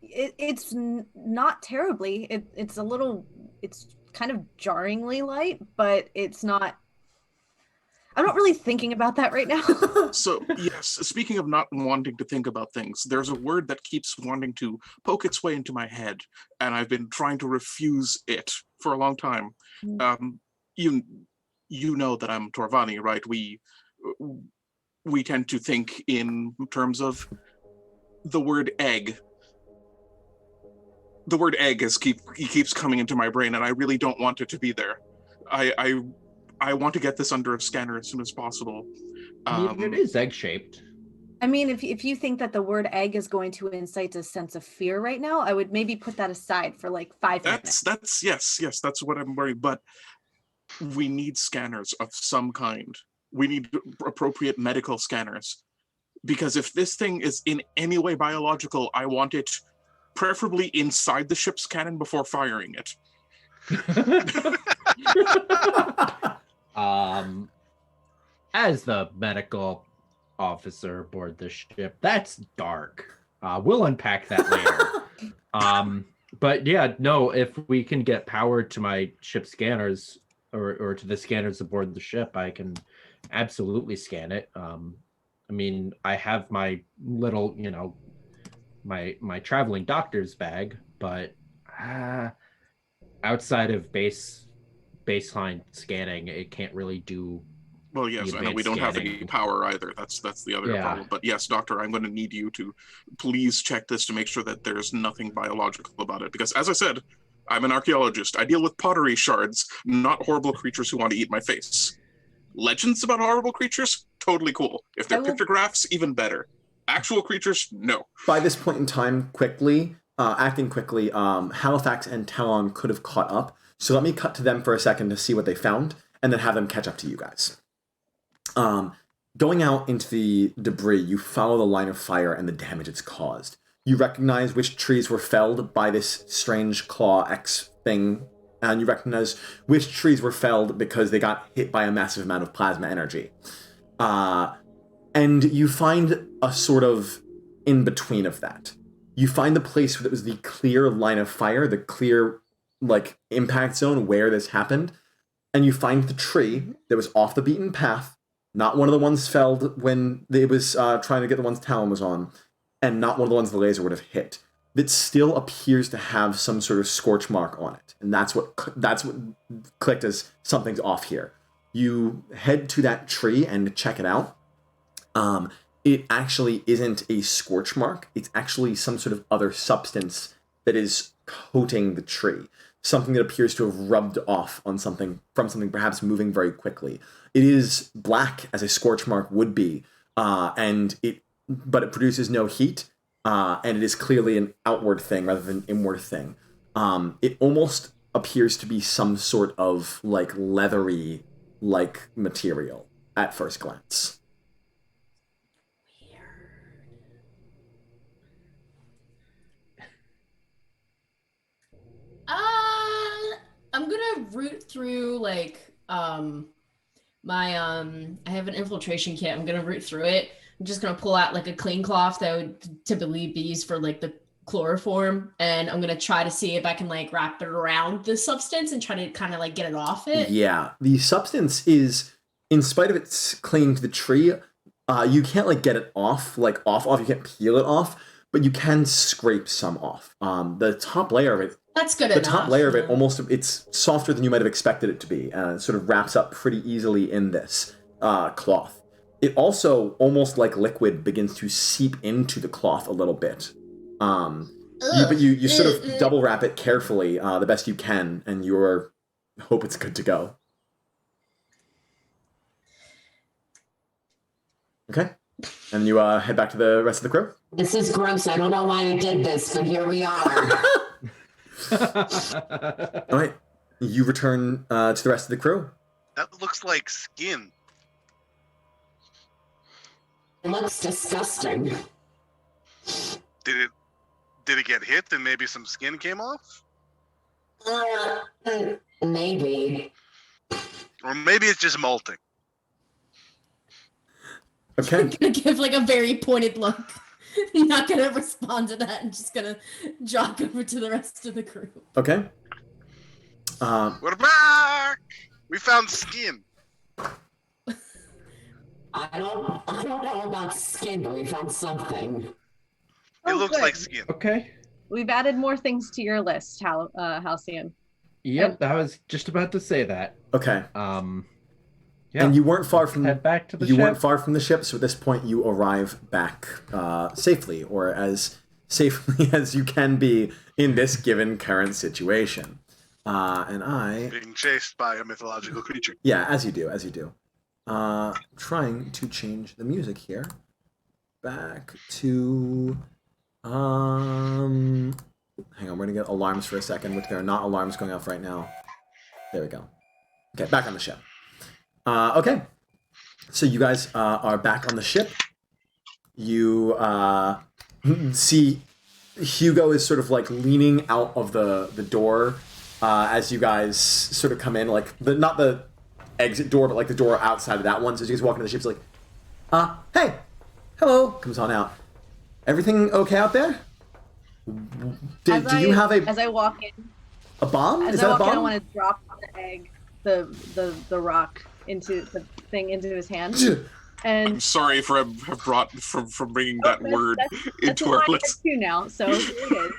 it's not terribly. It's a little. It's kind of jarringly light, but it's not. I'm not really thinking about that right now. So, yes, speaking of not wanting to think about things, there's a word that keeps wanting to poke its way into my head, and I've been trying to refuse it for a long time. You know that I'm Torvani, right? We tend to think in terms of the word egg. The word egg keeps coming into my brain, and I really don't want it to be there. I want to get this under a scanner as soon as possible. It is egg-shaped. I mean, if you think that the word egg is going to incite a sense of fear right now, I would maybe put that aside for like 5 minutes. That's yes, that's what I'm worried. But we need scanners of some kind. We need appropriate medical scanners, because if this thing is in any way biological, I want it preferably inside the ship's cannon before firing it. as the medical officer aboard the ship, that's dark. We'll unpack that later. But yeah, no, if we can get power to my ship scanners or to the scanners aboard the ship, I can absolutely scan it. I mean, I have my little, my traveling doctor's bag, but outside of baseline scanning, it can't really do. Well, yes, I know we don't have any power either. That's the other problem. But yes, Doctor, I'm going to need you to please check this to make sure that there's nothing biological about it. Because as I said, I'm an archaeologist. I deal with pottery shards, not horrible creatures who want to eat my face. Legends about horrible creatures? Totally cool. If they're pictographs, even better. Actual creatures? No. By this point in time, acting quickly, Halifax and Talon could have caught up. So let me cut to them for a second to see what they found, and then have them catch up to you guys. Going out into the debris, you follow the line of fire and the damage it's caused. You recognize which trees were felled by this strange Claw X thing, and you recognize which trees were felled because they got hit by a massive amount of plasma energy. And you find a sort of in-between of that. You find the place that was the clear line of fire, the clear, impact zone where this happened, and you find the tree that was off the beaten path, not one of the ones felled when it was trying to get the ones Talon was on, and not one of the ones the laser would have hit. That still appears to have some sort of scorch mark on it, and that's what clicked as something's off here. You head to that tree and check it out. It actually isn't a scorch mark. It's actually some sort of other substance that is coating the tree. Something that appears to have rubbed off on something perhaps moving very quickly. It is black as a scorch mark would be, but it produces no heat, and it is clearly an outward thing rather than an inward thing. It almost appears to be some sort of leathery material at first glance. I'm gonna root through my I have an infiltration kit. I'm gonna root through it. I'm just gonna pull out a clean cloth that would typically be used for the chloroform, and I'm gonna try to see if I can wrap it around the substance and try to kind of get it off it. Yeah, the substance is, in spite of its clinging to the tree, you can't get it off, off. You can't peel it off, but you can scrape some off. The top layer of it. That's good enough. The top layer of it it's softer than you might have expected it to be, and it sort of wraps up pretty easily in this cloth. It also, almost like liquid, begins to seep into the cloth a little bit. But you sort of double wrap it carefully, the best you can, and you hope it's good to go. Okay. And you head back to the rest of the crew? This is gross. I don't know why I did this, but here we are. All right. You return to the rest of the crew. That looks like skin. It looks disgusting. Did it get hit and maybe some skin came off? Maybe. Or maybe it's just molting. Okay. I'm gonna give a very pointed look. I'm not gonna respond to that. I'm just gonna jog over to the rest of the crew. Okay. We're back! We found skin. I don't know about skin, but we found something. It looks good. like skin. Okay. We've added more things to your list, Halcyon. Yep, I was just about to say that. Okay. Yeah. And you weren't far from head back to the you ship. weren't far from the ship, so at this point you arrive back safely, or as safely as you can be in this given current situation. Being chased by a mythological creature. Yeah, as you do. Trying to change the music here. Back to hang on, we're gonna get alarms for a second, which there are not alarms going off right now. There we go. Okay, back on the ship. Okay. So you guys are back on the ship. You see Hugo is sort of leaning out of the door as you guys sort of come in, not the exit door, but like the door outside of that one. So as you guys walk into the ship, it's like, hey, hello, comes on out. Everything okay out there? Do you have as I walk in? A bomb? As Is I that walk a bomb? in, I want to drop the egg, the rock into the thing into his hand. And I'm sorry for bringing that word into our list. Too now, so here it is.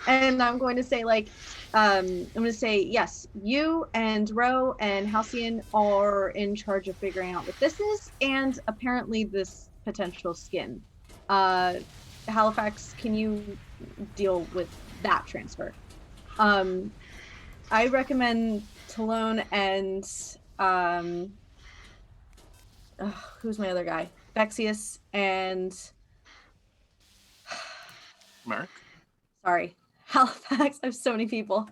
And I'm going to say yes, you and Ro and Halcyon are in charge of figuring out what this is, and apparently this potential skin. Halifax, can you deal with that transfer? I recommend Talone and who's my other guy? Vexius and Mark? Sorry. Halifax. I have so many people.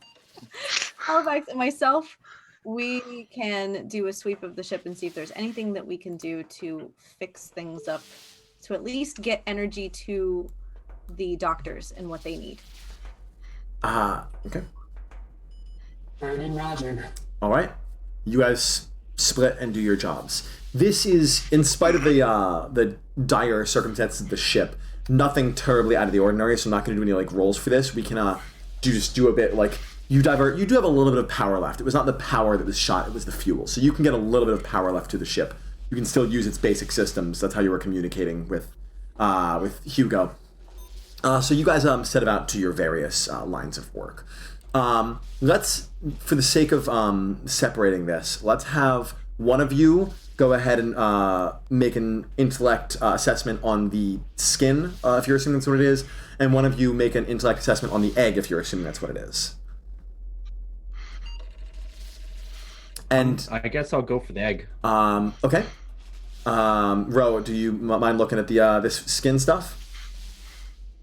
Halifax and myself, we can do a sweep of the ship and see if there's anything that we can do to fix things up, to at least get energy to the doctors and what they need. Okay. Vernon Roger. All right. You guys split and do your jobs. This is, in spite of the dire circumstances of the ship, nothing terribly out of the ordinary, so I'm not going to do any like rolls for this. We can do a bit like you do have a little bit of power left. It was not the power that was shot, it was the fuel. So you can get a little bit of power left to the ship. You can still use its basic systems. That's how you were communicating with Hugo. So you guys set about to your various lines of work. Let's, for the sake of separating this, let's have one of you go ahead and make an intellect assessment on the skin, if you're assuming that's what it is, and one of you make an intellect assessment on the egg, if you're assuming that's what it is. And I guess I'll go for the egg. Okay. Ro, do you mind looking at the this skin stuff?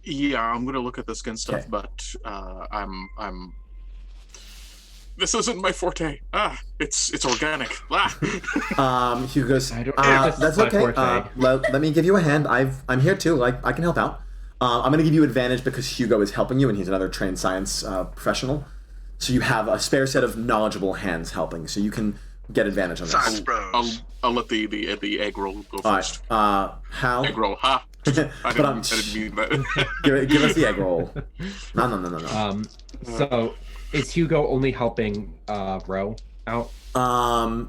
Yeah, I'm gonna look at the skin stuff, Okay. but I'm. This isn't my forte. It's organic. Hugo goes, I don't know if this that's is my okay. forte. Let me give you a hand. I'm here too. Like, I can help out. I'm going to give you advantage because Hugo is helping you, and he's another trained science professional. So you have a spare set of knowledgeable hands helping, so you can get advantage on this. Science bros. I'll let the egg roll go All first. right. Hal, Egg roll, ha! I didn't mean that. give us the egg roll. No. So is Hugo only helping Ro out? No,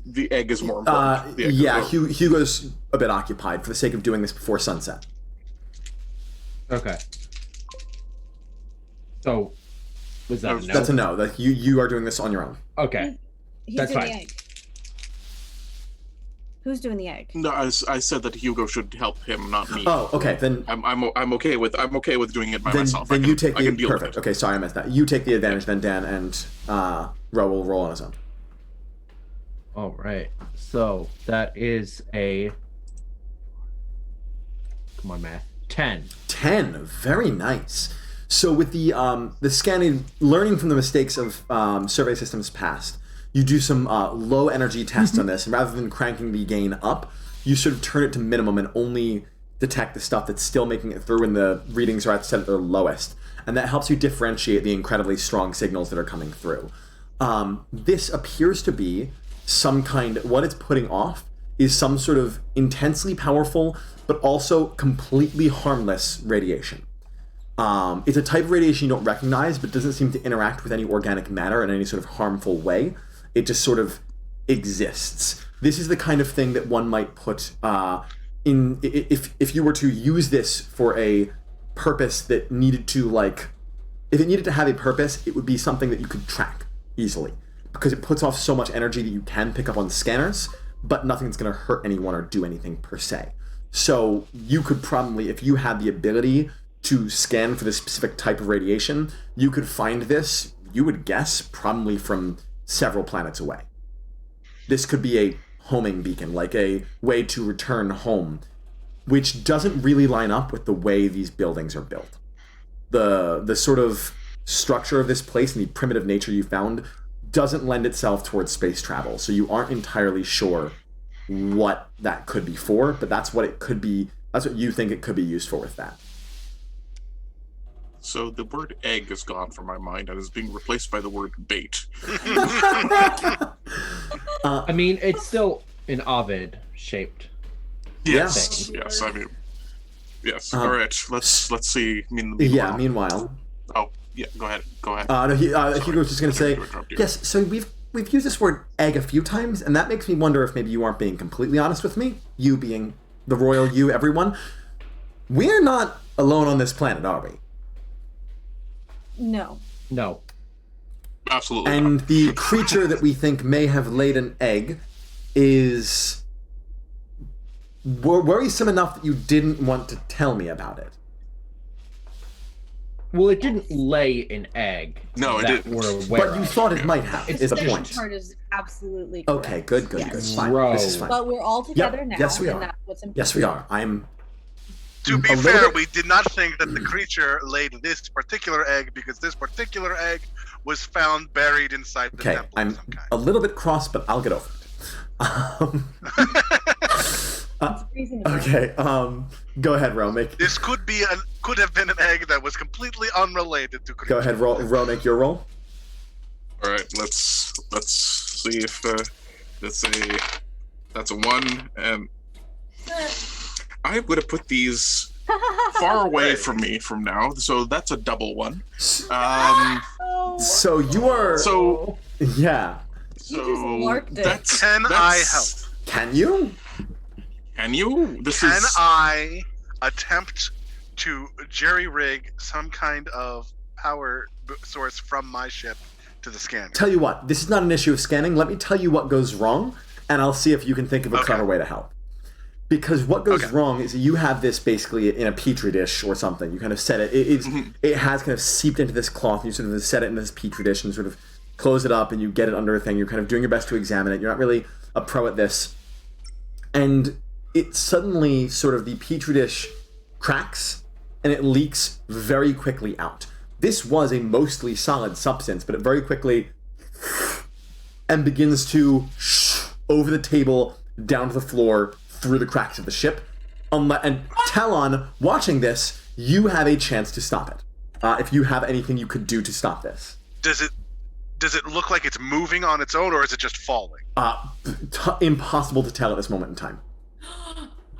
the egg is more important. The egg Yeah, is- Hugo's a bit occupied for the sake of doing this before sunset. Okay. So was that a no? That's a no. Like you are doing this on your own. Okay. He's That's doing fine. the egg. Who's doing the egg? No, I said that Hugo should help him, not me. Oh, okay. Then I'm okay with doing it by myself. Then you take I can the deal with perfect. it. Okay, sorry I missed that. You take the advantage. Then Dan and Ro will roll on his own. All right. So that is a. Come on, math. 10. 10. Very nice. So with the scanning, learning from the mistakes of survey systems past, you do some low energy tests on this, and rather than cranking the gain up, you sort of turn it to minimum and only detect the stuff that's still making it through when the readings are set at their lowest. And that helps you differentiate the incredibly strong signals that are coming through. This appears to be some kind, what it's putting off is some sort of intensely powerful, but also completely harmless radiation. It's a type of radiation you don't recognize, but doesn't seem to interact with any organic matter in any sort of harmful way. It just sort of exists. This is the kind of thing that one might put in, if you were to use this for a purpose that needed to, like, if it needed to have a purpose, it would be something that you could track easily, because it puts off so much energy that you can pick up on scanners, but nothing's going to hurt anyone or do anything per se. So you could probably, if you had the ability to scan for this specific type of radiation, you could find this, you would guess, probably from several planets away. This could be a homing beacon, like a way to return home, which doesn't really line up with the way these buildings are built. The sort of structure of this place and the primitive nature you found doesn't lend itself towards space travel, so you aren't entirely sure what that could be for, but that's what it could be. That's what you think it could be used for with that. So the word egg is gone from my mind and is being replaced by the word bait. I mean, it's still an Ovid shaped. Yes, thing. yes. I mean, yes. All right. Let's see. Yeah. Meanwhile. Oh, yeah. Go ahead. No, Hugo was just going to say, yes. So we've used this word egg a few times, and that makes me wonder if maybe you aren't being completely honest with me. You being the royal you, everyone. We're not alone on this planet, are we? No. No. Absolutely. And not. the creature that we think may have laid an egg is worrisome enough that you didn't want to tell me about it. Well, it didn't lay an egg. No, it that didn't. We're aware But you of. thought it might have, is the point. That part is absolutely correct. Okay, good. Yes. Fine. Bro. This is fine. But we're all together now, yes, we and are. that's what's important. Yes, we are. To be A little fair, bit- we did not think that the creature laid this particular egg because this particular egg was found buried inside the Okay, temple I'm of some kind. a little bit cross, but I'll get over it. Reasonable. Okay, go ahead, Ro. This could have been an egg that was completely unrelated to creature. Go ahead, Ro, make your roll. All right. Let's see if that's a 1, and I would have put these far away from me from now, so that's a double 1. So you are. So Yeah. You just larked it. Can I help? Can you? Can you? Can I attempt to jerry-rig some kind of power source from my ship to the scanner? Tell you what, this is not an issue of scanning. Let me tell you what goes wrong, and I'll see if you can think of a clever way to help. Because what goes wrong is you have this basically in a petri dish or something. You kind of set it. It has kind of seeped into this cloth. And you sort of set it in this petri dish and sort of close it up, and you get it under a thing. You're kind of doing your best to examine it. You're not really a pro at this, and it suddenly sort of the petri dish cracks and it leaks very quickly out. This was a mostly solid substance, but it very quickly and begins to over the table, down to the floor, through the cracks of the ship. And Talon, watching this, you have a chance to stop it. If you have anything you could do to stop this. Does it look like it's moving on its own, or is it just falling? Impossible to tell at this moment in time.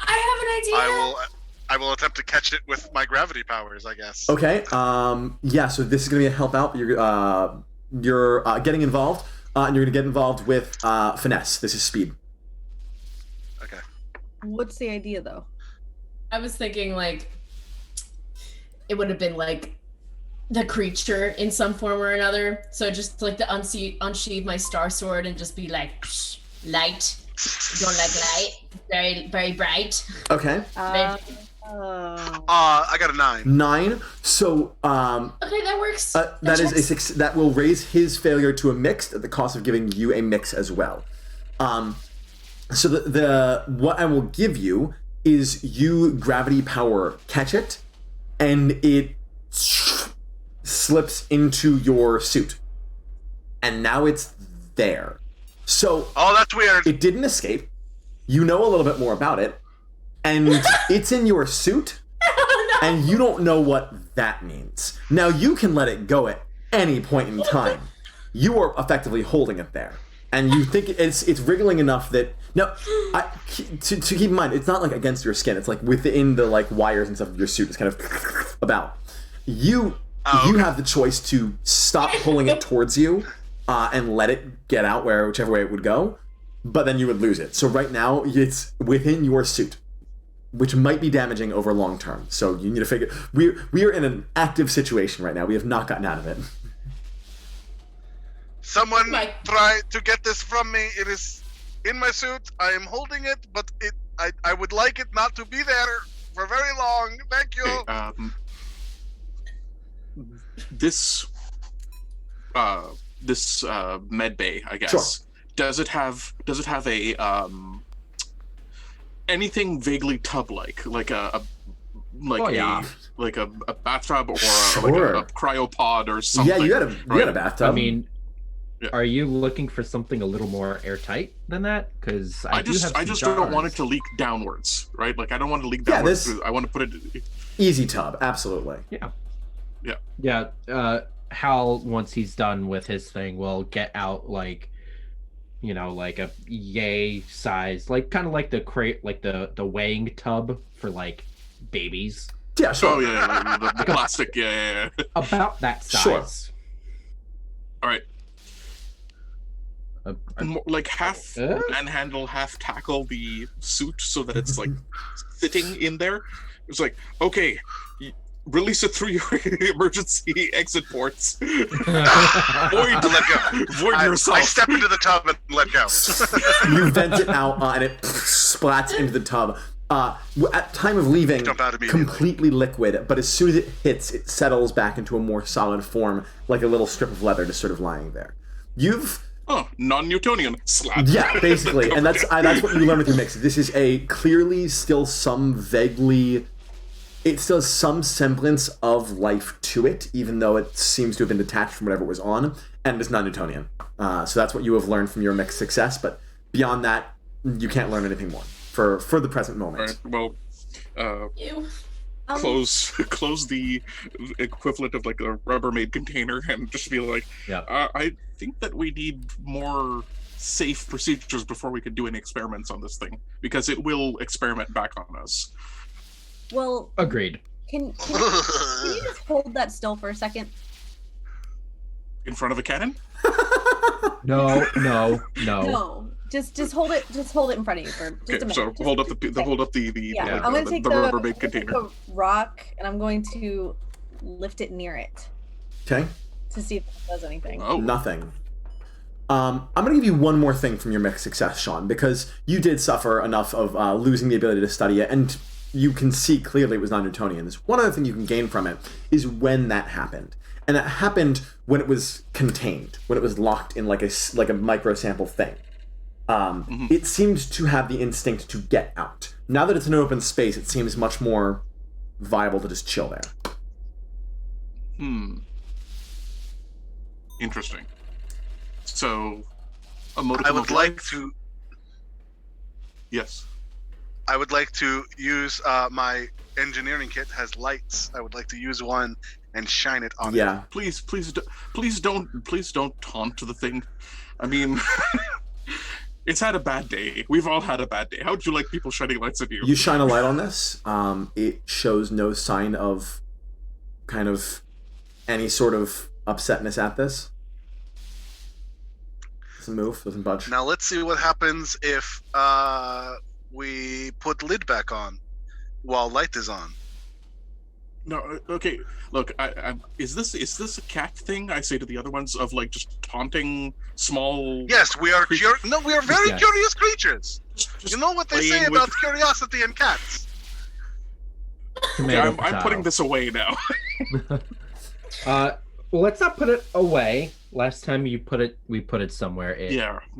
I have an idea. I will attempt to catch it with my gravity powers, I guess. Okay. Yeah. So this is going to be a help out. You're getting involved, and you're going to get involved with finesse. This is speed. Okay. What's the idea, though? I was thinking like it would have been like the creature in some form or another. So just like to unsheathe my star sword and just be like, psh, light. You don't like light? Very, very bright. Okay. I got a 9. 9. So Okay, that works. that is a 6. That will raise his failure to a mixed at the cost of giving you a mix as well. So the what I will give you is you gravity power catch it, and it slips into your suit, and now it's there. So that's weird. It didn't escape. You know a little bit more about it, and it's in your suit, and you don't know what that means. Now you can let it go at any point in time. You are effectively holding it there, and you think it's wriggling enough that now to keep in mind, it's not like against your skin. It's like within the like wires and stuff of your suit. It's kind of about. You have the choice to stop pulling it towards you and let it get out whichever way it would go, but then you would lose it. So right now it's within your suit, which might be damaging over long term. So you need to figure. We are in an active situation right now. We have not gotten out of it. Someone try to get this from me. It is in my suit. I am holding it, but I would like it not to be there for very long. Thank you. Okay, this med bay, I guess. Sure. Does it have a anything vaguely tub-like, like a bathtub or Sure. a cryopod or something? Yeah, you had a bathtub. I mean, Yeah. are you looking for something a little more airtight than that? Because I just don't want it to leak downwards, right? Like I don't want it to leak downwards. I want to put it. Easy tub, absolutely. Yeah. Yeah. Hal, once he's done with his thing, will get out like a yay size, like kind of like the crate, like the weighing tub for like babies. Yeah, sure. Oh yeah, the plastic. Yeah. About that size. Sure. All right. Like half manhandle, half tackle the suit so that it's like sitting in there. It's like, okay, release it through your emergency exit ports. Void yourself. I step into the tub and let go. You vent it out and it splats into the tub. At time of leaving, completely liquid, but as soon as it hits, it settles back into a more solid form, like a little strip of leather just sort of lying there. Non-Newtonian slap. Yeah, basically, and that's what you learn with your mix. This is a clearly still some vaguely, it still has some semblance of life to it, even though it seems to have been detached from whatever it was on, and it's non-Newtonian. So that's what you have learned from your mixed success, but beyond that, you can't learn anything more for the present moment. All right, well, close the equivalent of like a Rubbermaid container and just be like, I think that we need more safe procedures before we could do any experiments on this thing, because it will experiment back on us. Well, agreed. Can you just hold that still for a second? In front of a cannon? No. No. Just hold it. Just hold it in front of you for just a minute. So hold up the I'm going to take the Rubbermaid container. the rock and I'm going to lift it near it. Okay. To see if it does anything. Oh. Nothing. I'm going to give you one more thing from your mixed success, Sean, because you did suffer enough of losing the ability to study it, and you can see clearly it was non-Newtonian. There's one other thing you can gain from it is when that happened. And it happened when it was contained, when it was locked in like a micro sample thing. It seemed to have the instinct to get out. Now that it's an open space, it seems much more viable to just chill there. Interesting. So, a modicum I would of like life? to. Yes. I would like to use my engineering kit has lights. I would like to use one and shine it on it. Please don't taunt the thing. I mean, it's had a bad day. We've all had a bad day. How would you like people shining lights at you? You shine a light on this. It shows no sign of kind of any sort of upsetness at this. Doesn't move, doesn't budge. Now let's see what happens if we put lid back on while light is on. No, okay. Look, is this a cat thing? I say to the other ones of like just taunting small. Yes, we are. We are very curious creatures. Just you know what they say about curiosity and cats. Okay, I'm putting this away now. Well, let's not put it away. Last time we put it somewhere. It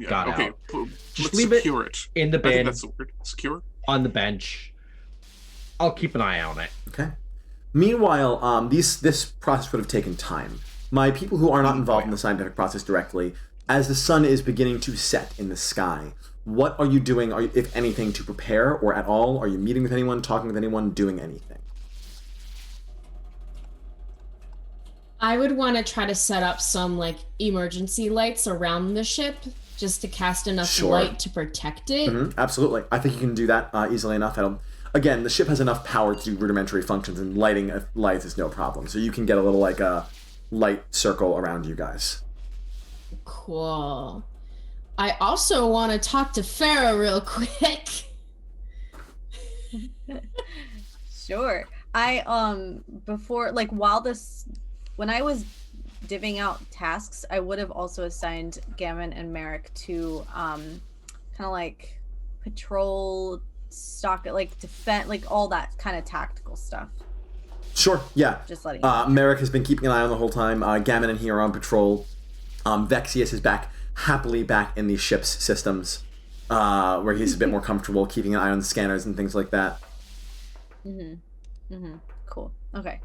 got okay. out. Let's leave secure it in the bin. I think that's the word. Secure On the bench. I'll keep an eye on it. Okay. Meanwhile, this process would have taken time. My people who are not involved in the scientific process directly, as the sun is beginning to set in the sky, what are you doing, if anything, to prepare, or at all? Are you meeting with anyone, talking with anyone, doing anything? I would want to try to set up some like emergency lights around the ship just to cast enough light to protect it. Absolutely. I think you can do that easily enough. Again, the ship has enough power to do rudimentary functions, and lighting lights is no problem. So you can get a little like a light circle around you guys. Cool. I also want to talk to Phera real quick. Sure. When I was divvying out tasks, I would have also assigned Gammon and Merrick to kind of like patrol, stock, like defend, like all that kind of tactical stuff. Sure, yeah. Just letting you know. Merrick has been keeping an eye on the whole time. Gammon and he are on patrol. VaTze is happily back in the ship's systems, where he's a bit more comfortable keeping an eye on scanners and things like that. Cool. Okay.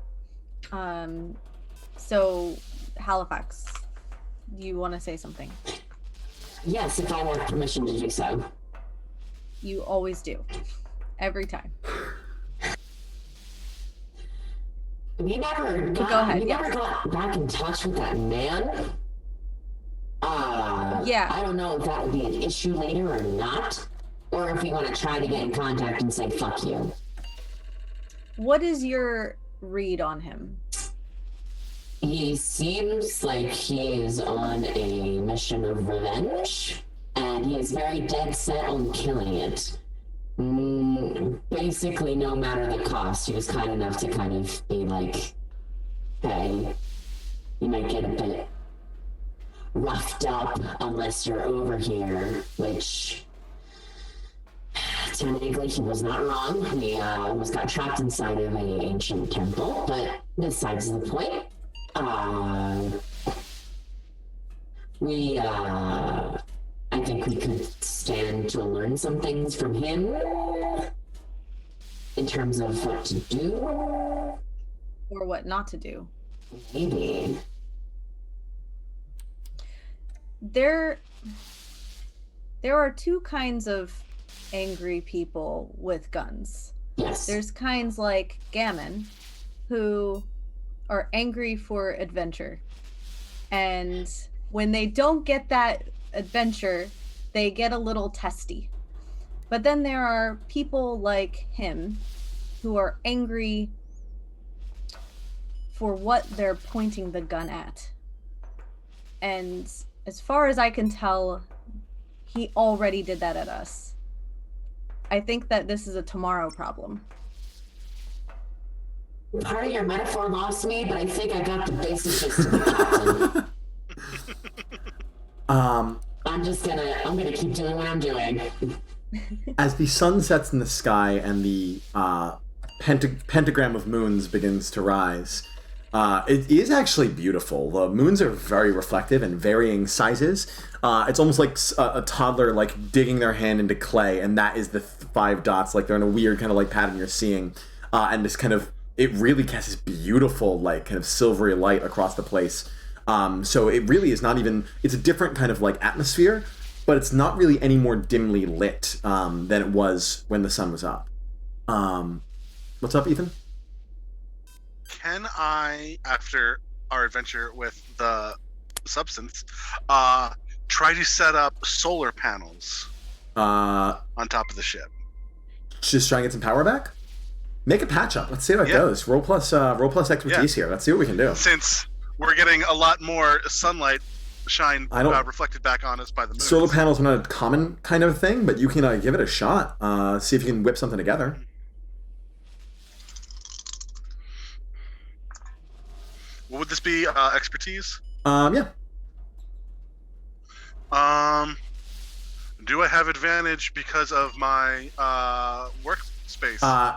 So, Halifax, you want to say something? Yes, if I have permission to do so. You always do. Every time. We never Go ahead, we never yes. got back in touch with that man. Yeah. I don't know if that would be an issue later or not, or if we want to try to get in contact and say fuck you. What is your read on him? He seems like he is on a mission of revenge, and he is very dead set on killing it. Basically, no matter the cost, he was kind enough to kind of be like, hey, you might get a bit roughed up unless you're over here, which technically he was not wrong. We almost got trapped inside of an ancient temple, but besides the point, I think we could stand to learn some things from him in terms of what to do. Or what not to do? Maybe. There are two kinds of angry people with guns. Yes. There's kinds like Gammon, who are angry for adventure. And when they don't get that adventure, they get a little testy. But then there are people like him who are angry for what they're pointing the gun at. And as far as I can tell, he already did that at us. I think that this is a tomorrow problem. Part of your metaphor lost me, but I think I got the basic gist of it, Captain. I'm gonna keep doing what I'm doing. As the sun sets in the sky and the pentagram of moons begins to rise, it is actually beautiful. The moons are very reflective and varying sizes. It's almost like a toddler like digging their hand into clay, and that is the 5 dots. Like they're in a weird kind of like pattern you're seeing, and this kind of it really casts this beautiful like kind of silvery light across the place. So it really is not even. It's a different kind of like atmosphere, but it's not really any more dimly lit than it was when the sun was up. What's up, Ethan? Can I, after our adventure with the substance, try to set up solar panels on top of the ship? Just try and get some power back? Make a patch up. Let's see how it goes. Roll plus expertise here. Let's see what we can do. Since we're getting a lot more sunlight shine reflected back on us by the moon. Solar panels are not a common kind of thing, but you can give it a shot. See if you can whip something together. What would this be? Expertise? Yeah. Do I have advantage because of my workspace?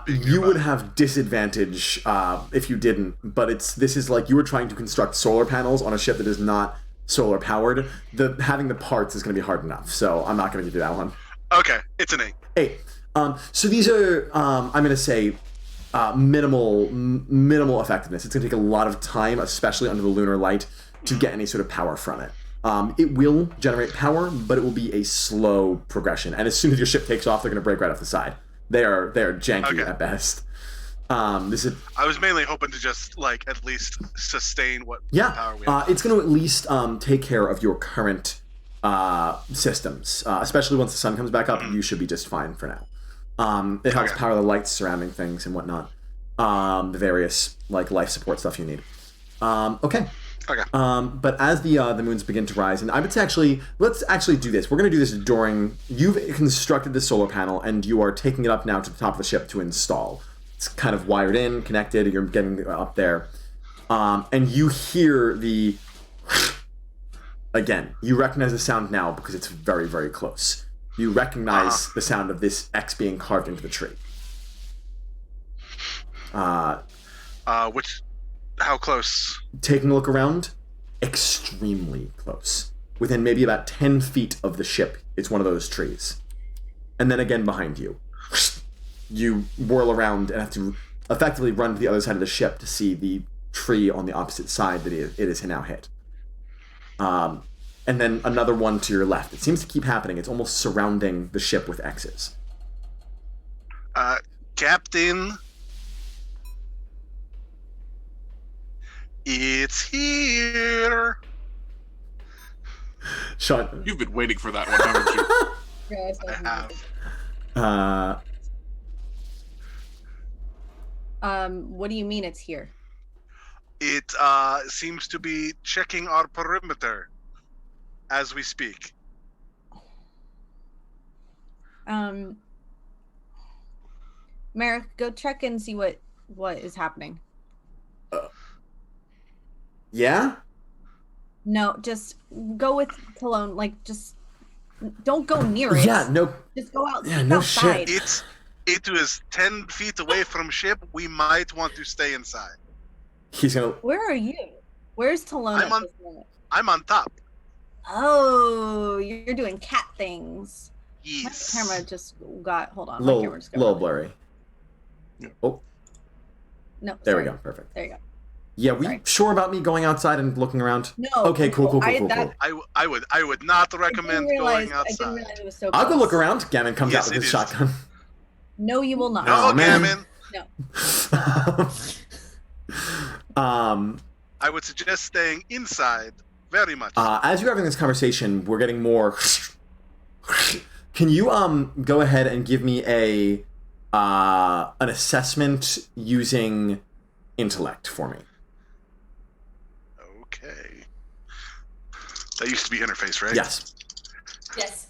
You would have disadvantage if you didn't, but this is like you were trying to construct solar panels on a ship that is not solar powered. Having the parts is going to be hard enough, so I'm not going to do that one. Okay, it's an 8. 8. So these are I'm going to say minimal effectiveness. It's going to take a lot of time, especially under the lunar light, to get any sort of power from it. It will generate power, but it will be a slow progression. And as soon as your ship takes off, they're going to break right off the side. They are janky at best. I was mainly hoping to just like at least sustain what power we have. It's going to at least take care of your current systems, especially once the sun comes back up. You should be just fine for now. It helps power the lights surrounding things and whatnot. The various like life support stuff you need. Okay. But as the moons begin to rise, and I would say let's actually do this. We're going to do this during you've constructed the solar panel, and you are taking it up now to the top of the ship to install. It's kind of wired in, connected. You're getting up there, and you hear the. Again, you recognize the sound now because it's very, very close. You recognize the sound of this X being carved into the tree. How close? Taking a look around, extremely close. Within maybe about 10 feet of the ship, it's one of those trees. And then again behind you. You whirl around and have to effectively run to the other side of the ship to see the tree on the opposite side that it is now hit. And then another one to your left. It seems to keep happening. It's almost surrounding the ship with X's. Captain, It's here. Sean. You've been waiting for that one, haven't you? Yes, I have. What do you mean it's here? It seems to be checking our perimeter as we speak. Merrick, go check and see what is happening. Yeah? No, just go with Cologne. Like, just don't go near it. Yeah, no. Just go out. Yeah, no outside. shit. It was 10 feet away from ship. We might want to stay inside. He's gonna. Where are you? Where's Talone at this moment? I'm on top. Oh, you're doing cat things. Yes. My camera just got. Hold on. My Little, camera just got. little blurry. Oh, No. there we sorry. go. Perfect. There you go. Yeah, we Sorry. sure about me going outside and looking around? No. Okay, cool. I would not recommend going I didn't outside. realize it was so I'll go close. look around. Gammon comes Yes, out with it his is. shotgun. No, you will not. No, Oh, man. Gammon. No. I would suggest staying inside very much. As you're having this conversation, we're getting more. Can you go ahead and give me an assessment using intellect for me? Okay. That used to be interface, right? Yes. Yes.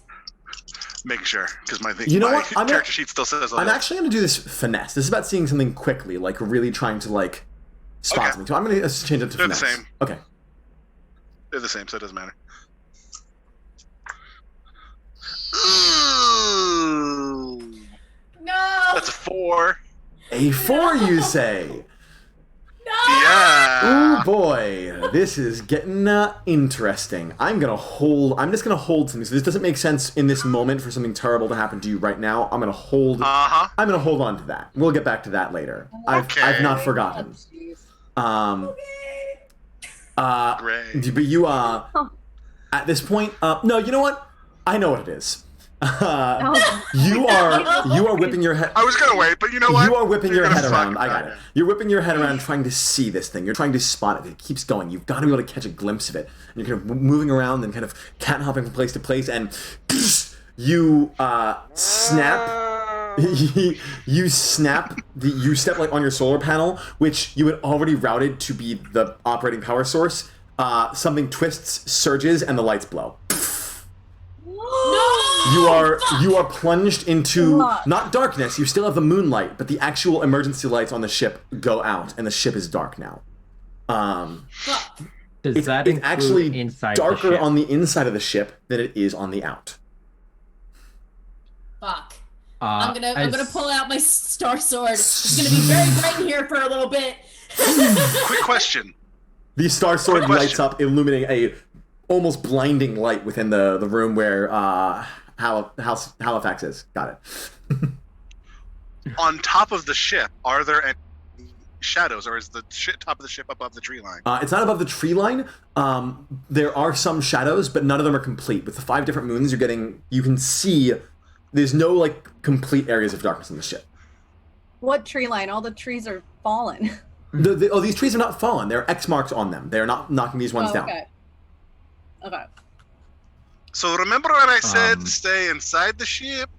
Making sure, because my You know my what? I'm character gonna- sheet still says. I'm actually going to do this finesse. This is about seeing something quickly, like really trying to like spot Okay. something. So I'm going to change it to They're the finesse. same. Okay. They're the same, so it doesn't matter. Ooh, No. that's a 4. A 4, you say? No. Yeah. Ooh boy, this is getting interesting. I'm just gonna hold something. So this doesn't make sense in this moment for something terrible to happen to you right now. I'm gonna hold. Uh-huh. I'm gonna hold on to that. We'll get back to that later. Okay. I've not forgotten. Great. But you at this point, no, you know what? I know what it is. You are whipping your head. I was gonna wait, but you know what? You are whipping You're your gonna head fuck around. I got it. it. You're whipping your head around trying to see this thing. You're trying to spot it. It keeps going. You've got to be able to catch a glimpse of it. And you're kind of moving around and kind of cat hopping from place to place. And you snap. You snap. You step like on your solar panel, which you had already routed to be the operating power source. Something twists, surges, and the lights blow. No. You are plunged into not darkness. You still have the moonlight, but the actual emergency lights on the ship go out, and the ship is dark now. Fuck. Does It's that include actually inside darker the ship? on the inside of the ship than it is on the out. Fuck. I'm gonna as- pull out my star sword. It's gonna be very bright in here for a little bit. Quick question. The star sword Quick lights question. up, illuminating a almost blinding light within the room where Halifax is. Got it. On top of the ship, are there any shadows, or is the top of the ship above the tree line? It's not above the tree line. There are some shadows, but none of them are complete. With the 5 different moons you can see there's no like complete areas of darkness in the ship. What tree line? All the trees are fallen. These trees are not fallen. There are X marks on them. They are not knocking these ones down. Okay. Okay. So remember when I said stay inside the ship?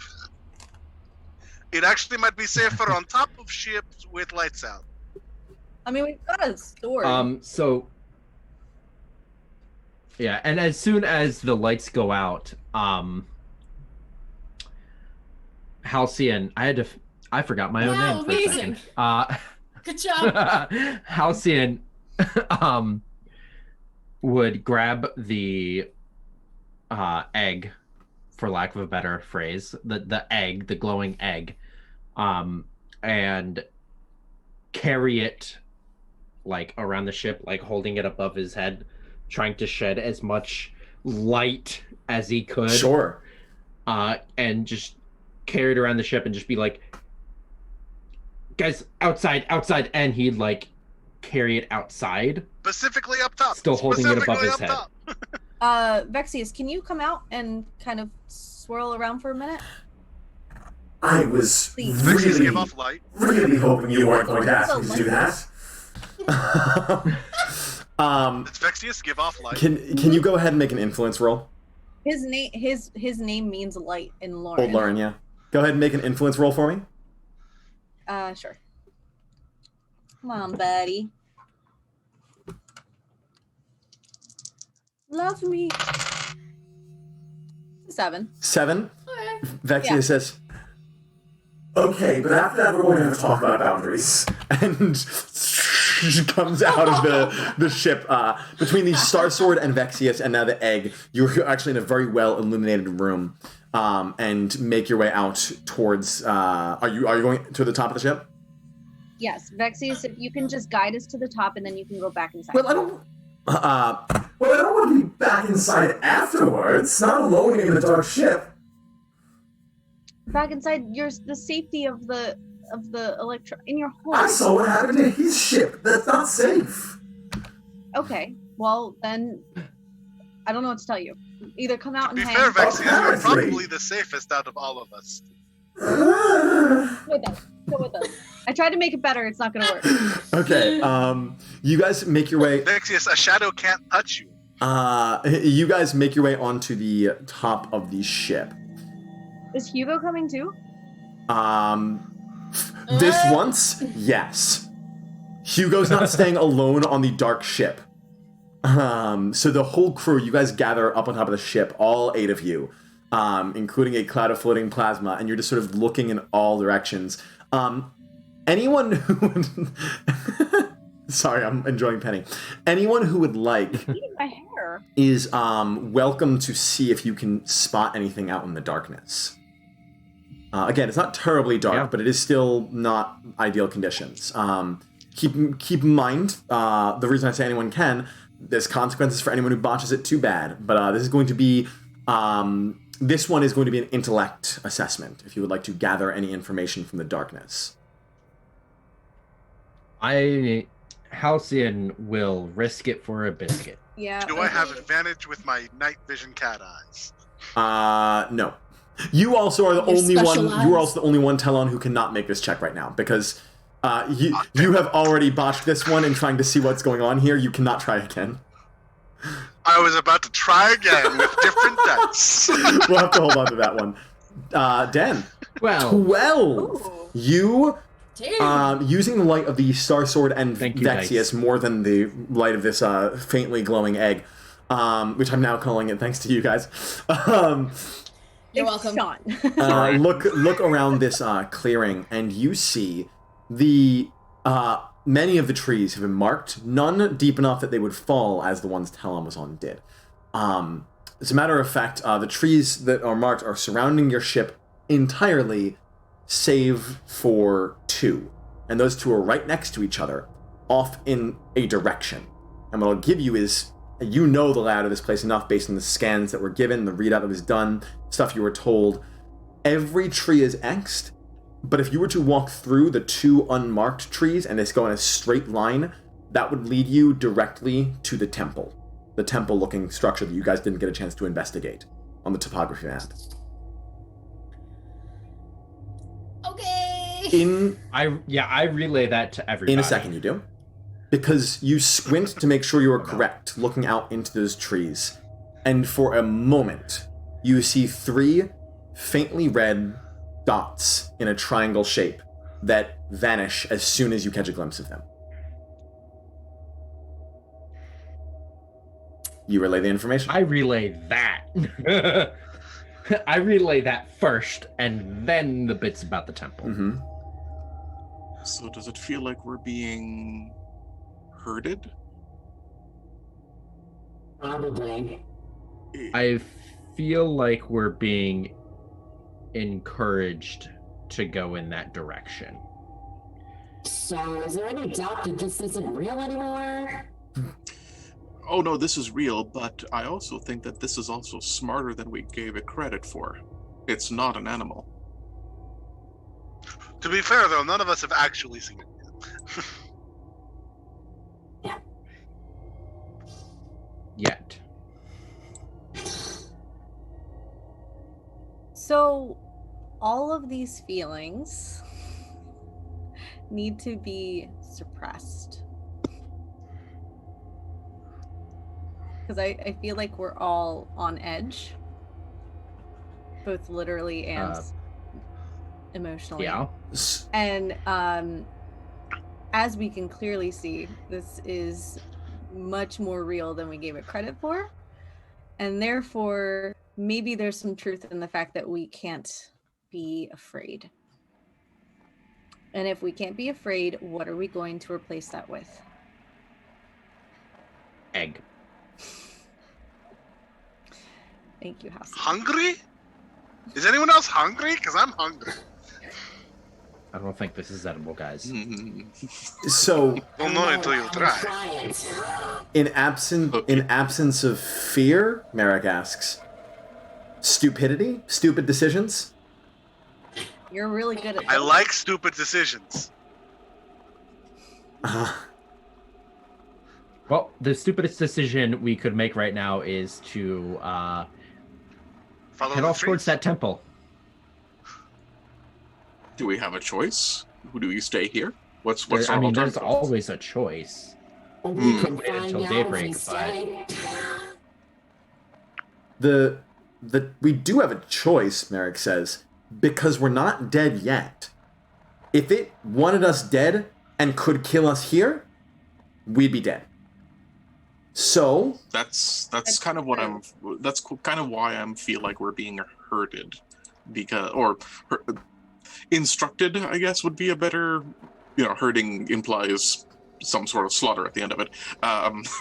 It actually might be safer on top of ships with lights out. I mean, we've got a sword. So yeah, and as soon as the lights go out, Halcyon, I forgot my own Wow, name for a amazing. second. Good job. Halcyon would grab the egg, for lack of a better phrase, the glowing egg, and carry it like around the ship, like holding it above his head, trying to shed as much light as he could. Sure. And just carry it around the ship and just be like, guys, outside, and he'd like carry it outside, Specifically up top. still holding it above his head. VaTze, can you come out and kind of swirl around for a minute? I was Please. Fixes really, give off light. really hoping you weren't going to ask me to do that. Does Vexius give off light? Can you go ahead and make an influence roll? His name means light in Lauren. Old Lauren, yeah. Go ahead and make an influence roll for me. Sure. Come on, buddy. Love me. 7. 7. Okay. Vexius says, Okay, but after that, we're going to have to talk about boundaries. and she comes out of the ship. Between the Star Sword and Vexius and now the egg, you're actually in a very well illuminated room. And make your way out towards. Are you going to the top of the ship? Yes, Vexius, if you can just guide us to the top, and then you can go back inside. Well, I don't want to be back inside afterwards. Not alone in the dark ship. Back inside the safety of the in your home. I saw what happened to his ship. That's not safe. Okay, well then, I don't know what to tell you. Either come out To and be fair, hang. Vexius, you're Apparently. probably the safest out of all of us. Go with us. I tried to make it better. It's not going to work. Okay. You guys make your way. Vexius, a shadow can't touch you. You guys make your way onto the top of the ship. Is Hugo coming too? This once, yes. Hugo's not staying alone on the dark ship. So the whole crew, you guys gather up on top of the ship, all 8 of you, including a cloud of floating plasma, and you're just sort of looking in all directions. Anyone who would... Sorry, I'm enjoying Penny. Anyone who would like Eating my hair. is welcome to see if you can spot anything out in the darkness. Again, it's not terribly dark, but it is still not ideal conditions. Keep in mind, the reason I say anyone can, there's consequences for anyone who botches it too bad. But this is going to be, this one is going to be an intellect assessment, if you would like to gather any information from the darkness. Halcyon will risk it for a biscuit. Yeah. Do I have advantage with my night vision cat eyes? No. You also are the Your only one. special You are eyes. also the only one, Talon, who cannot make this check right now because you have already botched this one in trying to see what's going on here. You cannot try again. I was about to try again with different dice. We'll have to hold on to that one. Den. 12. 12. Ooh. You Damn. using the light of the Star Sword and Thank you, Vexius Dice. more than the light of this faintly glowing egg, which I'm now calling it thanks to you guys. You're Thanks, welcome. Sean. Look around this clearing, and you see the many of the trees have been marked, none deep enough that they would fall as the ones Talon was on did. As a matter of fact, the trees that are marked are surrounding your ship entirely, save for 2. And those 2 are right next to each other, off in a direction. And what I'll give you is, you know the layout of this place enough based on the scans that were given, the readout that was done, stuff you were told. Every tree is X'd, but if you were to walk through the 2 unmarked trees and just go in a straight line, that would lead you directly to the temple. The temple-looking structure that you guys didn't get a chance to investigate on the topography map. Okay. I relay that to everybody. In a second, you do. Because you squint to make sure you are correct, looking out into those trees. And for a moment, you see 3 faintly red dots in a triangle shape that vanish as soon as you catch a glimpse of them. You relay the information. I relay that. I relay that first, and then the bits about the temple. Mm-hmm. So does it feel like we're being herded? Probably. I feel like we're being encouraged to go in that direction. So, is there any doubt that this isn't real anymore? Oh no, this is real, but I also think that this is also smarter than we gave it credit for. It's not an animal. To be fair, though, none of us have actually seen it yet. Yet. So, all of these feelings need to be suppressed. because I feel like we're all on edge, both literally and emotionally. Yeah. And as we can clearly see, this is much more real than we gave it credit for. And therefore, maybe there's some truth in the fact that we can't be afraid. And if we can't be afraid, what are we going to replace that with? Egg. Thank you, Halcyon. Hungry? Is anyone else hungry? Because I'm hungry. I don't think this is edible, guys. So, We'll know until you try. in absence of fear, Merrick asks, stupidity? Stupid decisions? You're really good at I like stupid decisions. Well, the stupidest decision we could make right now is to head off towards that temple. Do we have a choice? Do we stay here? What's There's our alternative? always a choice. We could can wait find until out daybreak, if we but- stay. We do have a choice, Merrick says, because we're not dead yet. If it wanted us dead and could kill us here, we'd be dead. So That's kind of what I'm. That's kind of why I feel like we're being herded, instructed. I guess would be a better. Herding implies some sort of slaughter at the end of it,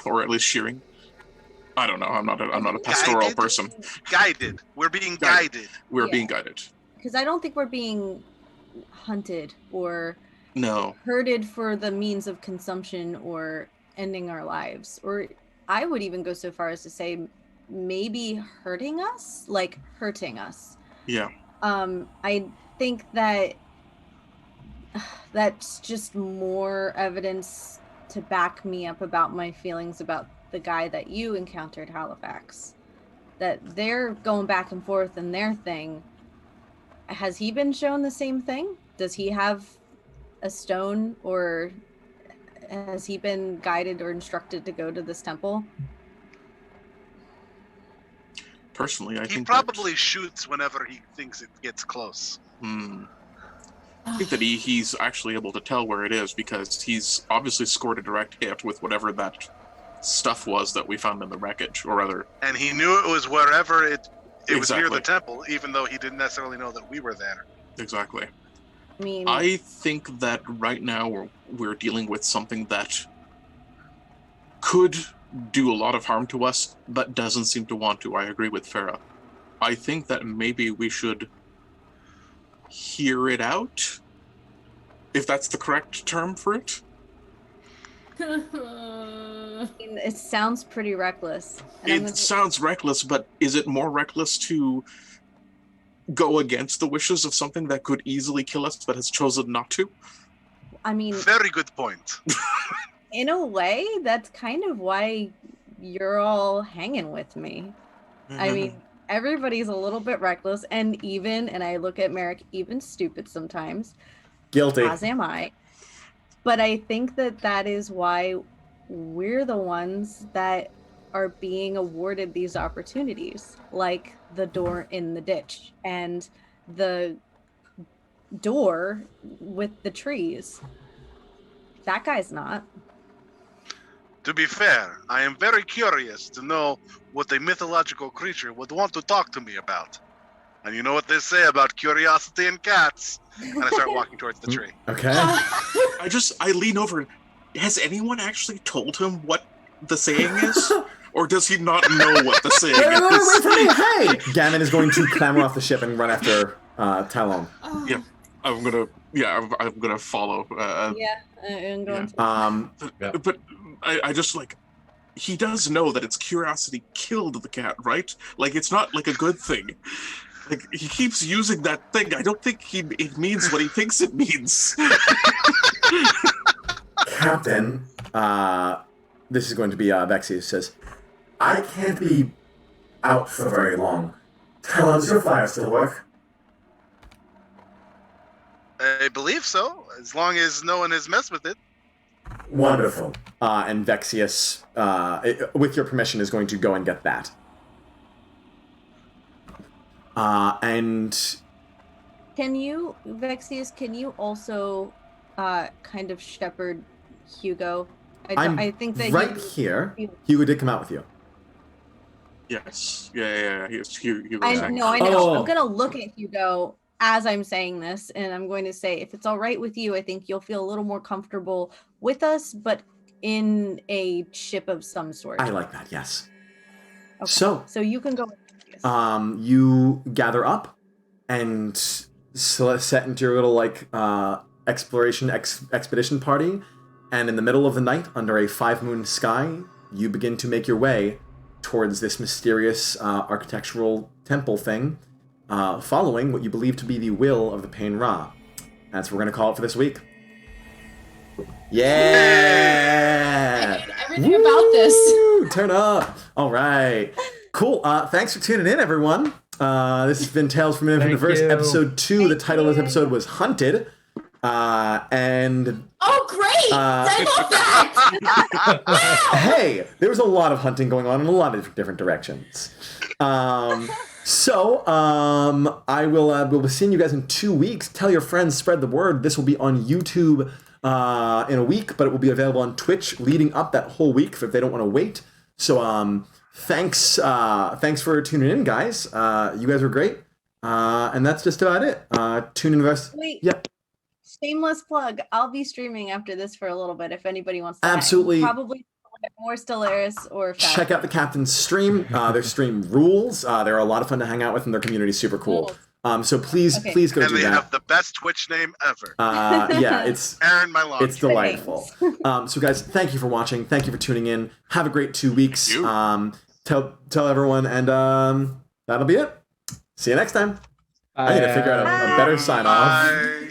or at least shearing. I don't know. I'm not a pastoral person. Guided. We're being guided. We're being guided. Because I don't think we're being hunted or No. herded for the means of consumption or ending our lives. Or I would even go so far as to say maybe hurting us, like hurting us. Yeah. I think that that's just more evidence to back me up about my feelings about the guy that you encountered, Halifax. That they're going back and forth in their thing. Has he been shown the same thing? Does he have a stone, or has he been guided or instructed to go to this temple? Personally, I think He probably shoots whenever he thinks it gets close. I think that he's actually able to tell where it is because he's obviously scored a direct hit with whatever that stuff was that we found in the wreckage, or rather. And he knew it was wherever it was near Exactly. the temple, even though he didn't necessarily know that we were there. Exactly. I mean, I think that right now we're dealing with something that could do a lot of harm to us, but doesn't seem to want to. I agree with Phera. I think that maybe we should hear it out, if that's the correct term for it. it sounds pretty reckless. And It sounds reckless, but is it more reckless to go against the wishes of something that could easily kill us but has chosen not to? I mean, Very good point. in a way, that's kind of why you're all hanging with me. I mean, everybody's a little bit reckless, and I look at Merrick, even stupid sometimes. Guilty. As am I. But I think that is why we're the ones that are being awarded these opportunities, like the door in the ditch and the door with the trees. That guy's not. To be fair, I am very curious to know what a mythological creature would want to talk to me about. And you know what they say about curiosity and cats. And I start walking towards the tree. Okay. I lean over. Has anyone actually told him what the saying is? Or does he not know what the saying Wait for me! is? Hey! Gammon is going to clamber off the ship and run after Talon. Yeah, I'm gonna follow. I'm going to. But I just like, he does know that its curiosity killed the cat, right? Like, it's not like a good thing. Like, he keeps using that thing. I don't think it means what he thinks it means. Captain, This is going to be VaTze who says, I can't be out for very long. Talon, does your flyer still work? I believe so, as long as no one has messed with it. Wonderful. And Vexius, with your permission, is going to go and get that. And Can you, Vexius, can you also kind of shepherd Hugo? I think that right here. Hugo did come out with you. Yes. Yeah. Hugo I know. Oh. I'm gonna look at Hugo as I'm saying this, and I'm going to say, if it's all right with you, I think you'll feel a little more comfortable with us, but in a ship of some sort. I like that. Yes. Okay. So you can go. you gather up and set into your little expedition party, and in the middle of the night, under a 5-moon sky, you begin to make your way towards this mysterious architectural temple thing, following what you believe to be the will of the Paenra. That's what we're going to call it for this week. Yeah! I hate everything about this. Turn up! All right. Cool. Thanks for tuning in, everyone. This has been Tales from the Verse, episode 2. The title of this episode was Hunted. And Oh, great! I love that! Wow! hey, there was a lot of hunting going on in a lot of different directions. I will be seeing you guys in 2 weeks. Tell your friends, spread the word. This will be on YouTube in a week, but it will be available on Twitch leading up that whole week if they don't want to wait. So thanks for tuning in, guys. You guys were great. And that's just about it. Tune in. Wait. Yep. Shameless plug. I'll be streaming after this for a little bit if anybody wants to. Absolutely. Probably more Stellaris or Fast. Check out the Captain's stream. Their stream rules. They're a lot of fun to hang out with, and their community's super cool. So please go and do they that. have the best Twitch name ever. Yeah, it's Erin, my launch. it's delightful. So guys, thank you for watching. Thank you for tuning in. Have a great 2 weeks. Tell everyone, and that'll be it. See you next time. I need to figure out a better sign off. Bye.